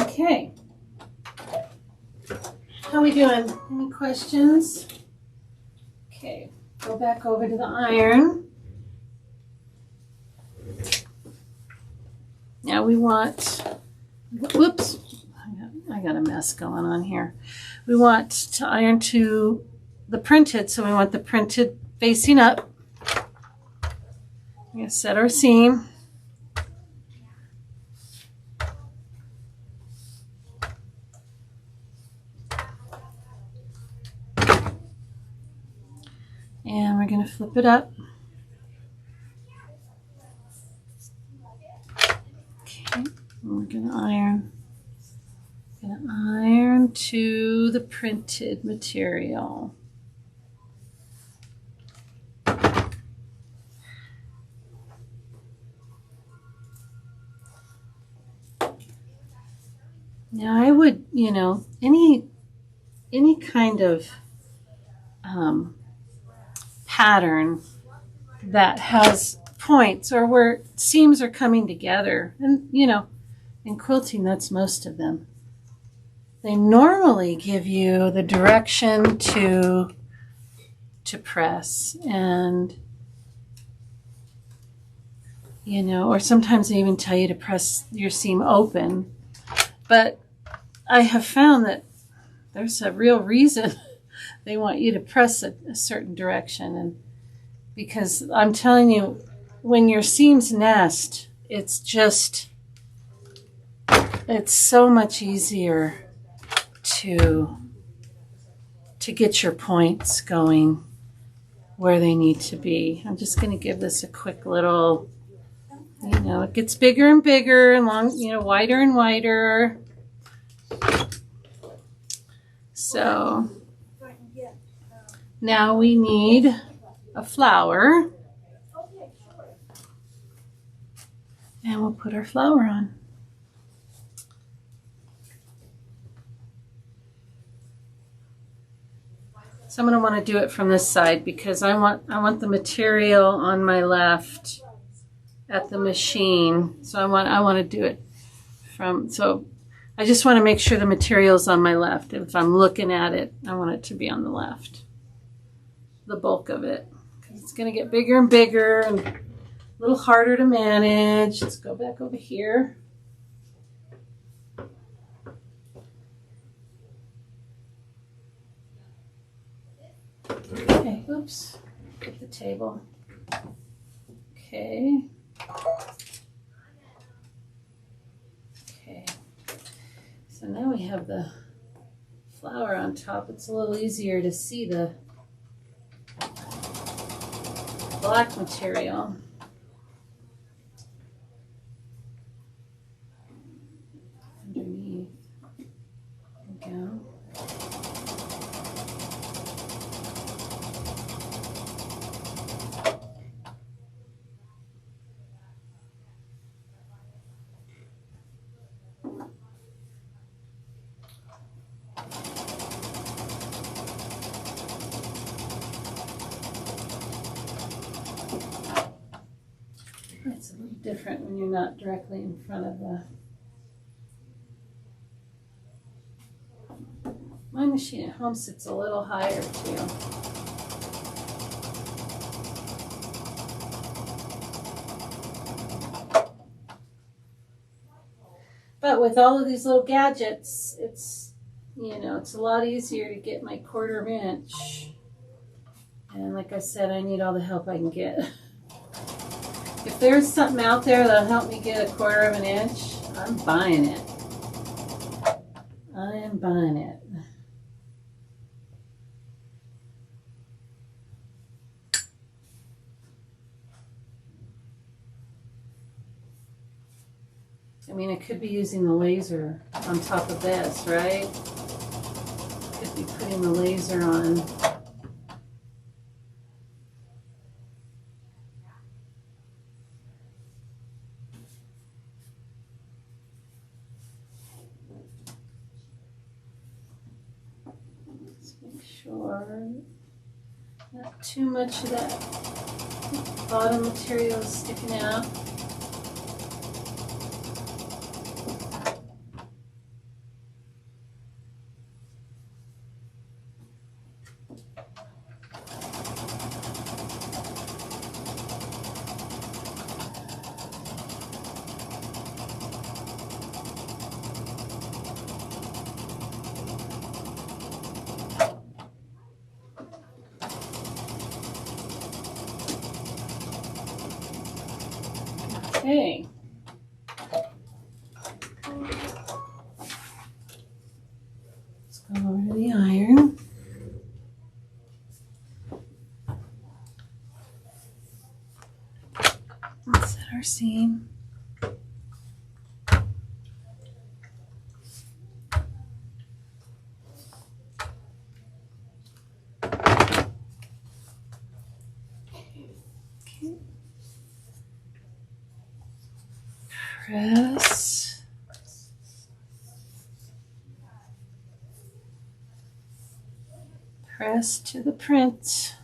Okay. How we doing? Any questions? Okay, go back over to the iron. Now we want, whoops, I got a mess going on here. We want to iron to the printed, so we want the printed facing up. We're going to set our seam. And we're going to flip it up. Okay, and we're going to iron. Going to iron to the printed material. Now I would, any kind of pattern that has points or where seams are coming together, and in quilting that's most of them, they normally give you the direction to press. And you know, or sometimes they even tell you to press your seam open. But I have found that there's a real reason they want you to press a certain direction. And because I'm telling you, when your seams nest, it's so much easier to get your points going where they need to be. I'm just going to give this a quick little, you know, it gets bigger and bigger and long, you know, wider and wider. So now we need a flower, and we'll put our flower on. So I'm going to want to do it from this side because I want the material on my left at the machine. So I want to do it from, so I just want to make sure the material's on my left. If I'm looking at it, I want it to be on the left, the bulk of it, because it's going to get bigger and bigger and a little harder to manage. Let's go back over here. Okay, oops, get the table. Okay. Okay. So now we have the flower on top. It's a little easier to see the black material. Underneath. There we go. It's a little different when you're not directly in front of the... My machine at home sits a little higher too. But with all of these little gadgets, it's, you know, it's a lot easier to get my 1/4 inch. And like I said, I need all the help I can get. If there's something out there that'll help me get a 1/4 inch, I'm buying it. I am buying it. I mean, I could be using the laser on top of this, right? Could be putting the laser on. Let's make sure not too much of that bottom material is sticking out. Okay. Let's go over to the iron. Let's set our seam. Press. Press to the print.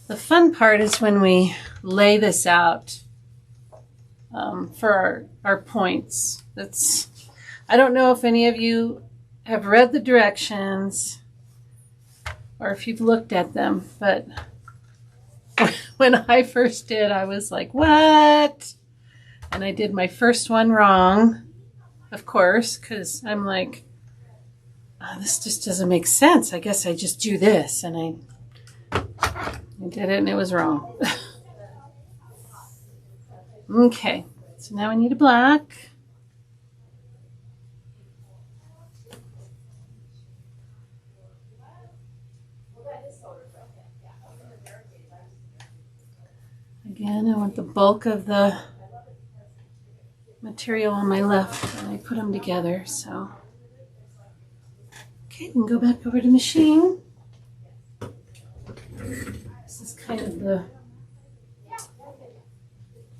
The fun part is when we lay this out for our points. I don't know if any of you have read the directions or if you've looked at them, but when I first did, I was like, what? And I did my first one wrong, of course, because I'm like, oh, this just doesn't make sense. I guess I just do this. And I did it and it was wrong. Okay, so now I need a black. Again, I want the bulk of the material on my left and I put them together, so. Okay, we can go back over to machine. This is kind of the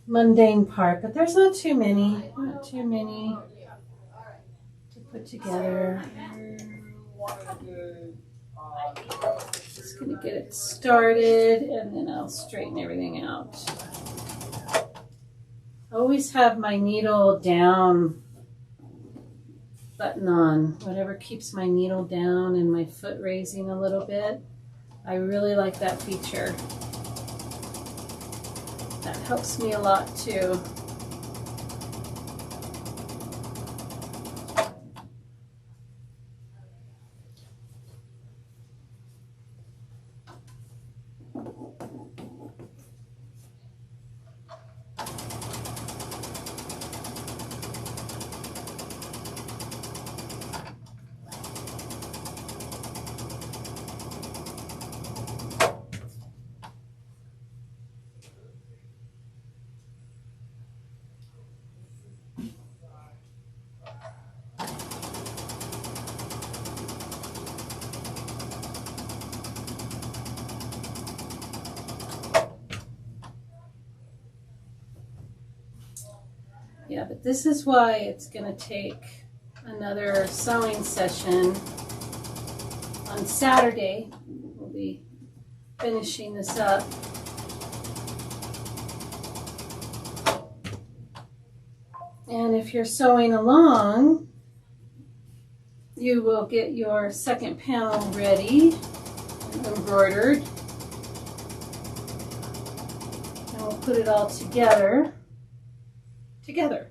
mundane part, but there's not too many to put together. Just gonna get it started and then I'll straighten everything out. Always have my needle down button on, whatever keeps my needle down and my foot raising a little bit. I really like that feature. That helps me a lot too. Yeah, but this is why it's going to take another sewing session on Saturday. We'll be finishing this up. And if you're sewing along, you will get your second panel ready and embroidered. And we'll put it all together. Together.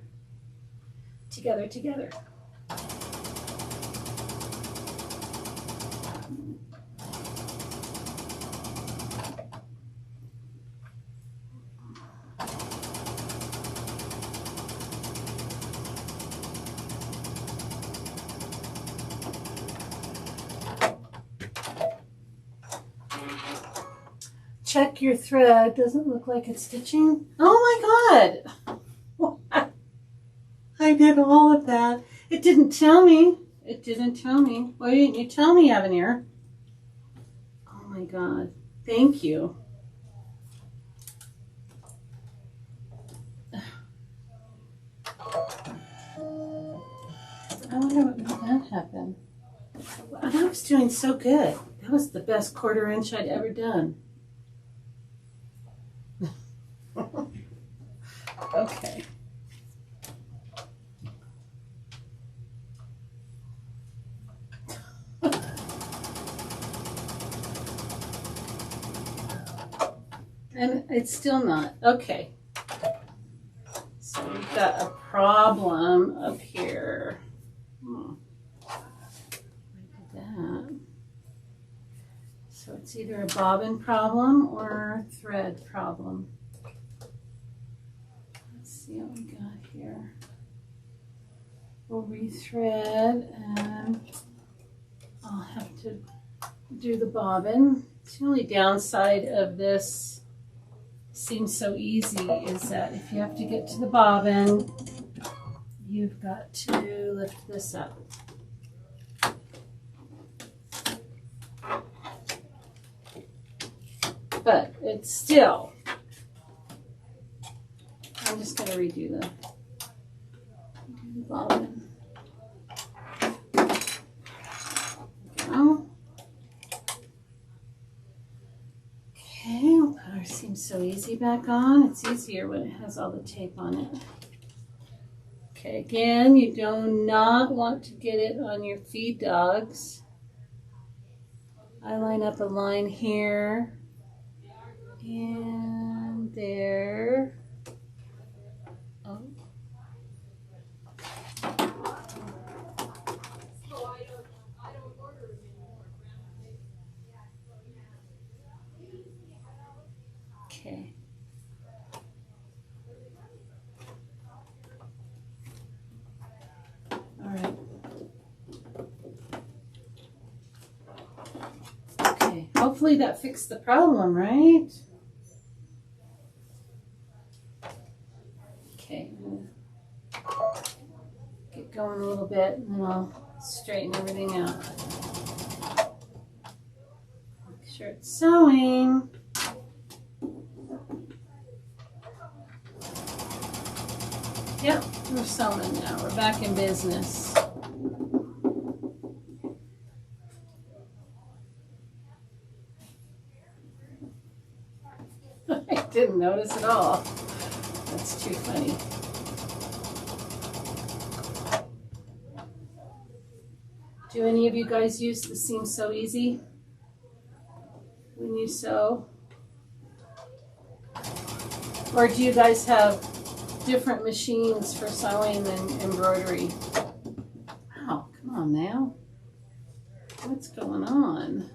Check your thread. Doesn't look like it's stitching. Oh my God. I did all of that. It didn't tell me. Why didn't you tell me, Avenir? Oh my God. Thank you. I wonder what made that happen. I was doing so good. That was the best 1/4 inch I'd ever done. Okay. And it's still not. Okay. So we've got a problem up here. I did that. So it's either a bobbin problem or a thread problem. Let's see what we got here. We'll rethread and I'll have to do the bobbin. The only downside of this seems so easy is that if you have to get to the bobbin, you've got to lift this up. But it's still, I'm just going to redo the bobbin. There we go. Okay, we'll put our Seam So Easy back on. It's easier when it has all the tape on it. Okay, again, you do not want to get it on your feed dogs. I line up a line here and there. Oh. Okay. All right. Okay, hopefully that fixed the problem, right? Okay, I'm gonna get going a little bit and then I'll straighten everything out. Make sure it's sewing. Yep, we're sewing now. We're back in business. I didn't notice at all. That's too funny. Do any of you guys use the Seam So Easy when you sew? Or do you guys have different machines for sewing than embroidery? Oh, come on now. What's going on?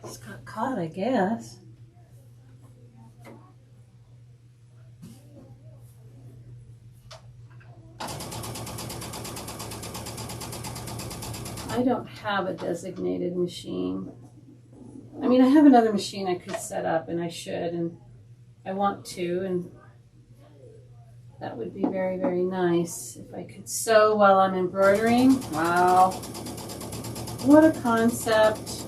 It's got caught, I guess. I don't have a designated machine. I mean, I have another machine I could set up, and I should, and I want to, and that would be very, very nice if I could sew while I'm embroidering. Wow. What a concept.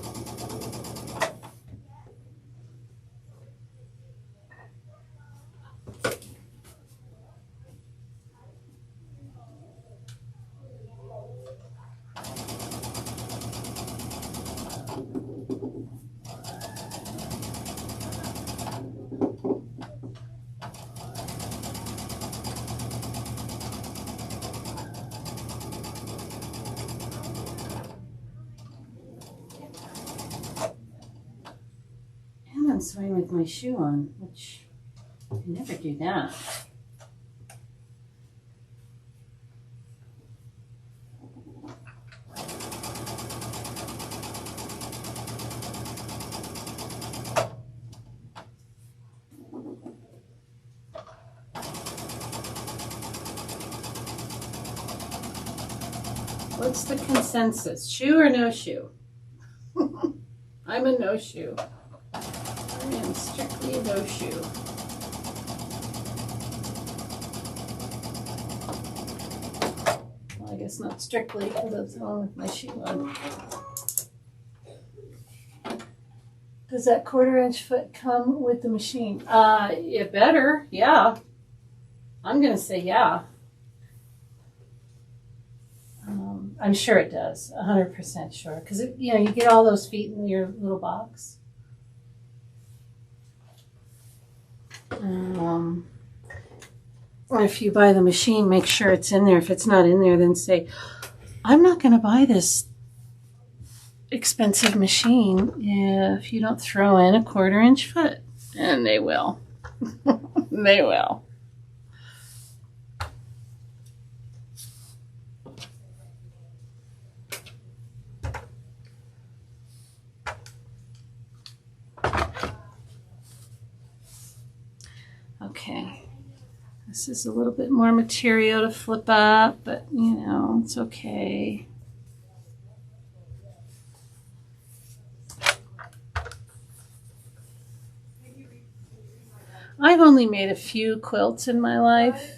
I'm sewing with my shoe on, which I never do that. What's the consensus? Shoe or no shoe? I'm a no shoe. I am strictly a no shoe. Well, I guess not strictly because I'm sewing with my shoe on. Does that 1/4" foot come with the machine? It better, yeah. I'm gonna say yeah. I'm sure it does, 100% sure, because you know you get all those feet in your little box. If you buy the machine, make sure it's in there. If it's not in there, then say, I'm not going to buy this expensive machine if you don't throw in a 1/4" foot. And they will. They will. Okay, this is a little bit more material to flip up, but you know, it's okay. I've only made a few quilts in my life.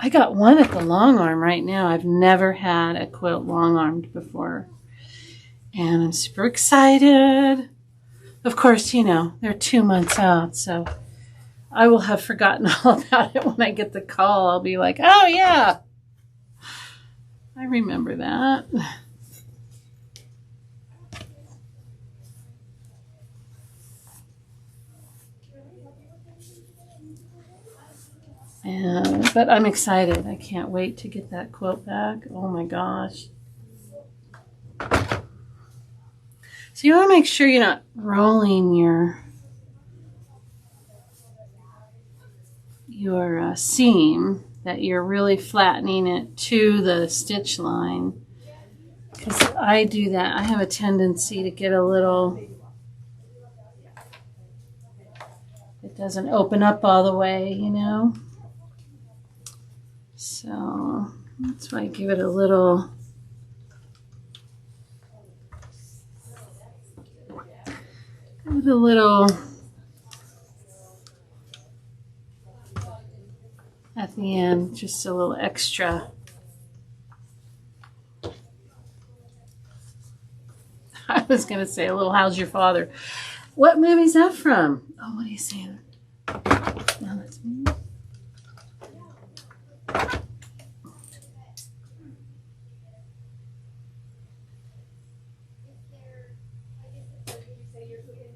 I got one at the long arm right now. I've never had a quilt long armed before. And I'm super excited. Of course, you know, they're 2 months out, so I will have forgotten all about it when I get the call. I'll be like, oh yeah, I remember that. But I'm excited. I can't wait to get that quilt back. Oh my gosh. So you want to make sure you're not rolling your seam, that you're really flattening it to the stitch line. Because I do that. I have a tendency to get a little, it doesn't open up all the way, you know. So that's why I give it a little, at the end, just a little extra. I was going to say a little "How's your father?" What movie's that from? Oh, what are you saying? No, that's me.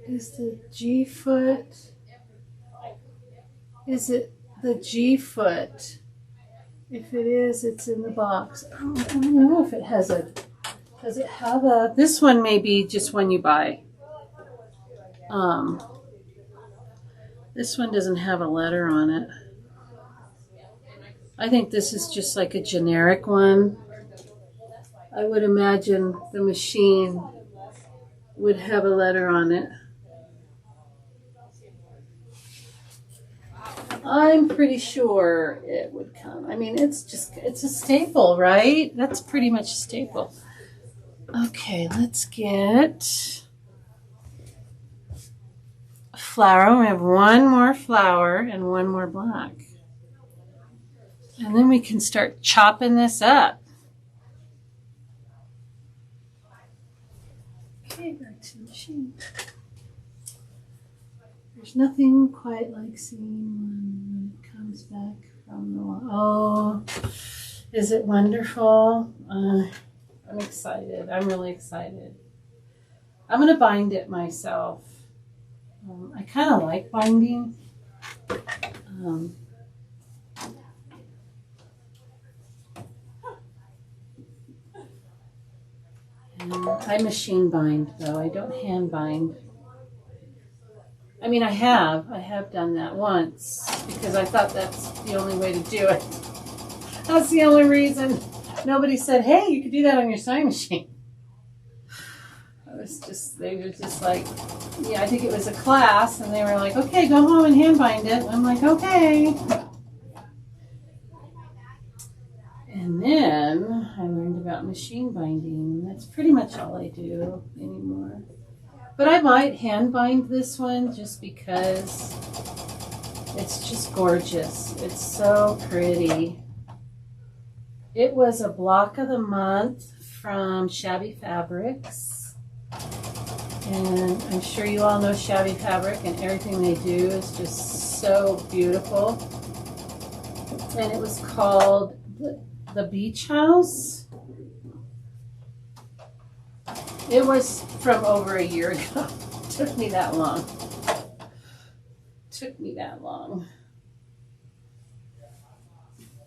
Is the G foot? Is it the G foot? If it is, it's in the box. Oh, I don't know if it has a. Does it have a? This one may be just one you buy. This one doesn't have a letter on it. I think this is just like a generic one. I would imagine the machine would have a letter on it. I'm pretty sure it would come. I mean, it's a staple, right? That's pretty much a staple. Okay, let's get flower. We have one more flower and one more black. And then we can start chopping this up. Okay, back to the machine. There's nothing quite like seeing one when it comes back from the wall. Oh, is it wonderful? I'm excited. I'm really excited. I'm going to bind it myself. I kind of like binding. And I machine bind, though. I don't hand bind. I mean, I have done that once because I thought that's the only way to do it. That's the only reason. Nobody said, "Hey, you could do that on your sewing machine." They were just like, yeah, I think it was a class, and they were like, "Okay, go home and hand bind it." I'm like, "Okay." And then I learned about machine binding. That's pretty much all I do anymore. But I might hand bind this one just because it's just gorgeous. It's so pretty. It was a block of the month from Shabby Fabrics. And I'm sure you all know Shabby Fabric, and everything they do is just so beautiful. And it was called the Beach House. It was from over a year ago. It took me that long.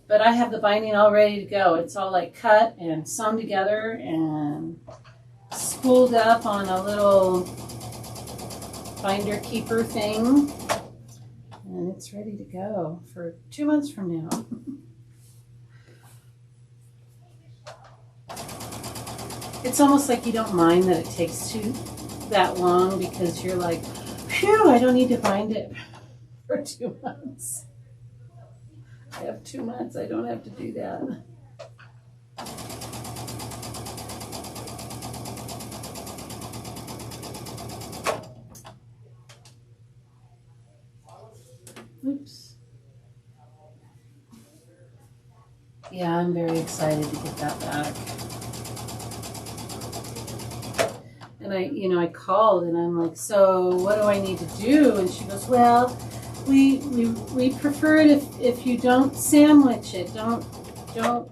But I have the binding all ready to go. It's all like cut and sewn together and spooled up on a little binder keeper thing. And it's ready to go for 2 months from now. It's almost like you don't mind that it takes that long because you're like, phew, I don't need to bind it for 2 months. I have 2 months. I don't have to do that. Oops. Yeah, I'm very excited to get that back. And I called and I'm like, "So what do I need to do?" And she goes, "Well, we prefer it if you don't sandwich it. Don't don't,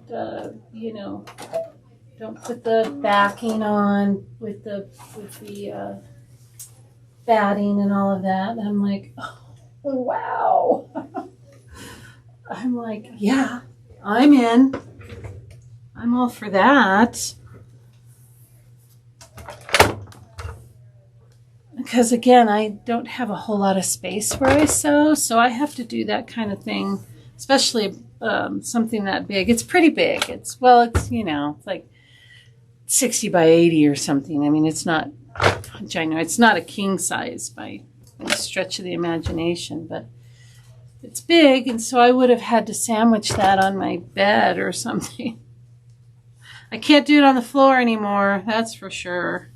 don't put the backing on with the batting and all of that. And I'm like, oh, wow. I'm like, yeah, I'm in. I'm all for that. Because again, I don't have a whole lot of space where I sew, so I have to do that kind of thing, especially something that big. It's pretty big. It's like 60 by 80 or something. I mean, it's not ginormous. It's not a king size by any stretch of the imagination, but it's big, and so I would have had to sandwich that on my bed or something. I can't do it on the floor anymore, that's for sure.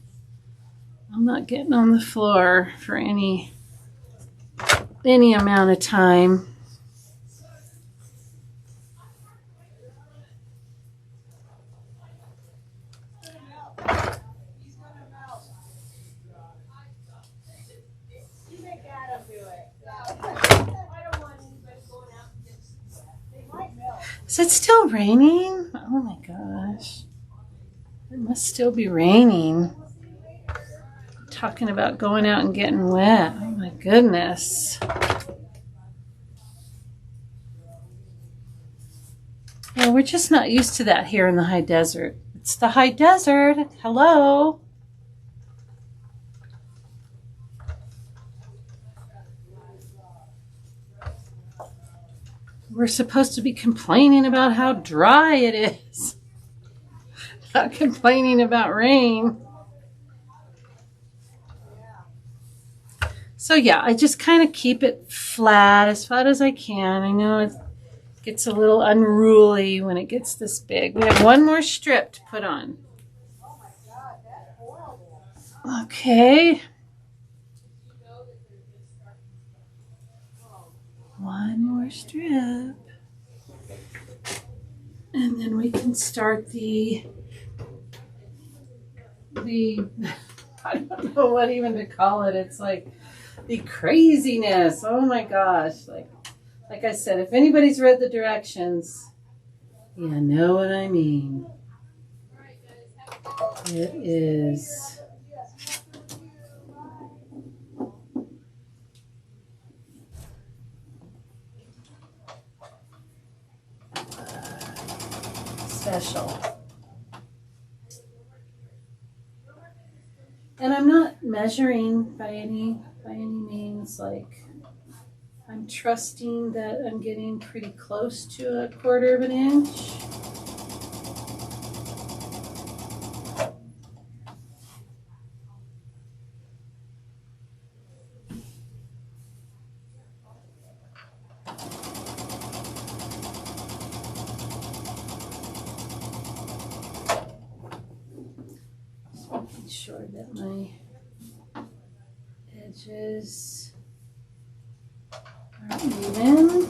I'm not getting on the floor for any amount of time. Is it still raining? Oh my gosh. It must still be raining. Talking about going out and getting wet. Oh my goodness. Yeah, we're just not used to that here in the high desert. It's the high desert. Hello. We're supposed to be complaining about how dry it is. Not complaining about rain. So yeah, I just kind of keep it as flat as I can. I know it gets a little unruly when it gets this big. We have one more strip to put on. Okay. One more strip. And then we can start the I don't know what even to call it. It's like the craziness. Oh my gosh. Like I said, if anybody's read the directions, you know what I mean. It is special. And I'm not measuring by any means. Like, I'm trusting that I'm getting pretty close to a 1/4 of an inch. Making sure that my edges are even.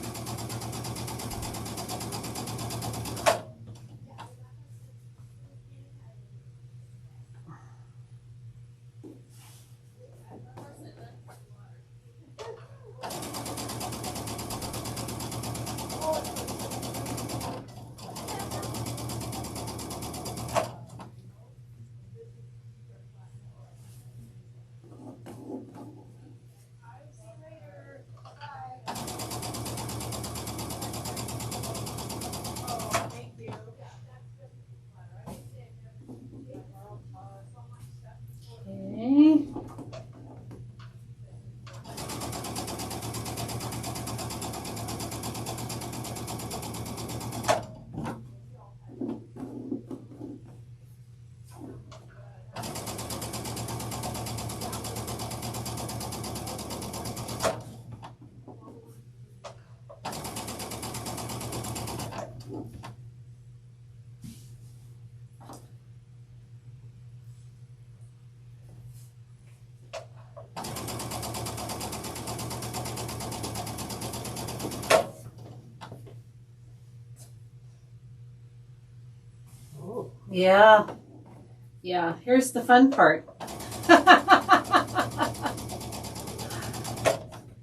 Yeah, here's the fun part.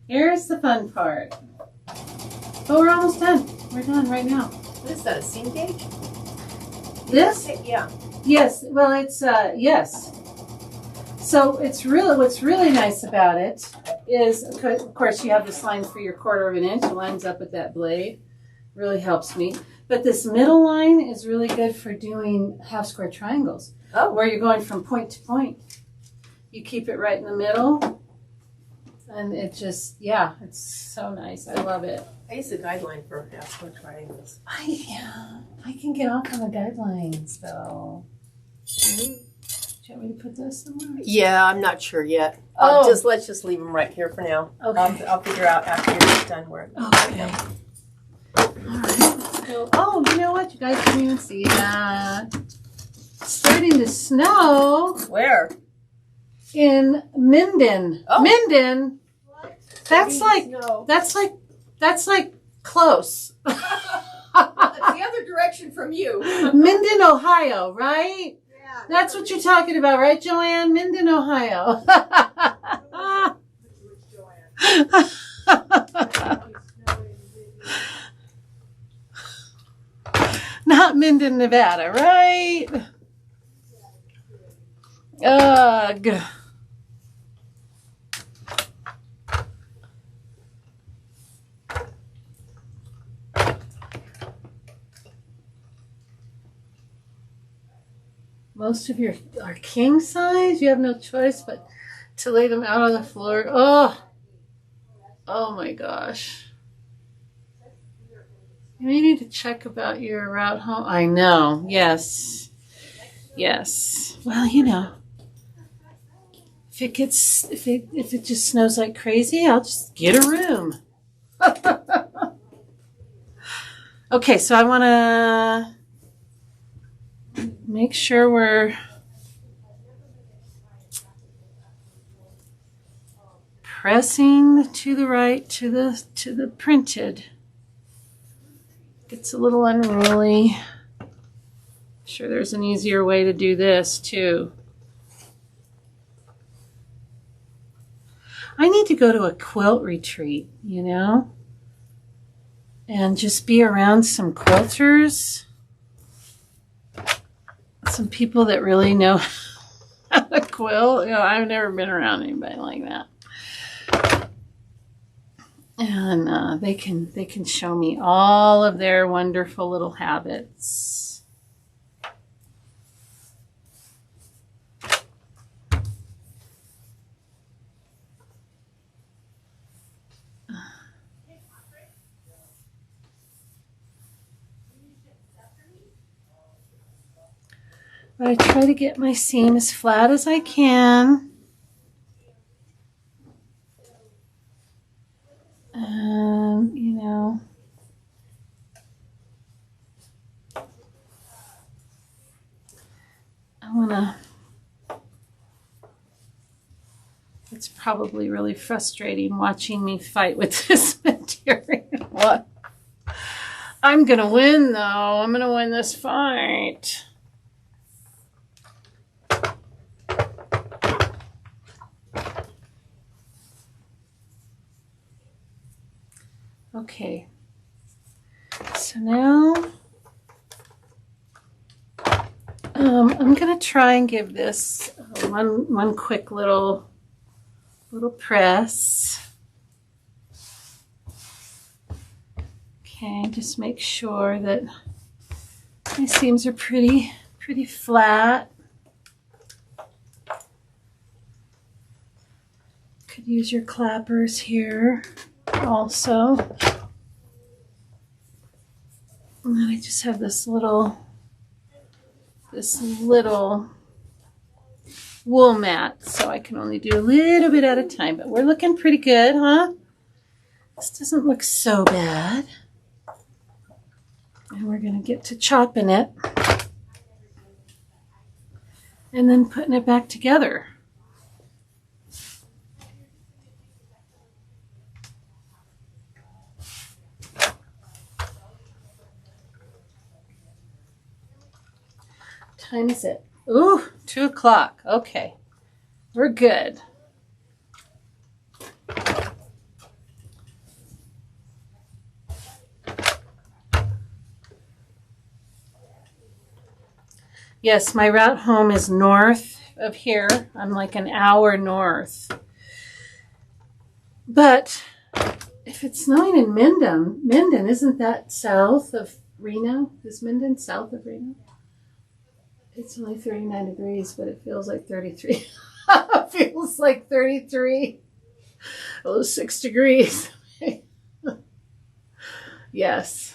Here's the fun part. But we're almost done. We're done right now. What is that, a seam gauge? This? Yeah. Yes. Well, it's yes. So it's really what's really nice about it is, of course, you have this line for your 1/4 of an inch. It lines up with that blade. Really helps me. But this middle line is really good for doing half square triangles. Oh. Where you're going from point to point. You keep it right in the middle. And it just, yeah, it's so nice. I love it. I use a guideline for half square triangles. I can get off on the guidelines though. Do you want me to put this somewhere? Yeah, I'm not sure yet. Oh. Let's just leave them right here for now. Okay. I'll figure out after you're done where. Okay. All right. Let's go. Oh, you know what? You guys didn't even see that. It's starting to snow Where? in Minden. Oh. Minden. That's like No. that's like close. That's the other direction from you. Minden, Ohio, right? Yeah. That's what you're talking about, right, Joanne? Minden, Ohio. Not Minden, Nevada, right? Ugh. Most of your are king size. You have no choice but to lay them out on the floor. Oh my gosh. You may need to check about your route home. I know. Yes. Yes. Well, you know, if it just snows like crazy, I'll just get a room. Okay, so I want to make sure we're pressing to the right to the printed. It's a little unruly. Sure, there's an easier way to do this too. I need to go to a quilt retreat, you know, and just be around some quilters. Some people that really know how to quilt. You know, I've never been around anybody like that. And they can show me all of their wonderful little habits. But I try to get my seam as flat as I can. You know, I want to, it's probably really frustrating watching me fight with this material. What? I'm going to win though. I'm going to win this fight. Okay, so now I'm going to try and give this one quick little press. Okay, just make sure that my seams are pretty flat. Could use your clappers here also. And then I just have this little wool mat, so I can only do a little bit at a time, but we're looking pretty good, huh? This doesn't look so bad. And we're going to get to chopping it and then putting it back together. Time is it? Ooh, 2 o'clock. Okay, we're good. Yes, my route home is north of here. I'm like an hour north. But if it's snowing in Minden, isn't that south of Reno? Is Minden south of Reno? It's only 39 degrees, but it feels like 33. It feels like 33. Oh, 6 degrees. Yes.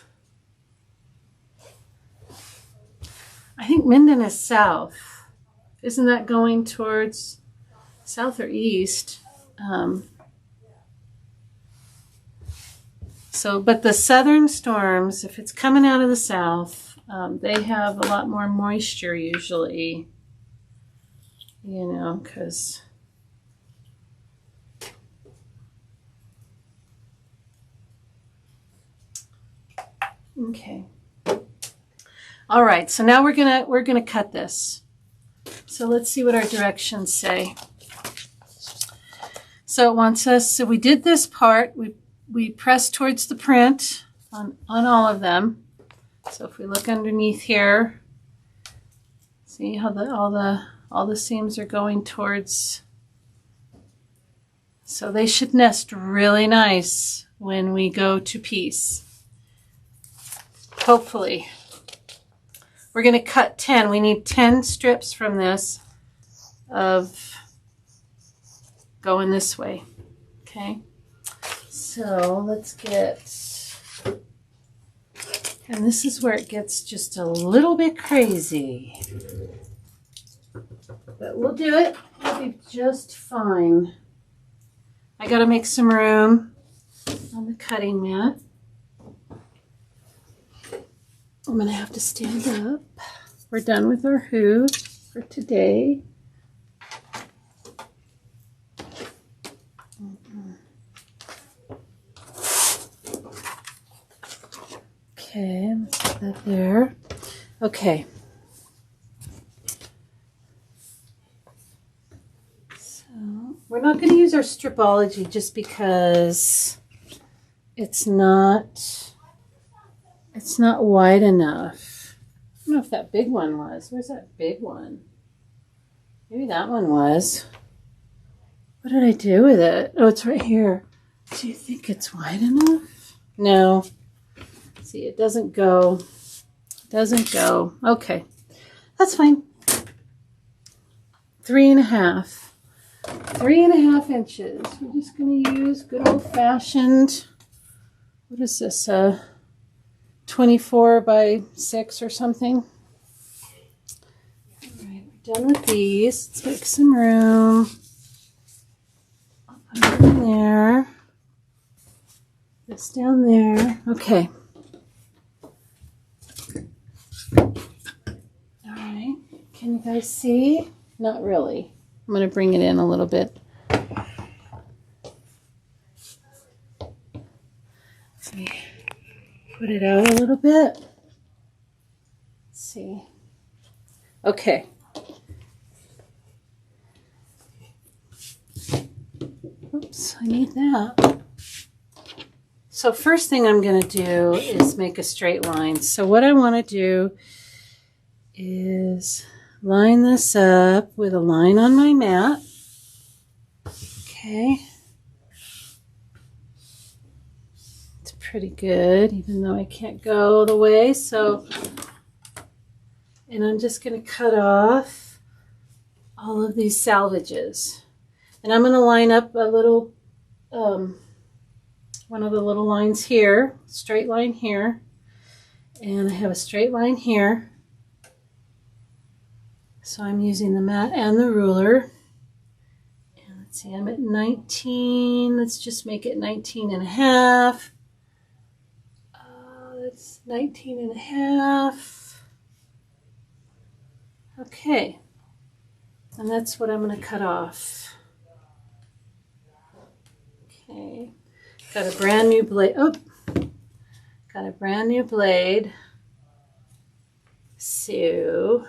I think Minden is south. Isn't that going towards south or east? But the southern storms, if it's coming out of the south, they have a lot more moisture usually, you know, because okay. All right, so now we're gonna cut this. So let's see what our directions say. So it wants us, so we did this part, we pressed towards the print on all of them. So if we look underneath here, see how all the seams are going towards, so they should nest really nice when we go to piece. Hopefully. We're going to cut 10. We need 10 strips from this of going this way. Okay. So let's get, and this is where it gets just a little bit crazy. But we'll do it. We'll be just fine. I got to make some room on the cutting mat. I'm going to have to stand up. We're done with our hoop for today. Okay, let's put that there. Okay. So we're not going to use our stripology just because it's not wide enough. I don't know if that big one was. Where's that big one? Maybe that one was. What did I do with it? Oh, it's right here. Do you think it's wide enough? No. See, it doesn't go. It doesn't go. Okay. That's fine. 3.5. 3.5 inches. We're just going to use good old-fashioned, what is this, 24 by 6 or something. All right, we're done with these. Let's make some room. I'll put it in there. This down there. Okay. All right. Can you guys see? Not really. I'm going to bring it in a little bit. See. Put it out a little bit. Let's see. Okay. Oops, I need that. So first thing I'm going to do is make a straight line. So what I want to do is line this up with a line on my mat. Okay. Pretty good, even though I can't go the way. So, and I'm just going to cut off all of these salvages, and I'm going to line up a little, one of the little lines here, straight line here, and I have a straight line here. So I'm using the mat and the ruler. And let's see, I'm at 19. Let's just make it 19.5. It's 19.5. Okay. And that's what I'm going to cut off. Okay. Got a brand new blade. Oh, got a brand new blade. So,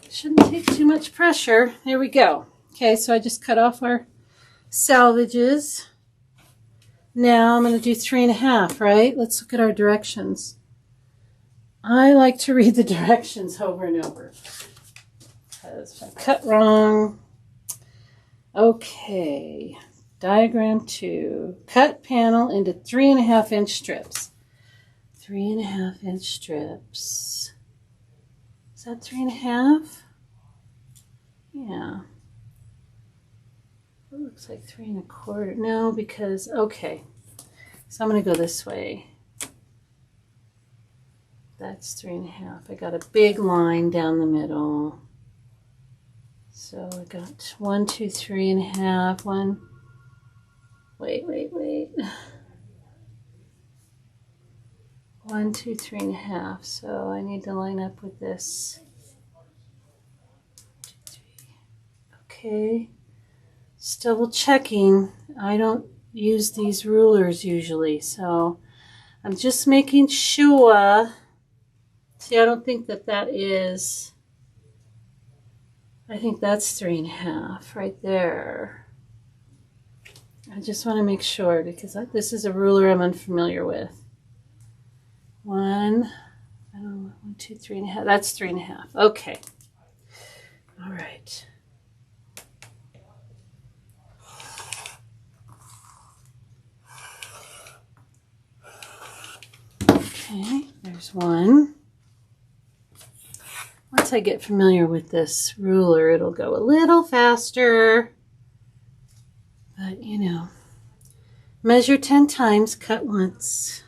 shouldn't take too much pressure. There we go. Okay, so I just cut off our salvages. Now I'm going to do 3.5, right? Let's look at our directions. I like to read the directions over and over. Because if I cut wrong. Okay. Diagram 2. Cut panel into 3.5-inch strips. 3.5-inch strips. Is that 3.5? Yeah. It looks like 3.25. No, because, okay. So I'm going to go this way. That's 3.5. I got a big line down the middle. So I got 1, 2, 3.5. 1. Wait. 1, 2, 3.5. So I need to line up with this. 2, 3. Okay. Just double checking. I don't use these rulers usually, so I'm just making sure. See, I don't think that is. I think that's 3.5 right there. I just want to make sure because this is a ruler I'm unfamiliar with. 1, 2, 3.5. That's 3.5. Okay. All right. Okay, there's 1. Once I get familiar with this ruler, it'll go a little faster. But, you know, measure 10 times, cut once.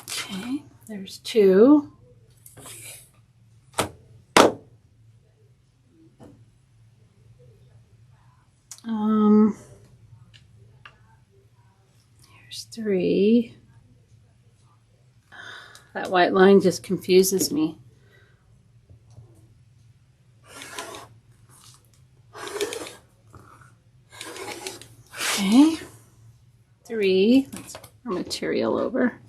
Okay, there's 2. Here's 3. That white line just confuses me. Okay, 3. Let's put our material over.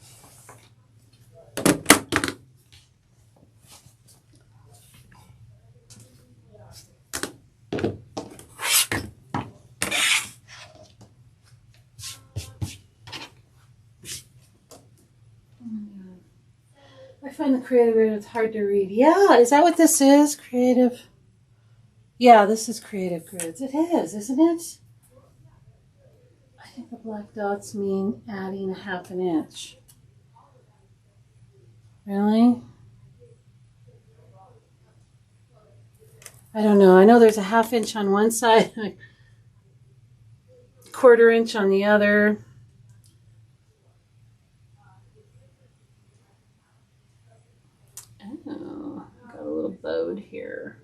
I find the creative grids hard to read. Yeah, is that what this is? Creative. Yeah, this is creative grids. It is, isn't it? I think the black dots mean adding 1/2 inch. Really? I don't know. I know there's a 1/2 inch on one side, a 1/4 inch on the other. Oh, got a little bowed here.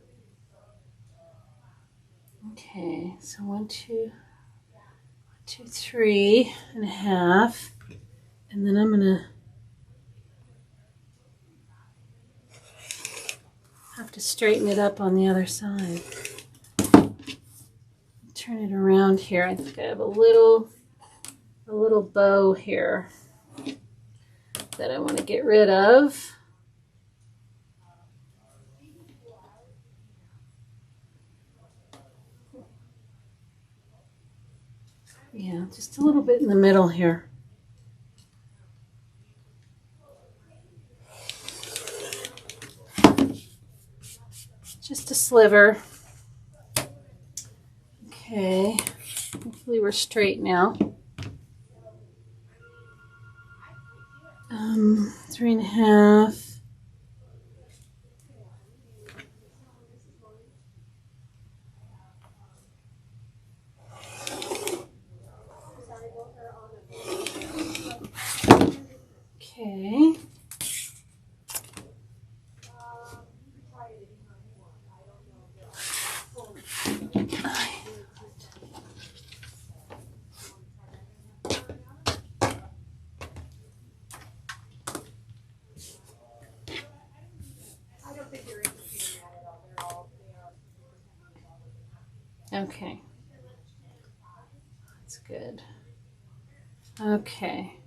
Okay, so 1, 2, 3.5, and then I'm gonna have to straighten it up on the other side. Turn it around here. I think I have a little bow here that I want to get rid of. Yeah, just a little bit in the middle here. Just a sliver. Okay, hopefully we're straight now. 3.5. Okay. Okay. That's good. Okay.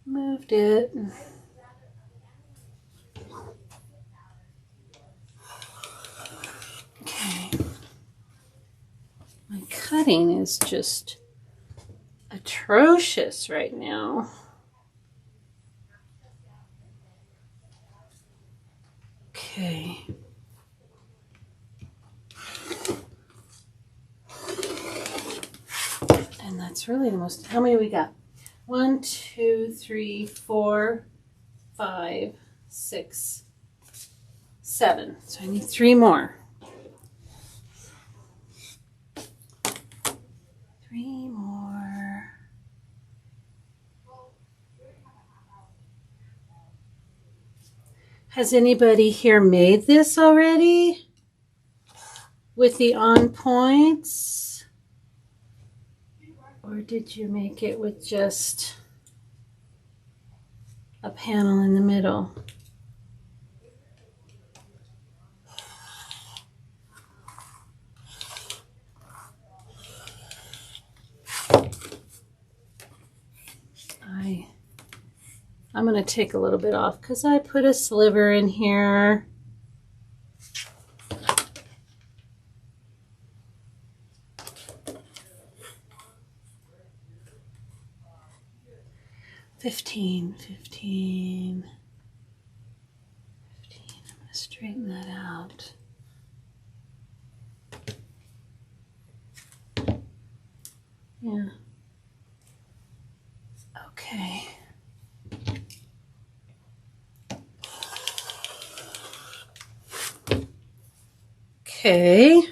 Moved it. cutting is just atrocious right now. Okay. And that's really the most, how many we got? 1, 2, 3, 4, 5, 6, 7. So I need 3 more. 3 more. Has anybody here made this already? With the on points? Or did you make it with just a panel in the middle? I'm going to take a little bit off because I put a sliver in here. Fifteen. I'm going to straighten that out. Yeah. Okay. Okay.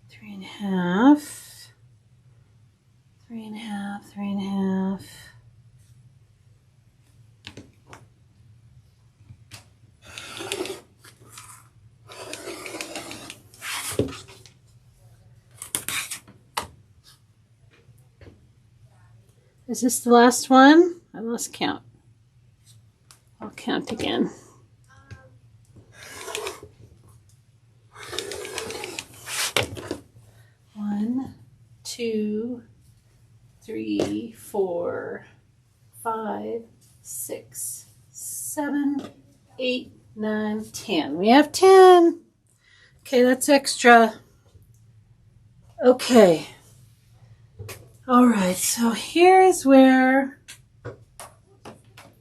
3.5. 3.5. 3.5. Is this the last one? I lost count. I'll count again. 1, 2, 3, 4, 5, 6, 7, 8, 9, 10. We have 10. Okay, that's extra. Okay. All right, so here's where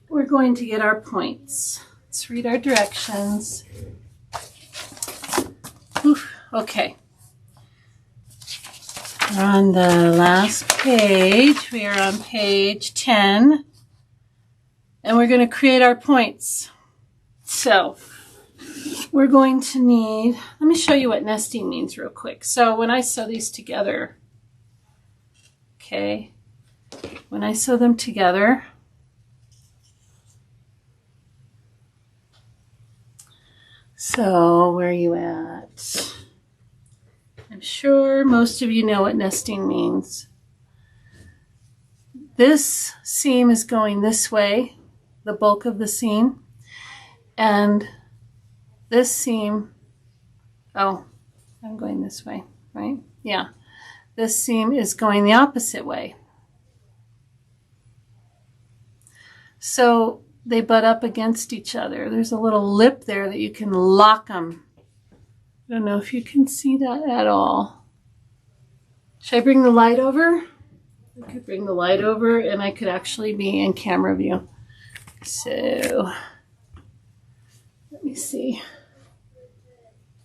we're going to get our points. Let's read our directions. Oof, okay. We're on the last page. We are on page 10. And we're going to create our points. So we're going to need, let me show you what nesting means real quick. So when I sew these together, okay, when I sew them together, so where are you at? I'm sure most of you know what nesting means. This seam is going this way, the bulk of the seam, and this seam, oh, I'm going this way, right? Yeah, this seam is going the opposite way. So they butt up against each other. There's a little lip there that you can lock them. I don't know if you can see that at all. Should I bring the light over? I could bring the light over and I could actually be in camera view. So let me see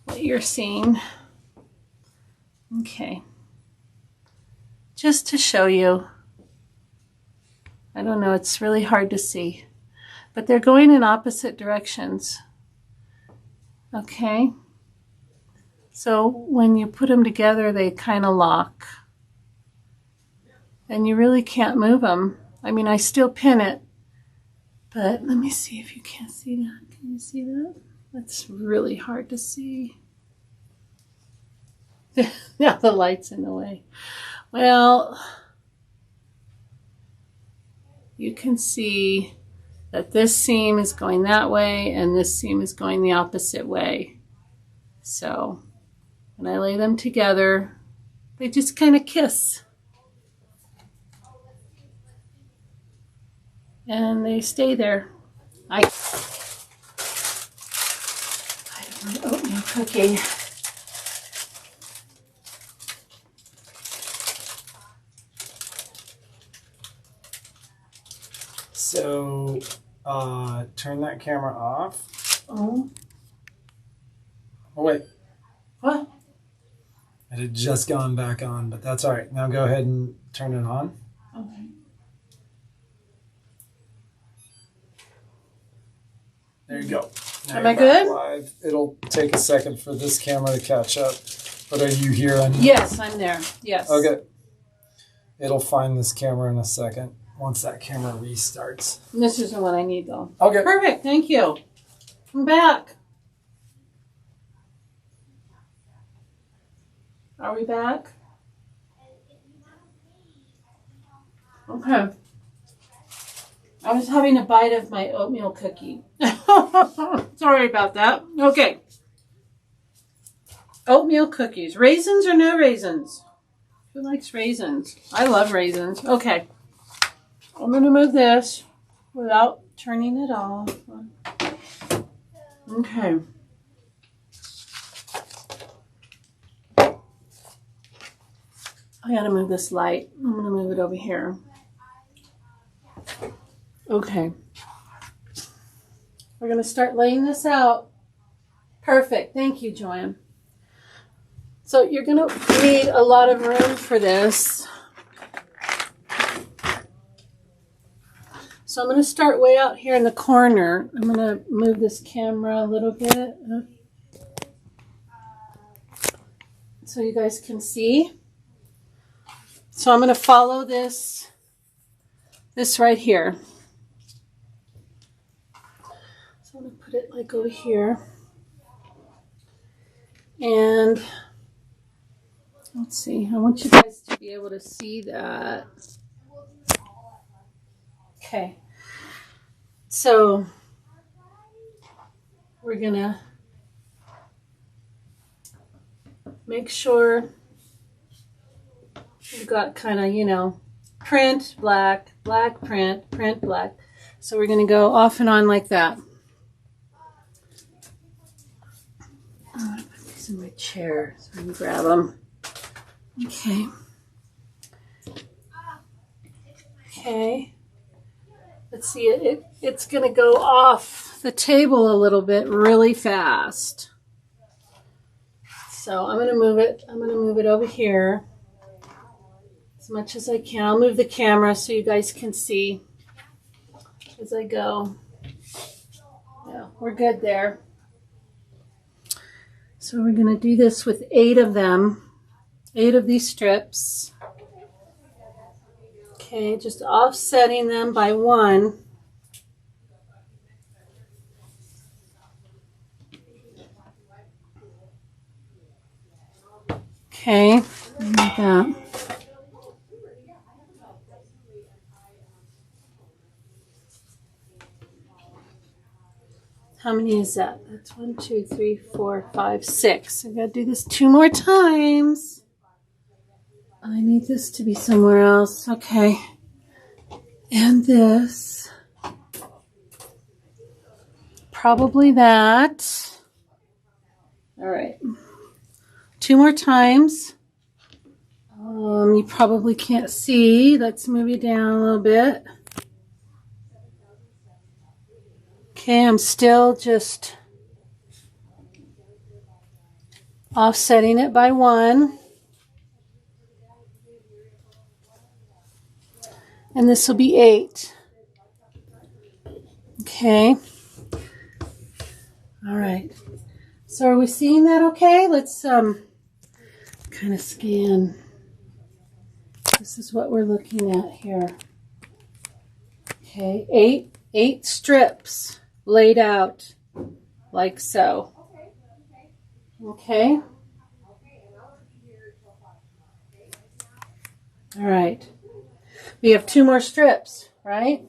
what you're seeing. Okay. Just to show you. I don't know, it's really hard to see. But they're going in opposite directions. Okay. So when you put them together, they kind of lock. And you really can't move them. I mean, I still pin it. But let me see if you can't see that. Can you see that? That's really hard to see. Now the light's in the way. Well, you can see that this seam is going that way and this seam is going the opposite way. So when I lay them together, they just kind of kiss. And they stay there. I don't want oatmeal cookie. So, turn that camera off. Oh. Oh, wait. What? It had just gone back on, but that's all right. Now go ahead and turn it on. Okay. There you go. Now Am you're I back good? Live. It'll take a second for this camera to catch up. But are you here? Yes, I'm there. Yes. Okay. It'll find this camera in a second once that camera restarts. This is the one I need, though. Okay. Perfect. Thank you. I'm back. Are we back? Okay. I was having a bite of my oatmeal cookie. Sorry about that. Okay. Oatmeal cookies. Raisins or no raisins? Who likes raisins? I love raisins. Okay. I'm going to move this without turning it off. Okay. I got to move this light. I'm going to move it over here. Okay. We're going to start laying this out. Perfect. Thank you, Joanne. So you're going to need a lot of room for this. So I'm going to start way out here in the corner. I'm going to move this camera a little bit so you guys can see. So I'm going to follow this right here. So I'm going to put it like over here. And let's see, I want you guys to be able to see that. Okay. So we're going to make sure we've got kind of, you know, print, black, black, print, print, black. So we're going to go off and on like that. I'm going to put these in my chair so I can grab them. Okay. Okay. Let's see, it's going to go off the table a little bit really fast. So I'm going to move it. I'm going to move it over here as much as I can. I'll move the camera so you guys can see as I go. Yeah, we're good there. So we're going to do this with 8 of them, 8 of these strips. Okay, just offsetting them by 1. Okay, like that. How many is that? That's 1, 2, 3, 4, 5, 6. I gotta do this 2 more times. I need this to be somewhere else. Okay. And this. Probably that. All right. 2 more times. You probably can't see. Let's move you down a little bit. Okay, I'm still just offsetting it by 1. And this will be 8. Okay. All right. So are we seeing that okay? Let's kind of scan. This is what we're looking at here. Okay, 8 strips laid out like so. Okay. All right. We have 2 more strips, right?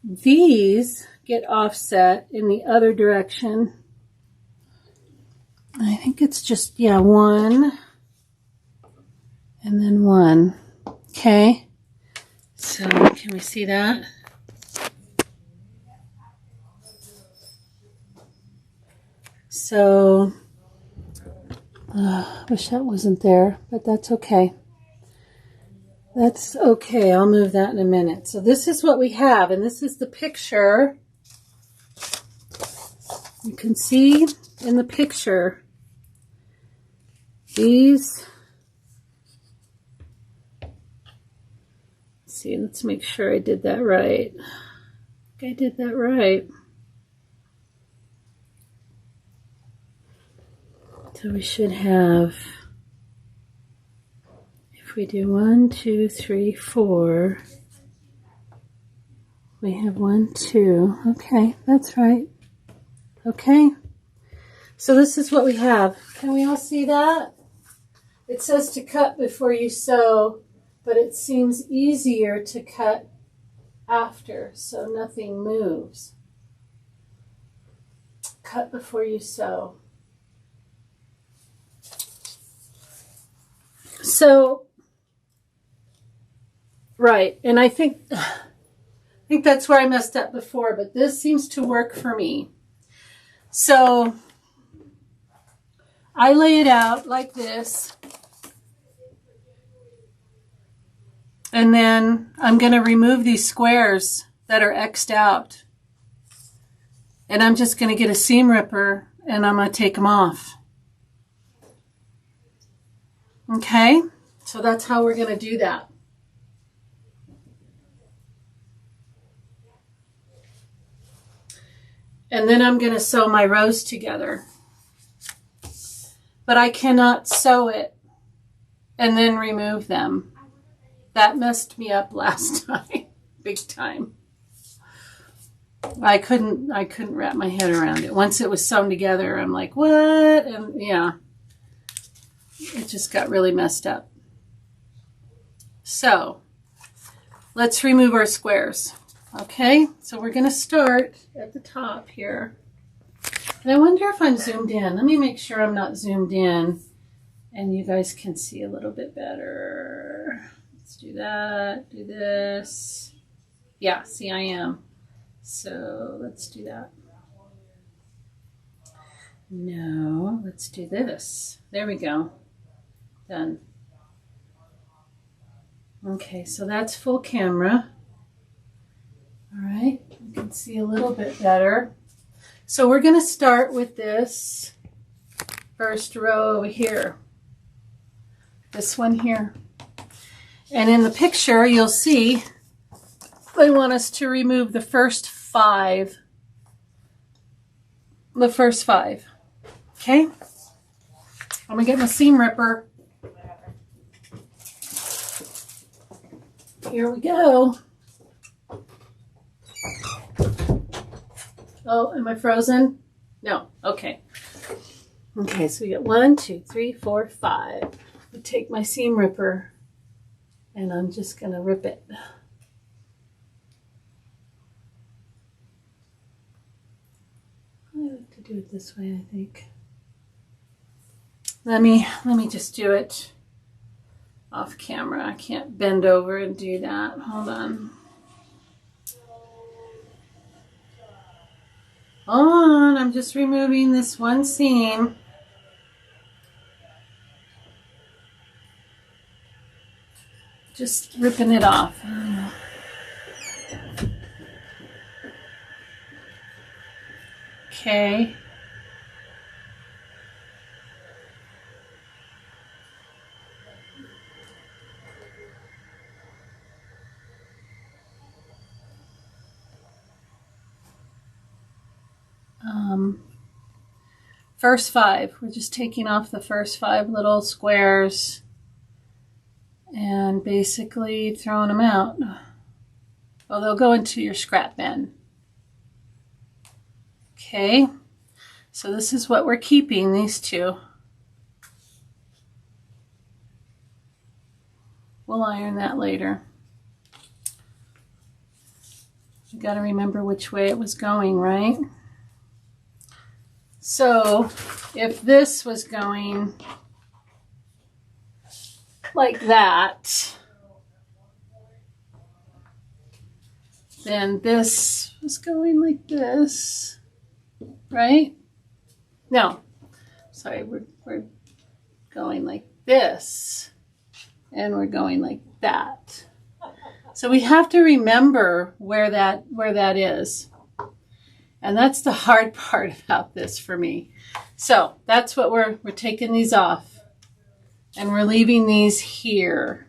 These get offset in the other direction. I think it's just, yeah, 1 and then 1. Okay. So can we see that? So, wish that wasn't there, but that's okay. That's okay. I'll move that in a minute. So this is what we have, and this is the picture. You can see in the picture these. Let's see, let's make sure I did that right. I think I did that right. So we should have, if we do 1, 2, 3, 4, we have 1, 2. Okay, that's right. Okay, so this is what we have. Can we all see that? It says to cut before you sew, but it seems easier to cut after so nothing moves. Cut before you sew. So, right, and I think that's where I messed up before, but this seems to work for me. So, I lay it out like this, and then I'm going to remove these squares that are X'd out, and I'm just going to get a seam ripper, and I'm going to take them off. Okay, so that's how we're going to do that. And then I'm going to sew my rows together. But I cannot sew it and then remove them. That messed me up last time, big time. I couldn't wrap my head around it. Once it was sewn together, I'm like, what? And yeah. It just got really messed up. So, let's remove our squares. Okay, so we're going to start at the top here. And I wonder if I'm zoomed in. Let me make sure I'm not zoomed in and you guys can see a little bit better. Let's do that, do this. Yeah, see, I am. So, let's do that. No, let's do this. There we go. Done. Okay, so that's full camera. All right, you can see a little bit better. So we're going to start with this first row over here. This one here. And in the picture, you'll see they want us to remove the first 5. The first 5. Okay? I'm going to get my seam ripper. Here we go. Oh, am I frozen? No. Okay. Okay, so we got 1, 2, 3, 4, 5. I take my seam ripper and I'm just going to rip it. I like to do it this way, I think. Let me just do it off camera. I can't bend over and do that. Hold on. I'm just removing this one seam. Just ripping it off. Okay. First 5, we're just taking off the first 5 little squares and basically throwing them out. Well, they'll go into your scrap bin. Okay, so this is what we're keeping, these 2. We'll iron that later. You got to remember which way it was going, right? So, if this was going like that, then this was going like this, right? No, sorry, we're going like this. and we're going like that. So we have to remember where that is. And that's the hard part about this for me. So that's what we're taking these off. And we're leaving these here.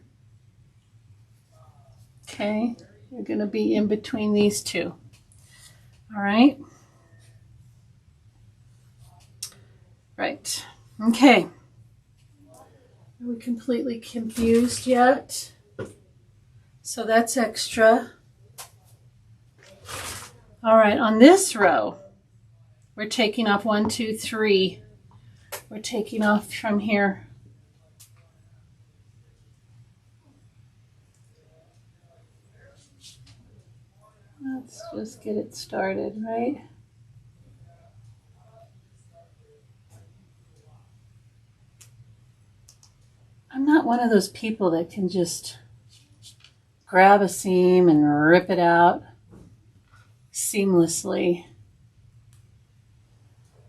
Okay, you're going to be in between these two. All right. Right. Okay. Are we completely confused yet? So that's extra. All right, on this row, we're taking off 1, 2, 3. We're taking off from here. Let's just get it started, right? I'm not one of those people that can just grab a seam and rip it out seamlessly.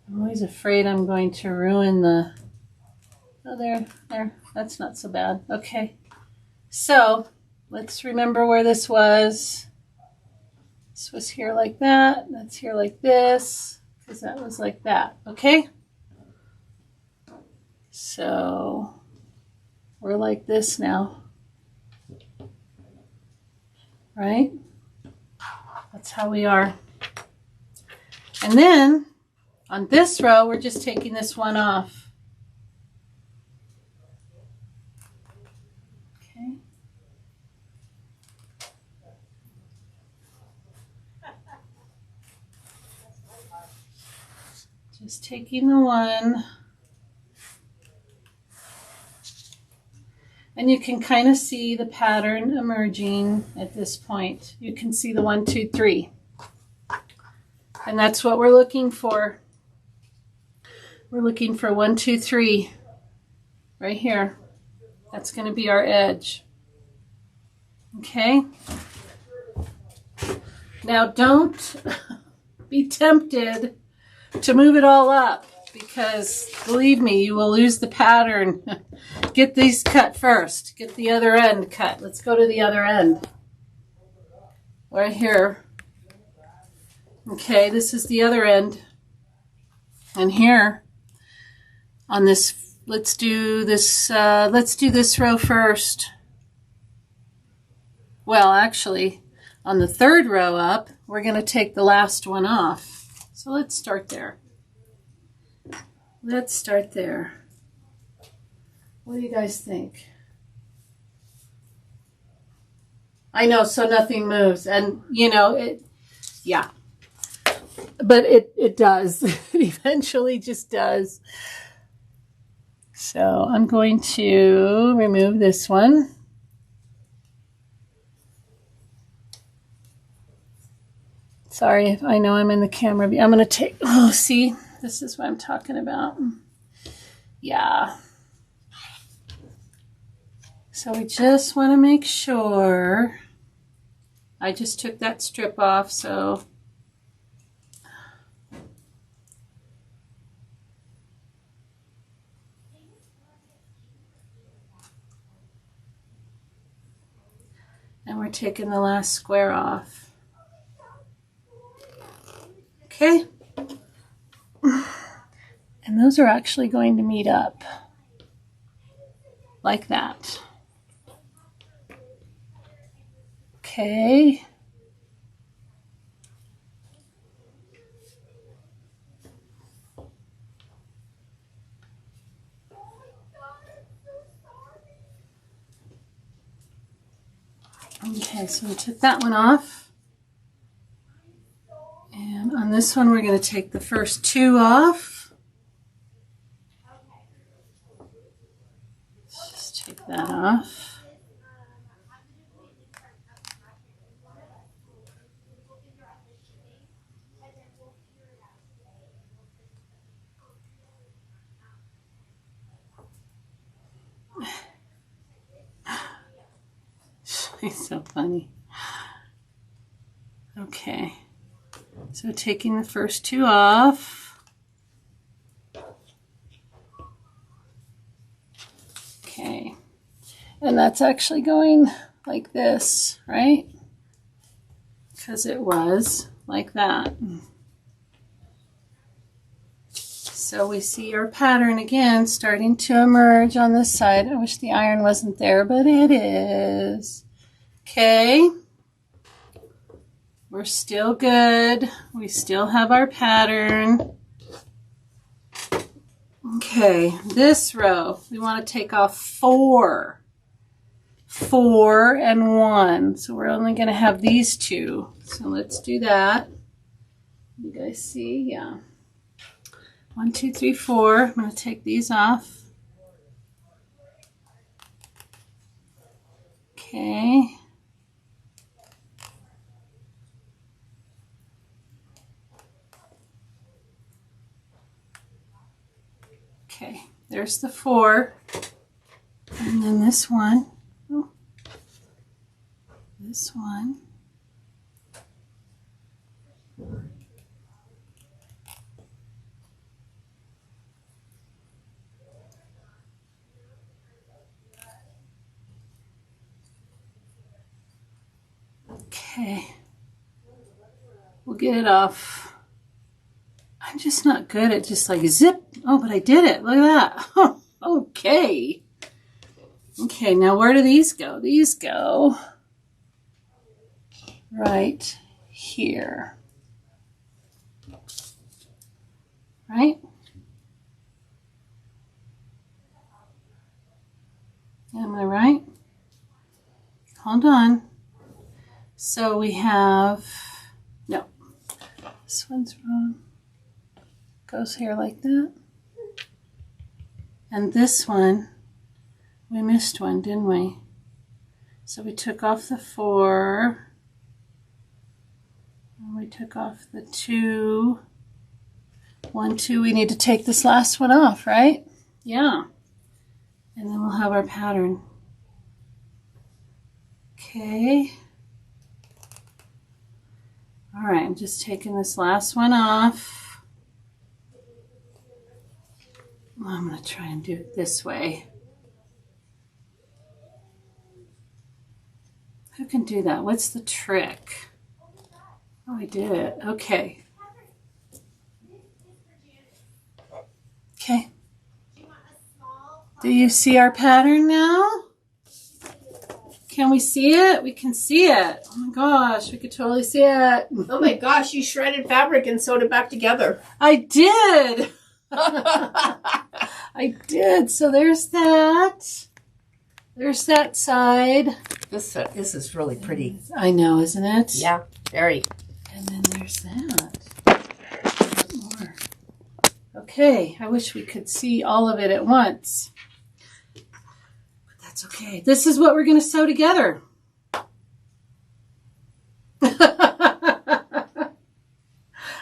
I'm always afraid I'm going to ruin the... Oh, there, that's not so bad. Okay, so let's remember where this was. This was here like that, that's here like this, because that was like that, okay? So we're like this now, right? That's how we are. And then on this row, we're just taking this one off. Okay. Just taking the one. And you can kind of see the pattern emerging at this point. You can see the 1, 2, 3. And that's what we're looking for. We're looking for 1, 2, 3 right here. That's going to be our edge. Okay? Now don't be tempted to move it all up, because believe me, you will lose the pattern. Get these cut first. Get the other end cut. Let's go to the other end. Right here. Okay, this is the other end. And here on this, let's do this row first. Well, actually, on the third row up, we're going to take the last one off. So let's start there. Let's start there. What do you guys think? I know, so nothing moves. And, you know, yeah. But it does. It eventually just does. So I'm going to remove this one. Sorry if I know I'm in the camera view. I'm going to take, oh, see, this is what I'm talking about. Yeah. So we just want to make sure. I just took that strip off, so. And we're taking the last square off. Okay. And those are actually going to meet up like that. Okay. Okay, so we took that one off. And on this one, we're going to take the first 2 off. Let's just take that off. It's so funny. Okay. So taking the first 2 off. Okay. And that's actually going like this, right? Because it was like that. So we see our pattern again starting to emerge on this side. I wish the iron wasn't there, but it is. Okay. We're still good. We still have our pattern. Okay, this row, we want to take off 4. 4 and 1. So we're only going to have these 2. So let's do that. You guys see? Yeah. 1, 2, 3, 4. I'm going to take these off. Okay. Okay, there's the 4. And then this one. Oh, this one. Okay, we'll get it off. I'm just not good at just like zip. Oh, but I did it. Look at that. Okay. Okay, now where do these go? These go right here. Right? Am I right? Hold on. So we have, no, this one's wrong. Goes here like that. And this one, we missed one, didn't we? So we took off the 4. And we took off the 2. 1, 2. We need to take this last one off, right? Yeah. And then we'll have our pattern. Okay. All right, I'm just taking this last one off. I'm going to try and do it this way. Who can do that? What's the trick? Oh, I did it. Okay. Okay. Do you see our pattern now? Can we see it? We can see it. Oh my gosh, we could totally see it. Oh my gosh, you shredded fabric and sewed it back together. I did. I did. So there's that. There's that side. This is really pretty. I know, isn't it? Yeah, very. And then there's that. More. Okay, I wish we could see all of it at once. But that's okay. This is what we're going to sew together.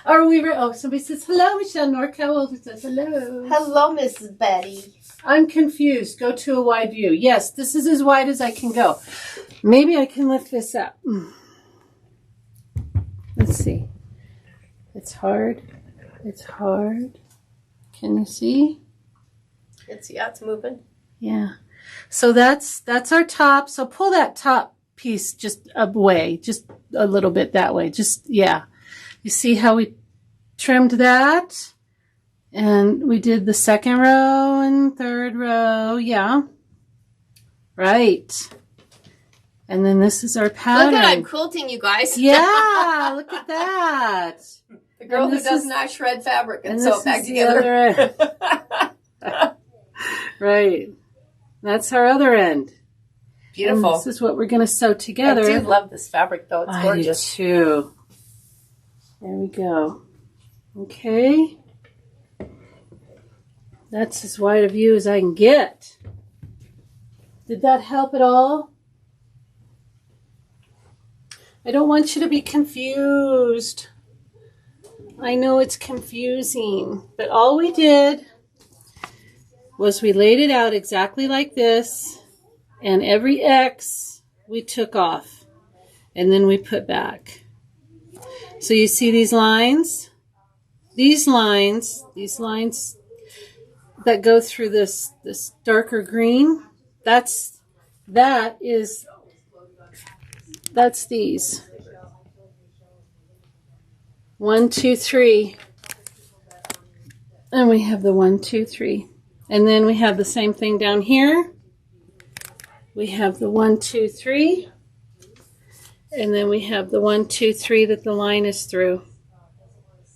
Are we oh, somebody says, hello, Michelle Norco says hello. Hello, Mrs. Betty. I'm confused. Go to a wide view. Yes, this is as wide as I can go. Maybe I can lift this up. Let's see. It's hard. It's hard. Can you see? It's moving. Yeah. So that's our top. So pull that top piece just away, just a little bit that way. Just, yeah. You see how we trimmed that? And we did the second row and third row. Yeah. Right. And then this is our pattern. Look at I'm quilting, you guys. Yeah, look at that. The girl who does not shred fabric and sew it back together. Right. That's our other end. Beautiful. And this is what we're going to sew together. I do love this fabric, though. It's gorgeous. I do too. There we go. Okay. That's as wide a view as I can get. Did that help at all? I don't want you to be confused. I know it's confusing, but all we did was we laid it out exactly like this, and every X we took off, and then we put back. So you see these lines? These lines that go through this darker green, that's that's these. 1, 2, 3. And we have the 1, 2, 3. And then we have the same thing down here. We have the 1, 2, 3. And then we have the 1, 2, 3 that the line is through.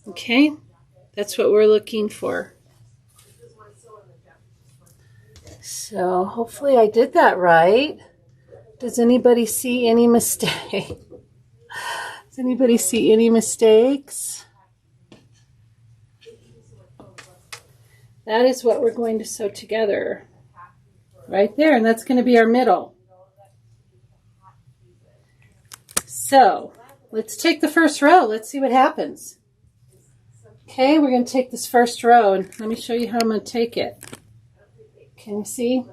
Okay? That's what we're looking for. So hopefully I did that right. Does anybody see any mistake? Does anybody see any mistakes? That is what we're going to sew together. Right there, and that's going to be our middle. So, let's take the first row. Let's see what happens. Okay, we're going to take this first row, and let me show you how I'm going to take it. Can you see?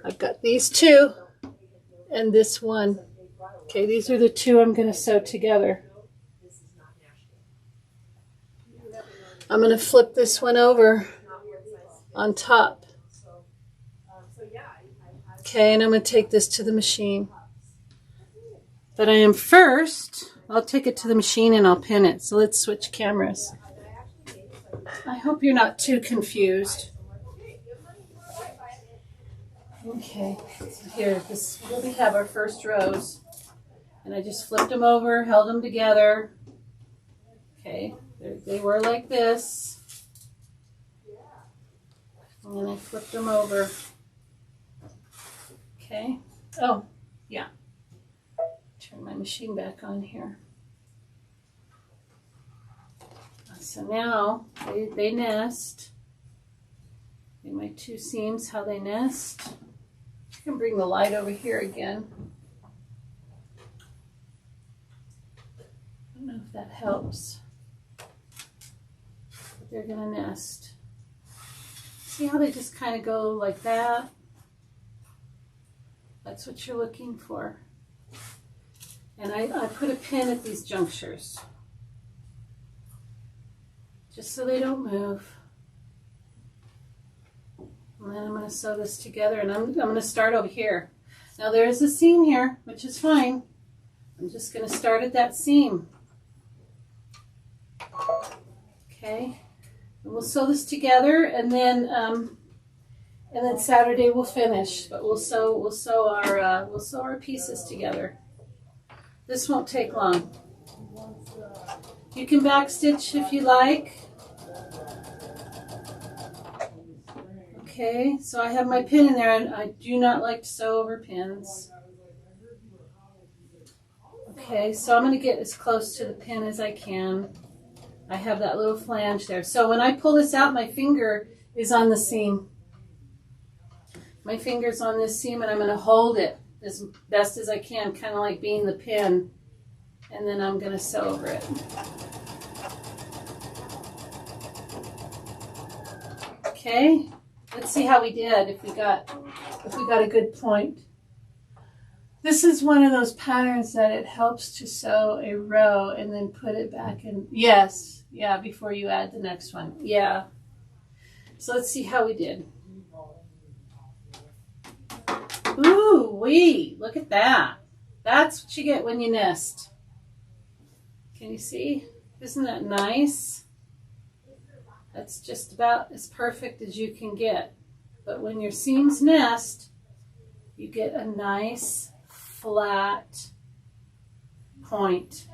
I've got these two and this one. Okay, these are the two I'm going to sew together. I'm going to flip this one over on top. Okay, and I'm going to take this to the machine. But I am first, I'll take it to the machine and I'll pin it. So let's switch cameras. I hope you're not too confused. Okay, so here, we have our first rows. And I just flipped them over, held them together. Okay, they were like this. And then I flipped them over. Okay. Oh, yeah. Turn my machine back on here. So now they nest. In my two seams, how they nest. I can bring the light over here again. I don't know if that helps. But they're going to nest. See how they just kind of go like that? That's what you're looking for. And I put a pin at these junctures. Just so they don't move. And then I'm going to sew this together, and I'm going to start over here. Now there's a seam here, which is fine. I'm just going to start at that seam. Okay. And we'll sew this together, and then Saturday we'll finish. But we'll sew our pieces together. This won't take long. You can backstitch if you like. Okay, so I have my pin in there, and I do not like to sew over pins. Okay, so I'm going to get as close to the pin as I can. I have that little flange there. So when I pull this out, my finger is on the seam. My finger's on this seam, and I'm going to hold it as best as I can, kind of like being the pin. And then I'm going to sew over it. Okay. Let's see how we did, if we got a good point. This is one of those patterns that it helps to sew a row and then put it back in. Yes, yeah, before you add the next one. Yeah. So let's see how we did. Ooh wee, look at that. That's what you get when you nest. Can you see? Isn't that nice? That's just about as perfect as you can get. But when your seams nest, you get a nice flat point.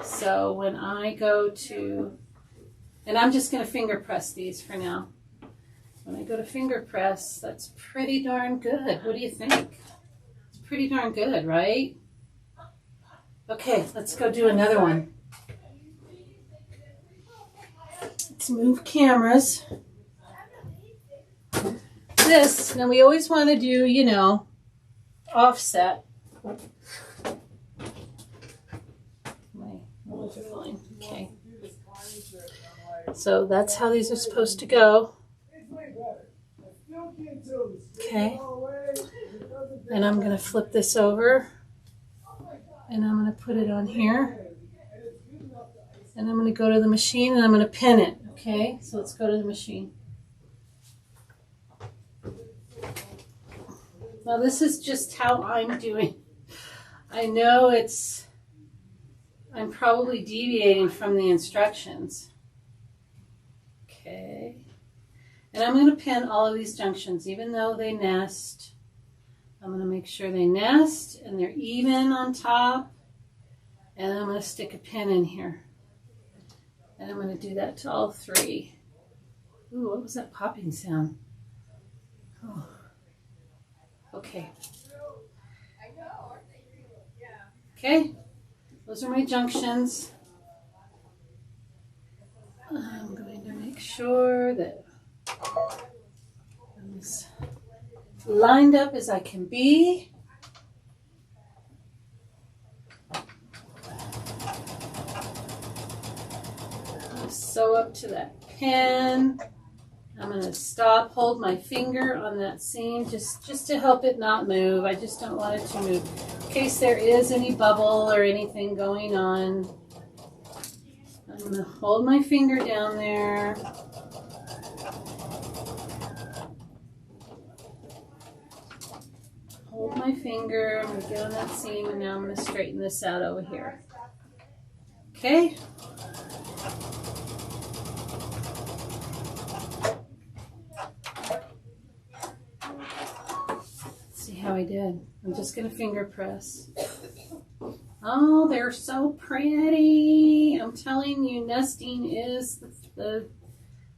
So when I go to, and I'm just going to finger press these for now. When I go to finger press, that's pretty darn good. What do you think? It's pretty darn good, right? Okay, let's go do another one. Let's move cameras. This, now we always want to do, you know, offset. My rolls are fine. Okay. So that's how these are supposed to go. Okay. And I'm going to flip this over. And I'm going to put it on here. And I'm going to go to the machine and I'm going to pin it. Okay, so let's go to the machine. Now this is just how I'm doing. I know I'm probably deviating from the instructions. Okay. And I'm going to pin all of these junctions, even though they nest. I'm going to make sure they nest and they're even on top. And I'm going to stick a pin in here. And I'm going to do that to all three. Ooh, what was that popping sound? Oh. Okay. Okay. Those are my junctions. I'm going to make sure that I'm as lined up as I can be. Sew up to that pin. I'm going to stop, hold my finger on that seam just to help it not move. I just don't want it to move. In case there is any bubble or anything going on, I'm going to hold my finger down there. Hold my finger, I'm going to get on that seam, and now I'm going to straighten this out over here. Okay? How I did. I'm just going to finger press. Oh, they're so pretty. I'm telling you, nesting is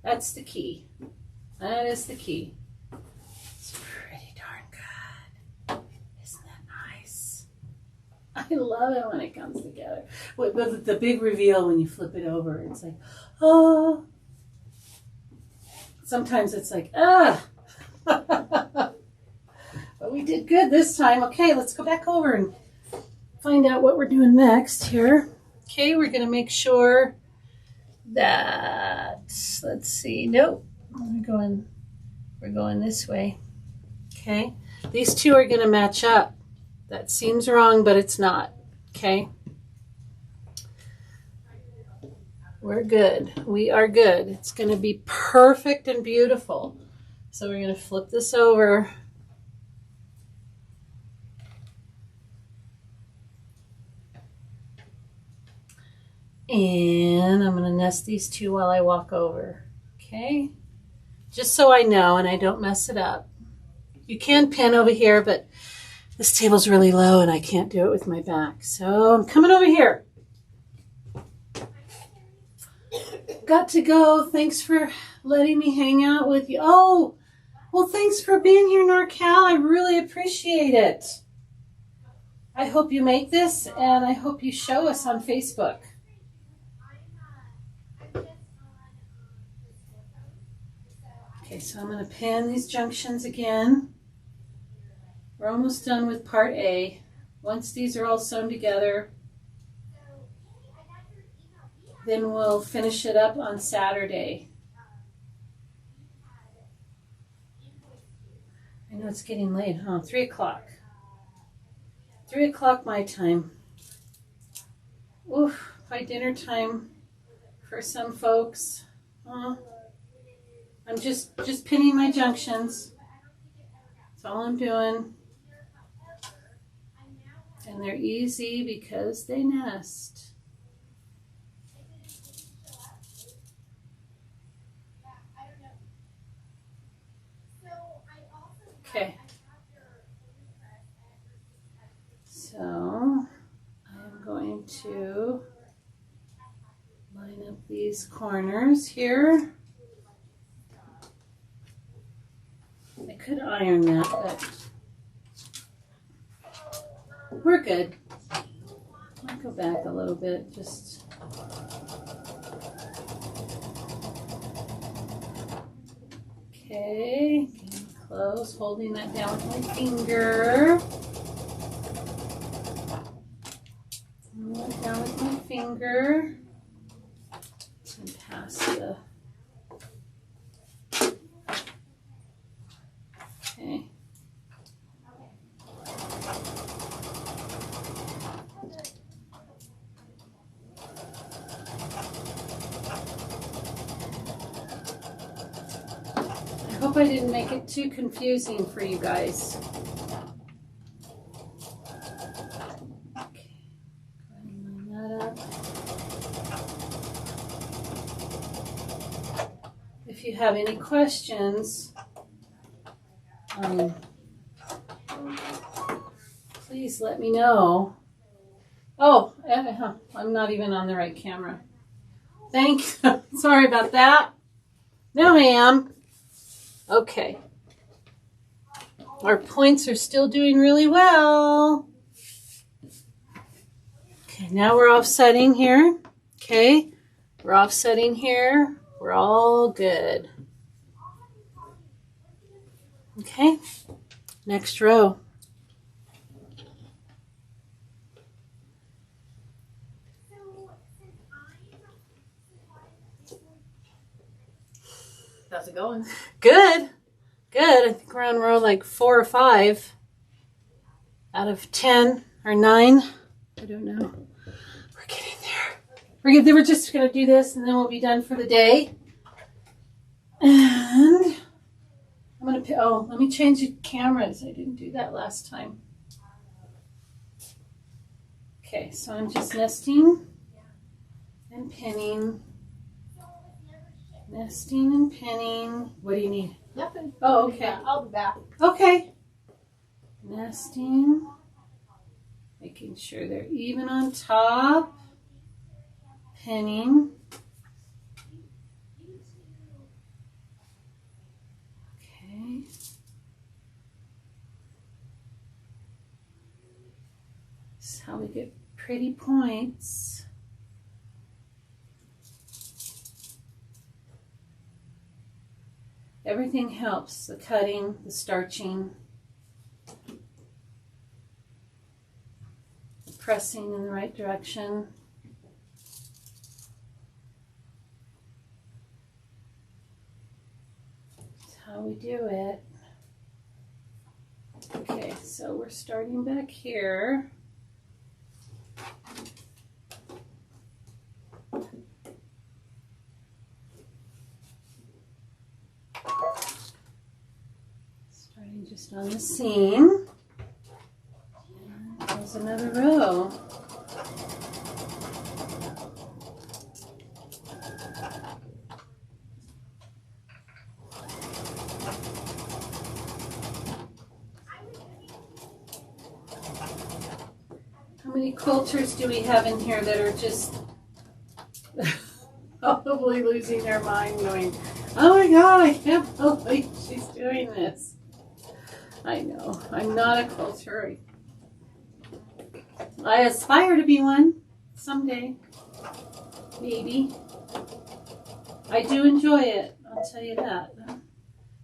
that's the key. That is the key. It's pretty darn good. Isn't that nice? I love it when it comes together. The big reveal when you flip it over, it's like, oh. Sometimes it's like, ah. But we did good this time. Okay, let's go back over and find out what we're doing next here. Okay, we're going to make sure that, let's see, nope, we're going this way. Okay, these two are going to match up. That seems wrong, but it's not. Okay, we're good. We are good. It's going to be perfect and beautiful. So we're going to flip this over. And I'm going to nest these two while I walk over. Okay? Just so I know and I don't mess it up. You can pin over here, but this table's really low and I can't do it with my back. So I'm coming over here. Got to go. Thanks for letting me hang out with you. Oh, well, thanks for being here, NorCal. I really appreciate it. I hope you make this and I hope you show us on Facebook. Okay, so I'm going to pin these junctions again. We're almost done with part A. Once these are all sewn together, then we'll finish it up on Saturday. I know it's getting late, huh? 3 o'clock. 3 o'clock my time. Oof, by dinner time for some folks. I'm just pinning my junctions. That's all I'm doing. And they're easy because they nest. Okay. So I'm going to line up these corners here. I could iron that, but we're good. I'll go back a little bit, just okay, getting close, holding that down with my finger. Hold it down with my finger and pass the okay. I hope I didn't make it too confusing for you guys. if you have any questions, please let me know. Oh, I'm not even on the right camera. Thanks. Sorry about that. Now I am. Okay. Our points are still doing really well. Okay, now we're offsetting here. Okay, we're offsetting here. We're all good. Okay, next row. How's it going? Good. Good. I think we're on row like 4 or 5 out of 10 or 9. I don't know. We're getting there. We're just going to do this and then we'll be done for the day. And I'm going to, let me change the cameras. I didn't do that last time. Okay, so I'm just nesting and pinning. Nesting and pinning. What do you need? Nothing. Oh, okay. I'll be back. Okay. Nesting. Making sure they're even on top. Pinning. Okay. This is how we get pretty points. Everything helps, the cutting, the starching, the pressing in the right direction. That's how we do it. Okay, so we're starting back here. Just on the seam. And there's another row. How many quilters do we have in here that are just probably losing their mind going, oh my God, I can't believe she's doing this. I know, I'm not a quilter. I aspire to be one someday, maybe. I do enjoy it, I'll tell you that.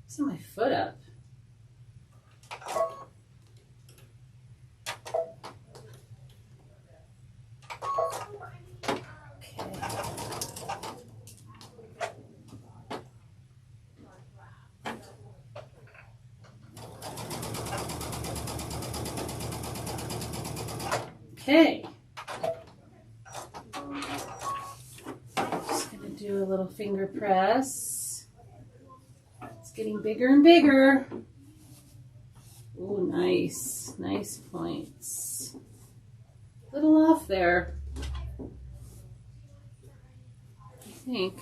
It's my foot up. Okay. Just gonna do a little finger press. It's getting bigger and bigger. Oh, nice. Nice points. Little off there. I think.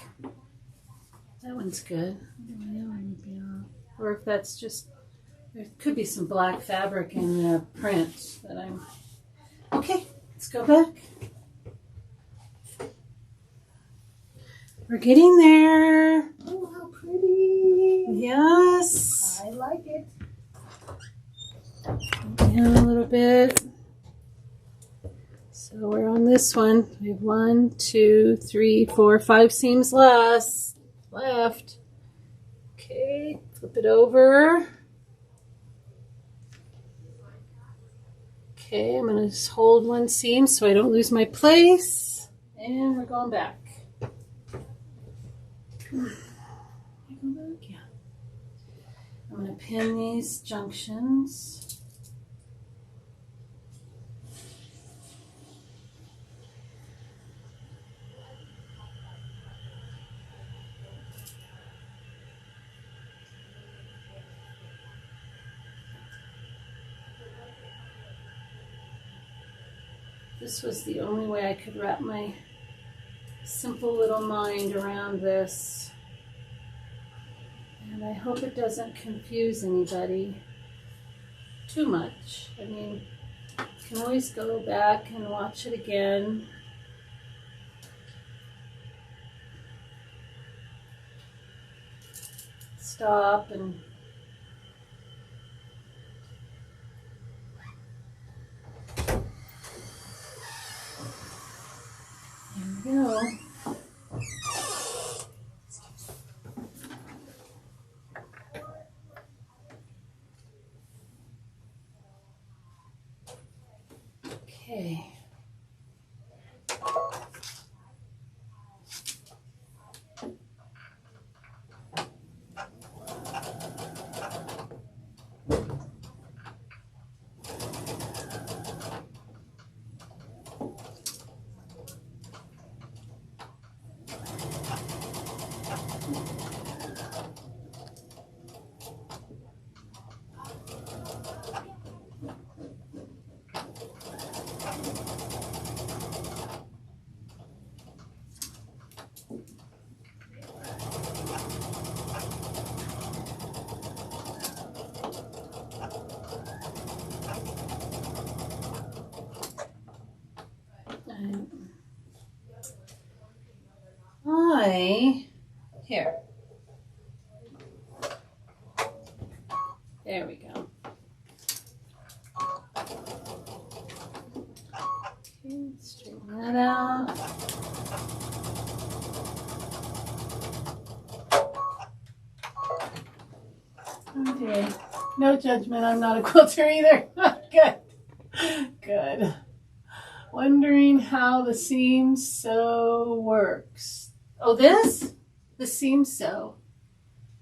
That one's good. That one would be off. Or if that's just, there could be some black fabric in the print that I'm. Okay, let's go back. We're getting there. Oh, how pretty. Yes. I like it. Down a little bit. So we're on this one. We have 1, 2, 3, 4, 5 seams left. Okay, flip it over. Okay, I'm going to just hold one seam so I don't lose my place. And we're going back. Yeah. I'm going to pin these junctions. This was the only way I could wrap my simple little mind around this. And I hope it doesn't confuse anybody too much. I mean, you can always go back and watch it again. Stop and there we go. Okay. Here. There we go. Okay, straighten that out. Okay, no judgment. I'm not a quilter either. Good. Good. Wondering how the seam sew works. Oh, this? The seam sew.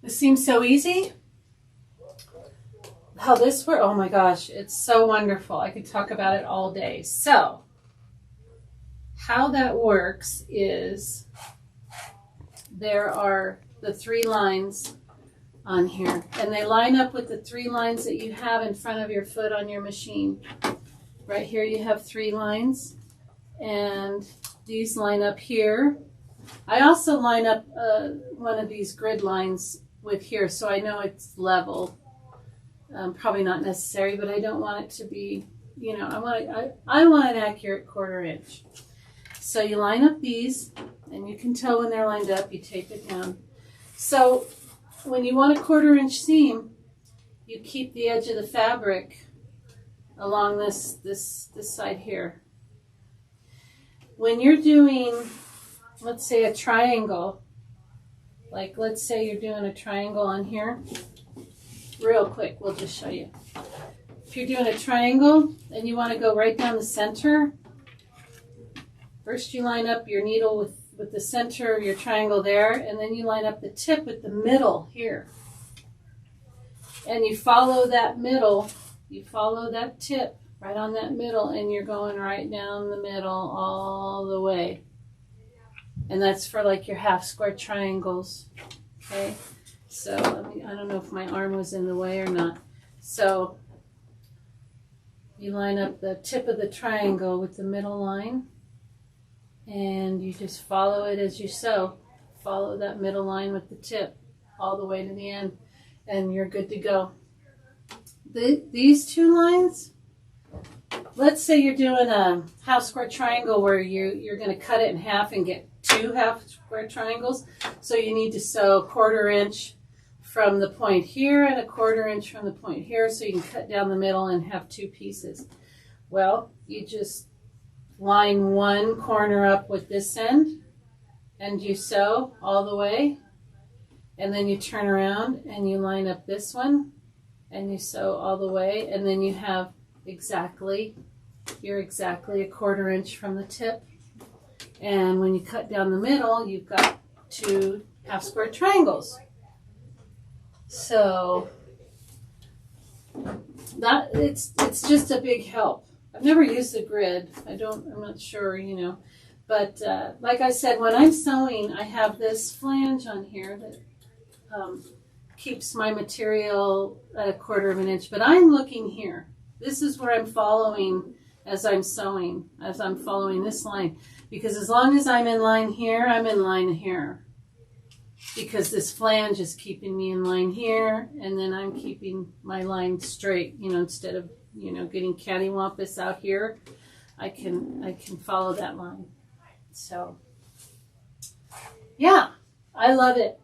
The seam so easy? How this works? Oh my gosh, it's so wonderful. I could talk about it all day. So, how that works is there are the 3 lines on here, and they line up with the 3 lines that you have in front of your foot on your machine. Right here you have 3 lines, and these line up here. I also line up one of these grid lines with here, so I know it's level. Probably not necessary, but I don't want it to be, you know, I want an accurate 1/4 inch. So you line up these, and you can tell when they're lined up. You tape it down. So when you want a 1/4 inch seam, you keep the edge of the fabric along this side here. When you're doing, let's say, a triangle, like let's say you're doing a triangle on here, real quick, we'll just show you. If you're doing a triangle and you want to go right down the center, first you line up your needle with the center of your triangle there, and then you line up the tip with the middle here. And you follow that middle, you follow that tip right on that middle, and you're going right down the middle all the way. And that's for like your half square triangles, okay? So, I don't know if my arm was in the way or not. So, you line up the tip of the triangle with the middle line, and you just follow it as you sew. Follow that middle line with the tip all the way to the end, and you're good to go. These 2 lines, let's say you're doing a half square triangle where you're going to cut it in half and get 2 half square triangles. So you need to sew 1/4 inch from the point here and a 1/4 inch from the point here, so you can cut down the middle and have 2 pieces. Well, you just line one corner up with this end, and you sew all the way, and then you turn around and you line up this one, and you sew all the way, and then you have you're exactly a 1/4 inch from the tip. And when you cut down the middle, you've got 2 half square triangles. So that it's just a big help. I've never used a grid. I'm not sure, you know. But like I said, when I'm sewing, I have this flange on here that keeps my material at a 1/4 inch. But I'm looking here. This is where I'm following as I'm sewing, as I'm following this line. Because as long as I'm in line here, I'm in line here. because this flange is keeping me in line here, and then I'm keeping my line straight, you know, instead of, you know, getting cattywampus out here, I can follow that line. So yeah, I love it.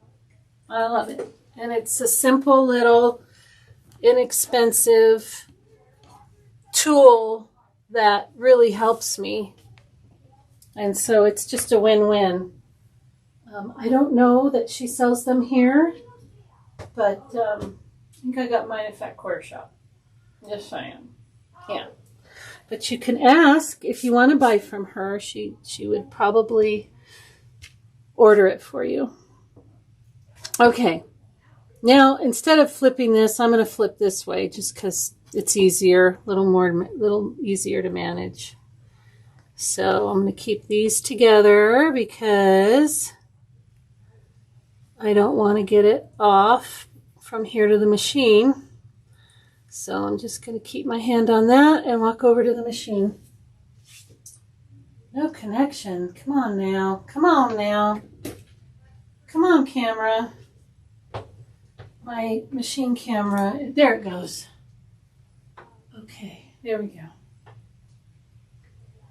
I love it. And it's a simple little inexpensive tool that really helps me. And so it's just a win-win. I don't know that she sells them here, but I think I got mine at Fat Quarter Shop. Yes, I am. Yeah. But you can ask if you want to buy from her. She would probably order it for you. Okay. Now, instead of flipping this, I'm going to flip this way just because it's easier, a little easier to manage. So I'm going to keep these together because I don't want to get it off from here to the machine. So I'm just going to keep my hand on that and walk over to the machine. No connection. Come on now. Come on now. Come on, camera. My machine camera. There it goes. Okay, there we go.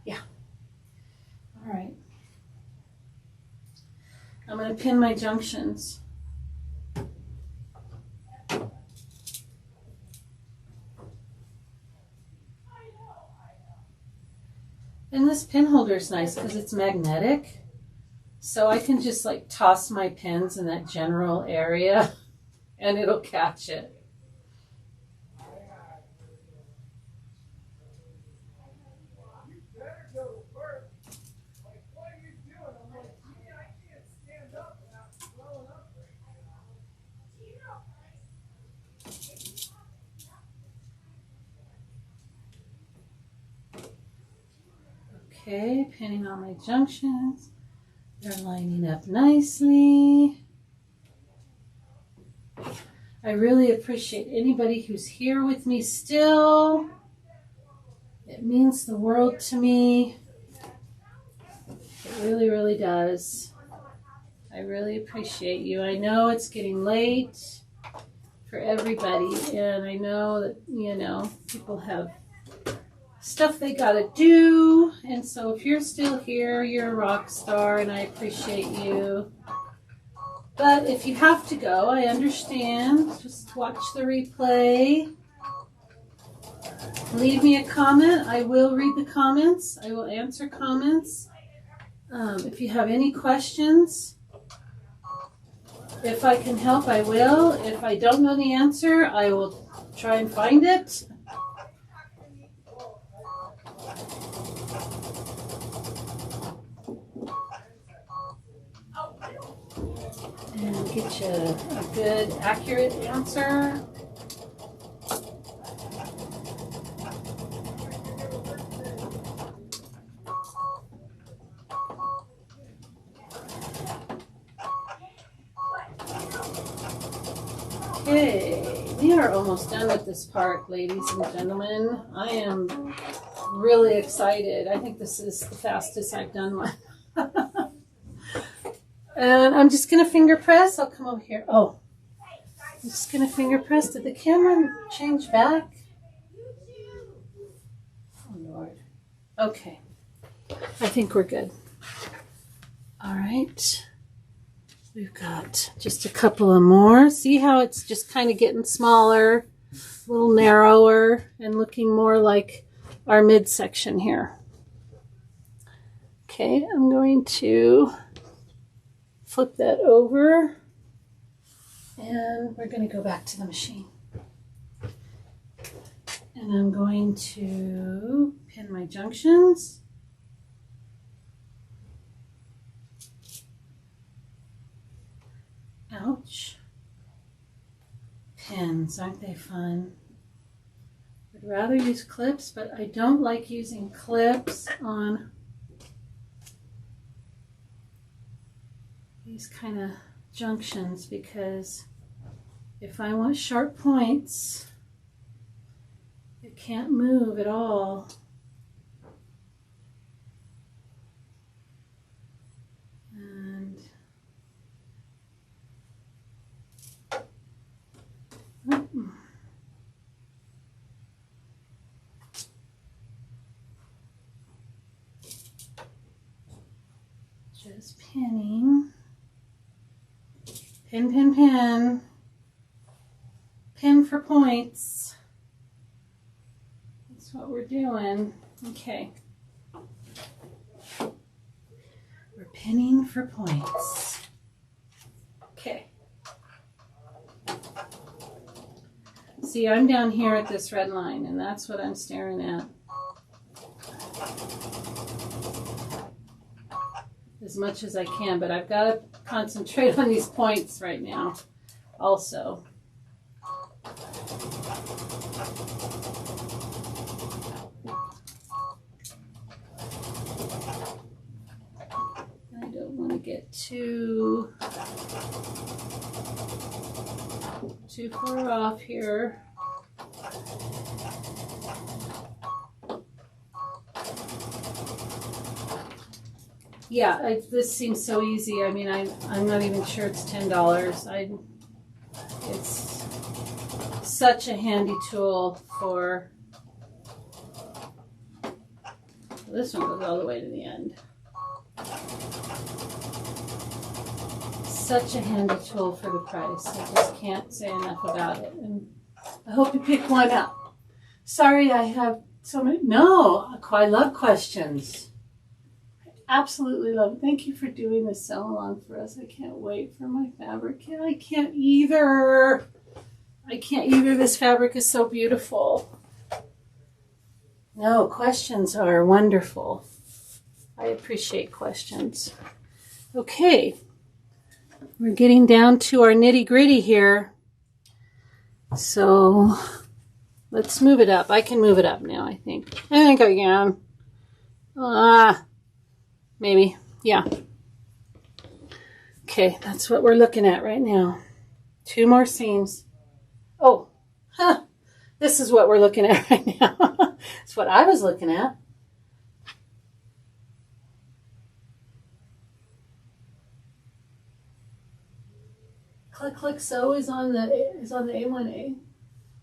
Yeah. All right. I'm going to pin my junctions. And this pin holder is nice because it's magnetic. So I can just like toss my pins in that general area and it'll catch it. Okay, pinning all my junctions. They're lining up nicely. I really appreciate anybody who's here with me still. It means the world to me. It really, really does. I really appreciate you. I know it's getting late for everybody, and I know that, you know, people have stuff they gotta do, and so if you're still here, you're a rock star, and I appreciate you. But if you have to go, I understand. Just watch the replay. Leave me a comment. I will read the comments. I will answer comments. If you have any questions, if I can help, I will. If I don't know the answer, I will try and find it. And get you a good, accurate answer. Okay, we are almost done with this part, ladies and gentlemen. I am really excited. I think this is the fastest I've done one. And I'm just going to finger press. I'll come over here. Oh, I'm just going to finger press. Did the camera change back? Oh, Lord. Okay. I think we're good. All right. We've got just a couple of more. See how it's just kind of getting smaller, a little narrower, and looking more like our midsection here. Okay, I'm going to flip that over, and we're going to go back to the machine. And I'm going to pin my junctions. Ouch. Pins, aren't they fun? I'd rather use clips, but I don't like using clips on these kind of junctions, because if I want sharp points, it can't move at all. And Just pinning. Pin, pin, pin. Pin for points. That's what we're doing. Okay. We're pinning for points. Okay. See, I'm down here at this red line, and that's what I'm staring at. As much as I can, but I've got to concentrate on these points right now also. I don't want to get too far off here. Yeah, this seems so easy. I mean, I'm not even sure it's $10. It's such a handy tool for. This one goes all the way to the end. Such a handy tool for the price. I just can't say enough about it. And I hope you pick one up. Sorry, I have so many. No, I love questions. Absolutely love it. Thank you for doing this sew along for us. I can't wait for my fabric kit. I can't either. This fabric is so beautiful. No, questions are wonderful. I appreciate questions. Okay. We're getting down to our nitty gritty here. So let's move it up. I can move it up now, I think. I can. Maybe, yeah. Okay, that's what we're looking at right now. 2 more seams. Oh, this is what we're looking at right now. That's what I was looking at. Click, click, sew is on the A1A.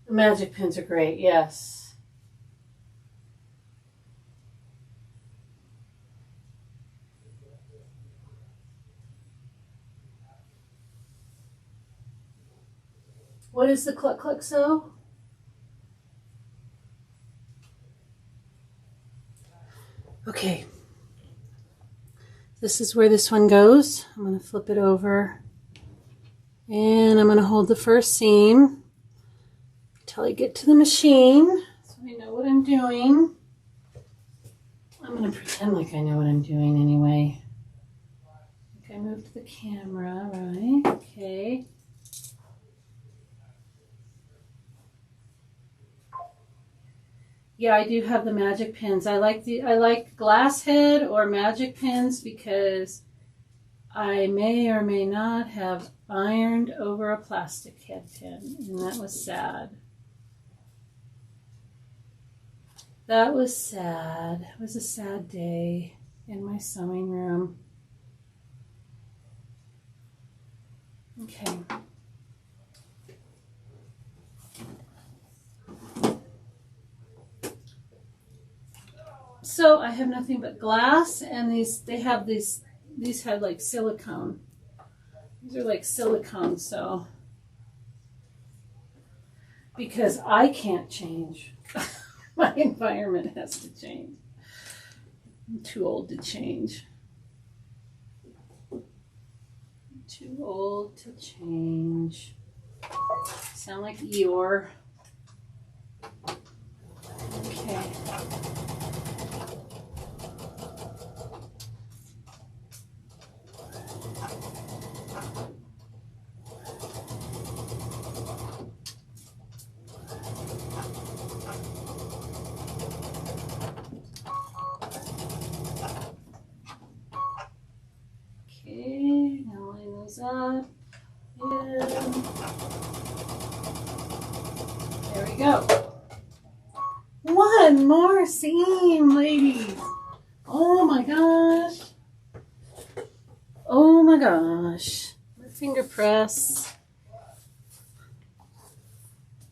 The magic pins are great, yes. What is the cluck cluck sew? Okay. This is where this one goes. I'm going to flip it over. And I'm going to hold the first seam until I get to the machine. So I know what I'm doing. I'm going to pretend like I know what I'm doing anyway. I think I moved the camera, right? Okay. Yeah, I do have the magic pins. I like glass head or magic pins because I may or may not have ironed over a plastic head pin, and that was sad. That was sad. It was a sad day in my sewing room. Okay. So I have nothing but glass, and these have like silicone. These are like silicone, so because I can't change. My environment has to change. I'm too old to change. Too old to change. Sound like Eeyore. Okay. Up, and there we go. One more seam, ladies. Oh my gosh. Oh my gosh. My finger press.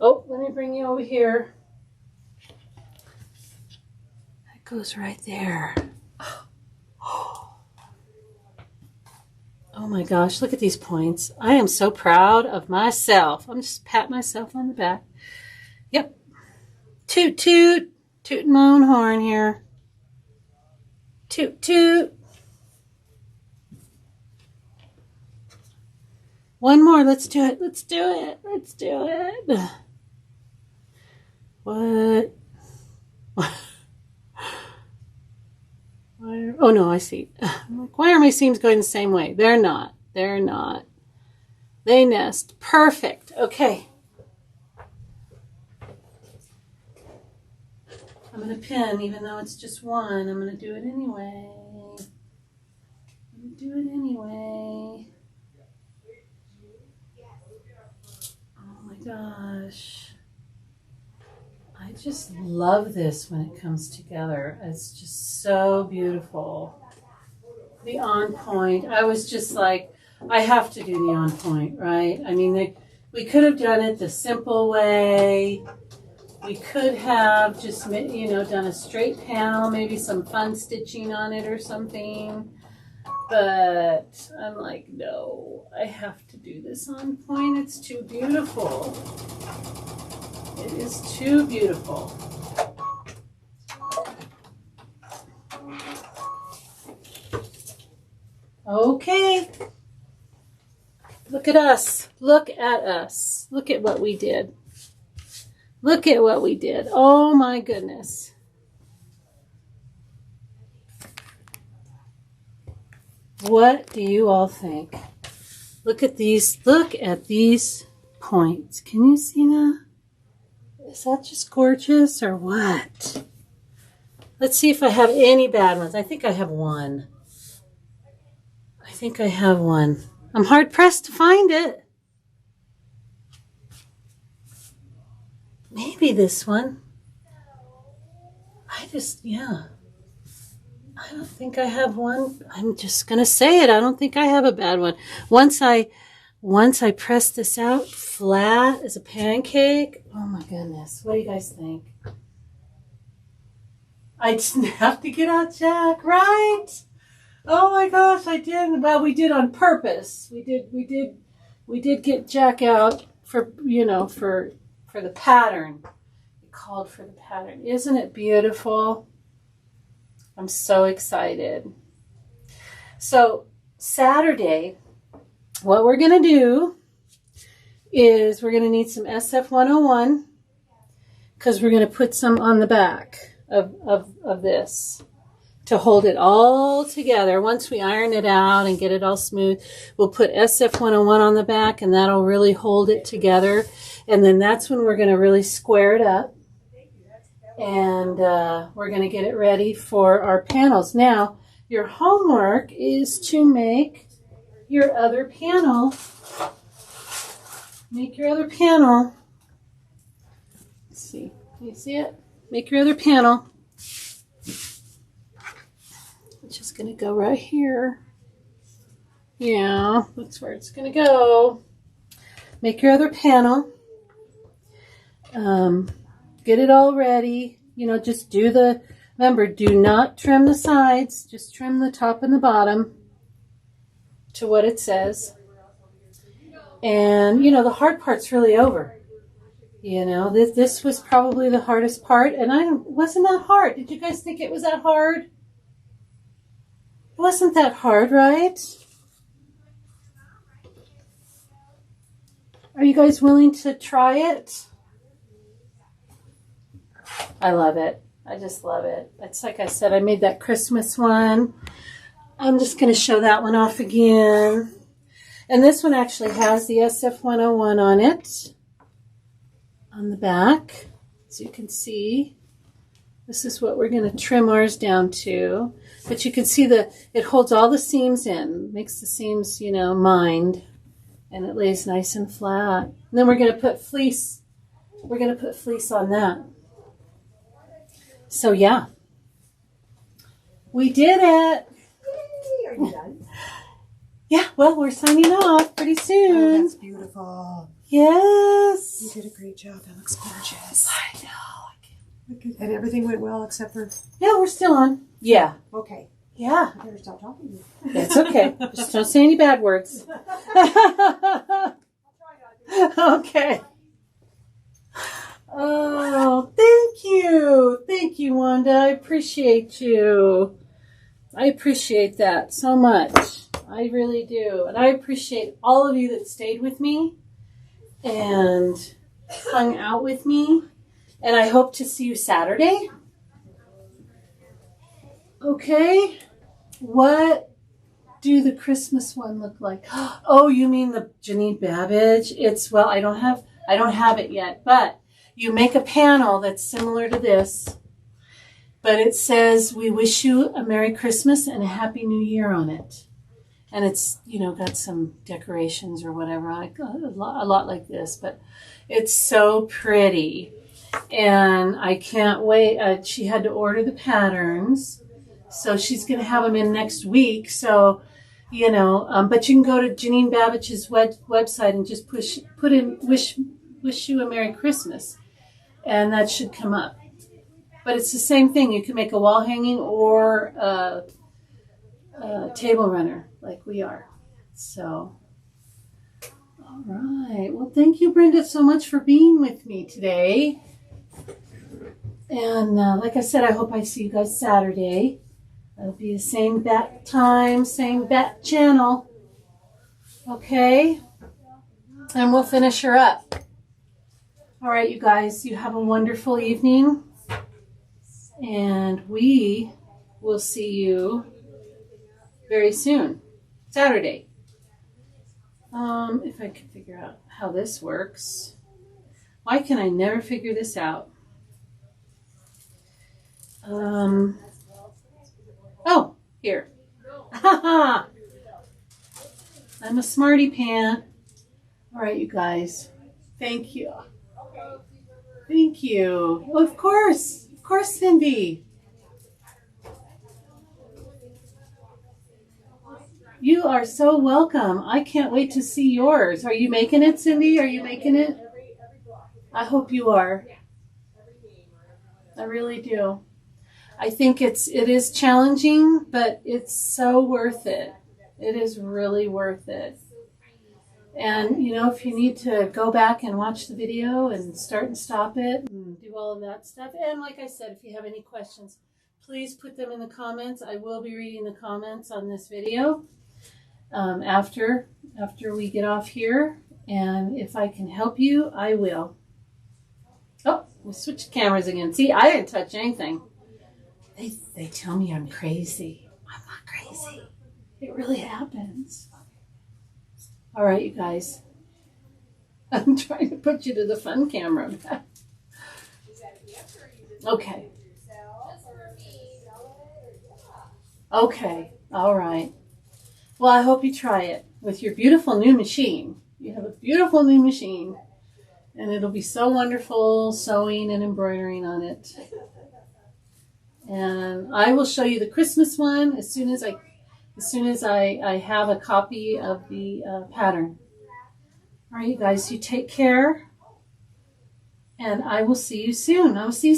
Oh, let me bring you over here. That goes right there. Oh my gosh, look at these points. I am so proud of myself. I'm just patting myself on the back. Yep. Toot, toot. Tooting my own horn here. Toot, toot. One more. Let's do it. Let's do it. Let's do it. What? Oh no, I see. I'm like, why are my seams going the same way? They're not. They're not. They nest. Perfect. Okay. I'm going to pin, even though it's just one. I'm going to do it anyway. I'm going to do it anyway. Oh my gosh. I just love this when it comes together. It's just so beautiful. The on point. I was just like, I have to do the on point, right? I mean, we could have done it the simple way. We could have just, you know, done a straight panel, maybe some fun stitching on it or something. But I'm like, no, I have to do this on point. It's too beautiful. It is too beautiful. Okay. Look at us. Look at us. Look at what we did. Look at what we did. Oh my goodness. What do you all think? Look at these points. Can you see that? Is that just gorgeous or what? Let's see if I have any bad ones. I think I have one. I think I have one. I'm hard pressed to find it. Maybe this one. I don't think I have one. I'm just going to say it. I don't think I have a bad one. Once I press this out flat as a pancake, oh my goodness. What do you guys think? I didn't have to get out Jack, right? Oh my gosh, I did. Well, we did on purpose. We did get Jack out for, you know, for the pattern. It called for the pattern. Isn't it beautiful? I'm so excited. So Saturday, what we're going to do is we're going to need some SF101 because we're going to put some on the back of this to hold it all together. Once we iron it out and get it all smooth, we'll put SF101 on the back and that'll really hold it together. And then that's when we're going to really square it up. And we're going to get it ready for our panels. Now, your homework is to make your other panel. Make your other panel. Let's see. Can you see it? Make your other panel. It's just going to go right here. Yeah, that's where it's going to go. Make your other panel. Get it all ready. You know, just remember, do not trim the sides. Just trim the top and the bottom to what it says. And, you know, the hard part's really over. You know, this was probably the hardest part. And it wasn't that hard. Did you guys think it was that hard? It wasn't that hard, right? Are you guys willing to try it? I love it. I just love it. It's like I said, I made that Christmas one. I'm just going to show that one off again. And this one actually has the SF101 on it. On the back. As you can see. This is what we're going to trim ours down to. But you can see it holds all the seams in. Makes the seams, you know, mined. And it lays nice and flat. And then we're going to put fleece. We're going to put fleece on that. So yeah, we did it. Yay, are you done? Yeah, well, we're signing off pretty soon. Oh, that's beautiful. Yes. You did a great job. That looks gorgeous. I know. And everything went well except for... Yeah, we're still on. Yeah. Okay. Yeah, I better stop talking to you. it's okay. Just don't say any bad words. Okay. Oh, thank you. Thank you, Wanda. I appreciate you. I appreciate that so much. I really do. And I appreciate all of you that stayed with me and hung out with me. And I hope to see you Saturday. Okay. What do the Christmas one look like? Oh, you mean the Janine Babich? It's, well, I don't have it yet, but you make a panel that's similar to this, but it says, "We wish you a Merry Christmas and a Happy New Year" on it. And it's, got some decorations or whatever, like a lot like this, but it's so pretty. And I can't wait. She had to order the patterns, so she's going to have them in next week. So, but you can go to Janine Babich's website and just put in wish you a Merry Christmas, and that should come up. But it's the same thing. You can make a wall hanging or a table runner like we are. So, all right. Well, thank you, Brenda, so much for being with me today. And like I said, I hope I see you guys Saturday. It'll be the same bat time, same bat channel. Okay? And we'll finish her up. All right, you guys, you have a wonderful evening. And we will see you very soon. Saturday. If I can figure out how this works. Why can I never figure this out? Oh, here. I'm a smarty pant. All right, you guys. Thank you. Thank you. Well, of course, Cindy. You are so welcome. I can't wait to see yours. Are you making it, Cindy? Are you making it? I hope you are. I really do. I think it is challenging, but it's so worth it. It is really worth it. And, if you need to go back and watch the video and start and stop it and do all of that stuff. And like I said, if you have any questions, please put them in the comments. I will be reading the comments on this video after we get off here. And if I can help you, I will. Oh, we switched cameras again. See, I didn't touch anything. They tell me I'm crazy. I'm not crazy. It really happens. All right, you guys. I'm trying to put you to the fun camera. Okay. Okay. All right. Well, I hope you try it with your beautiful new machine. You have a beautiful new machine, and it'll be so wonderful sewing and embroidering on it. And I will show you the Christmas one as soon as I have a copy of the pattern. All right, you guys, you take care, and I will see you soon. I will see you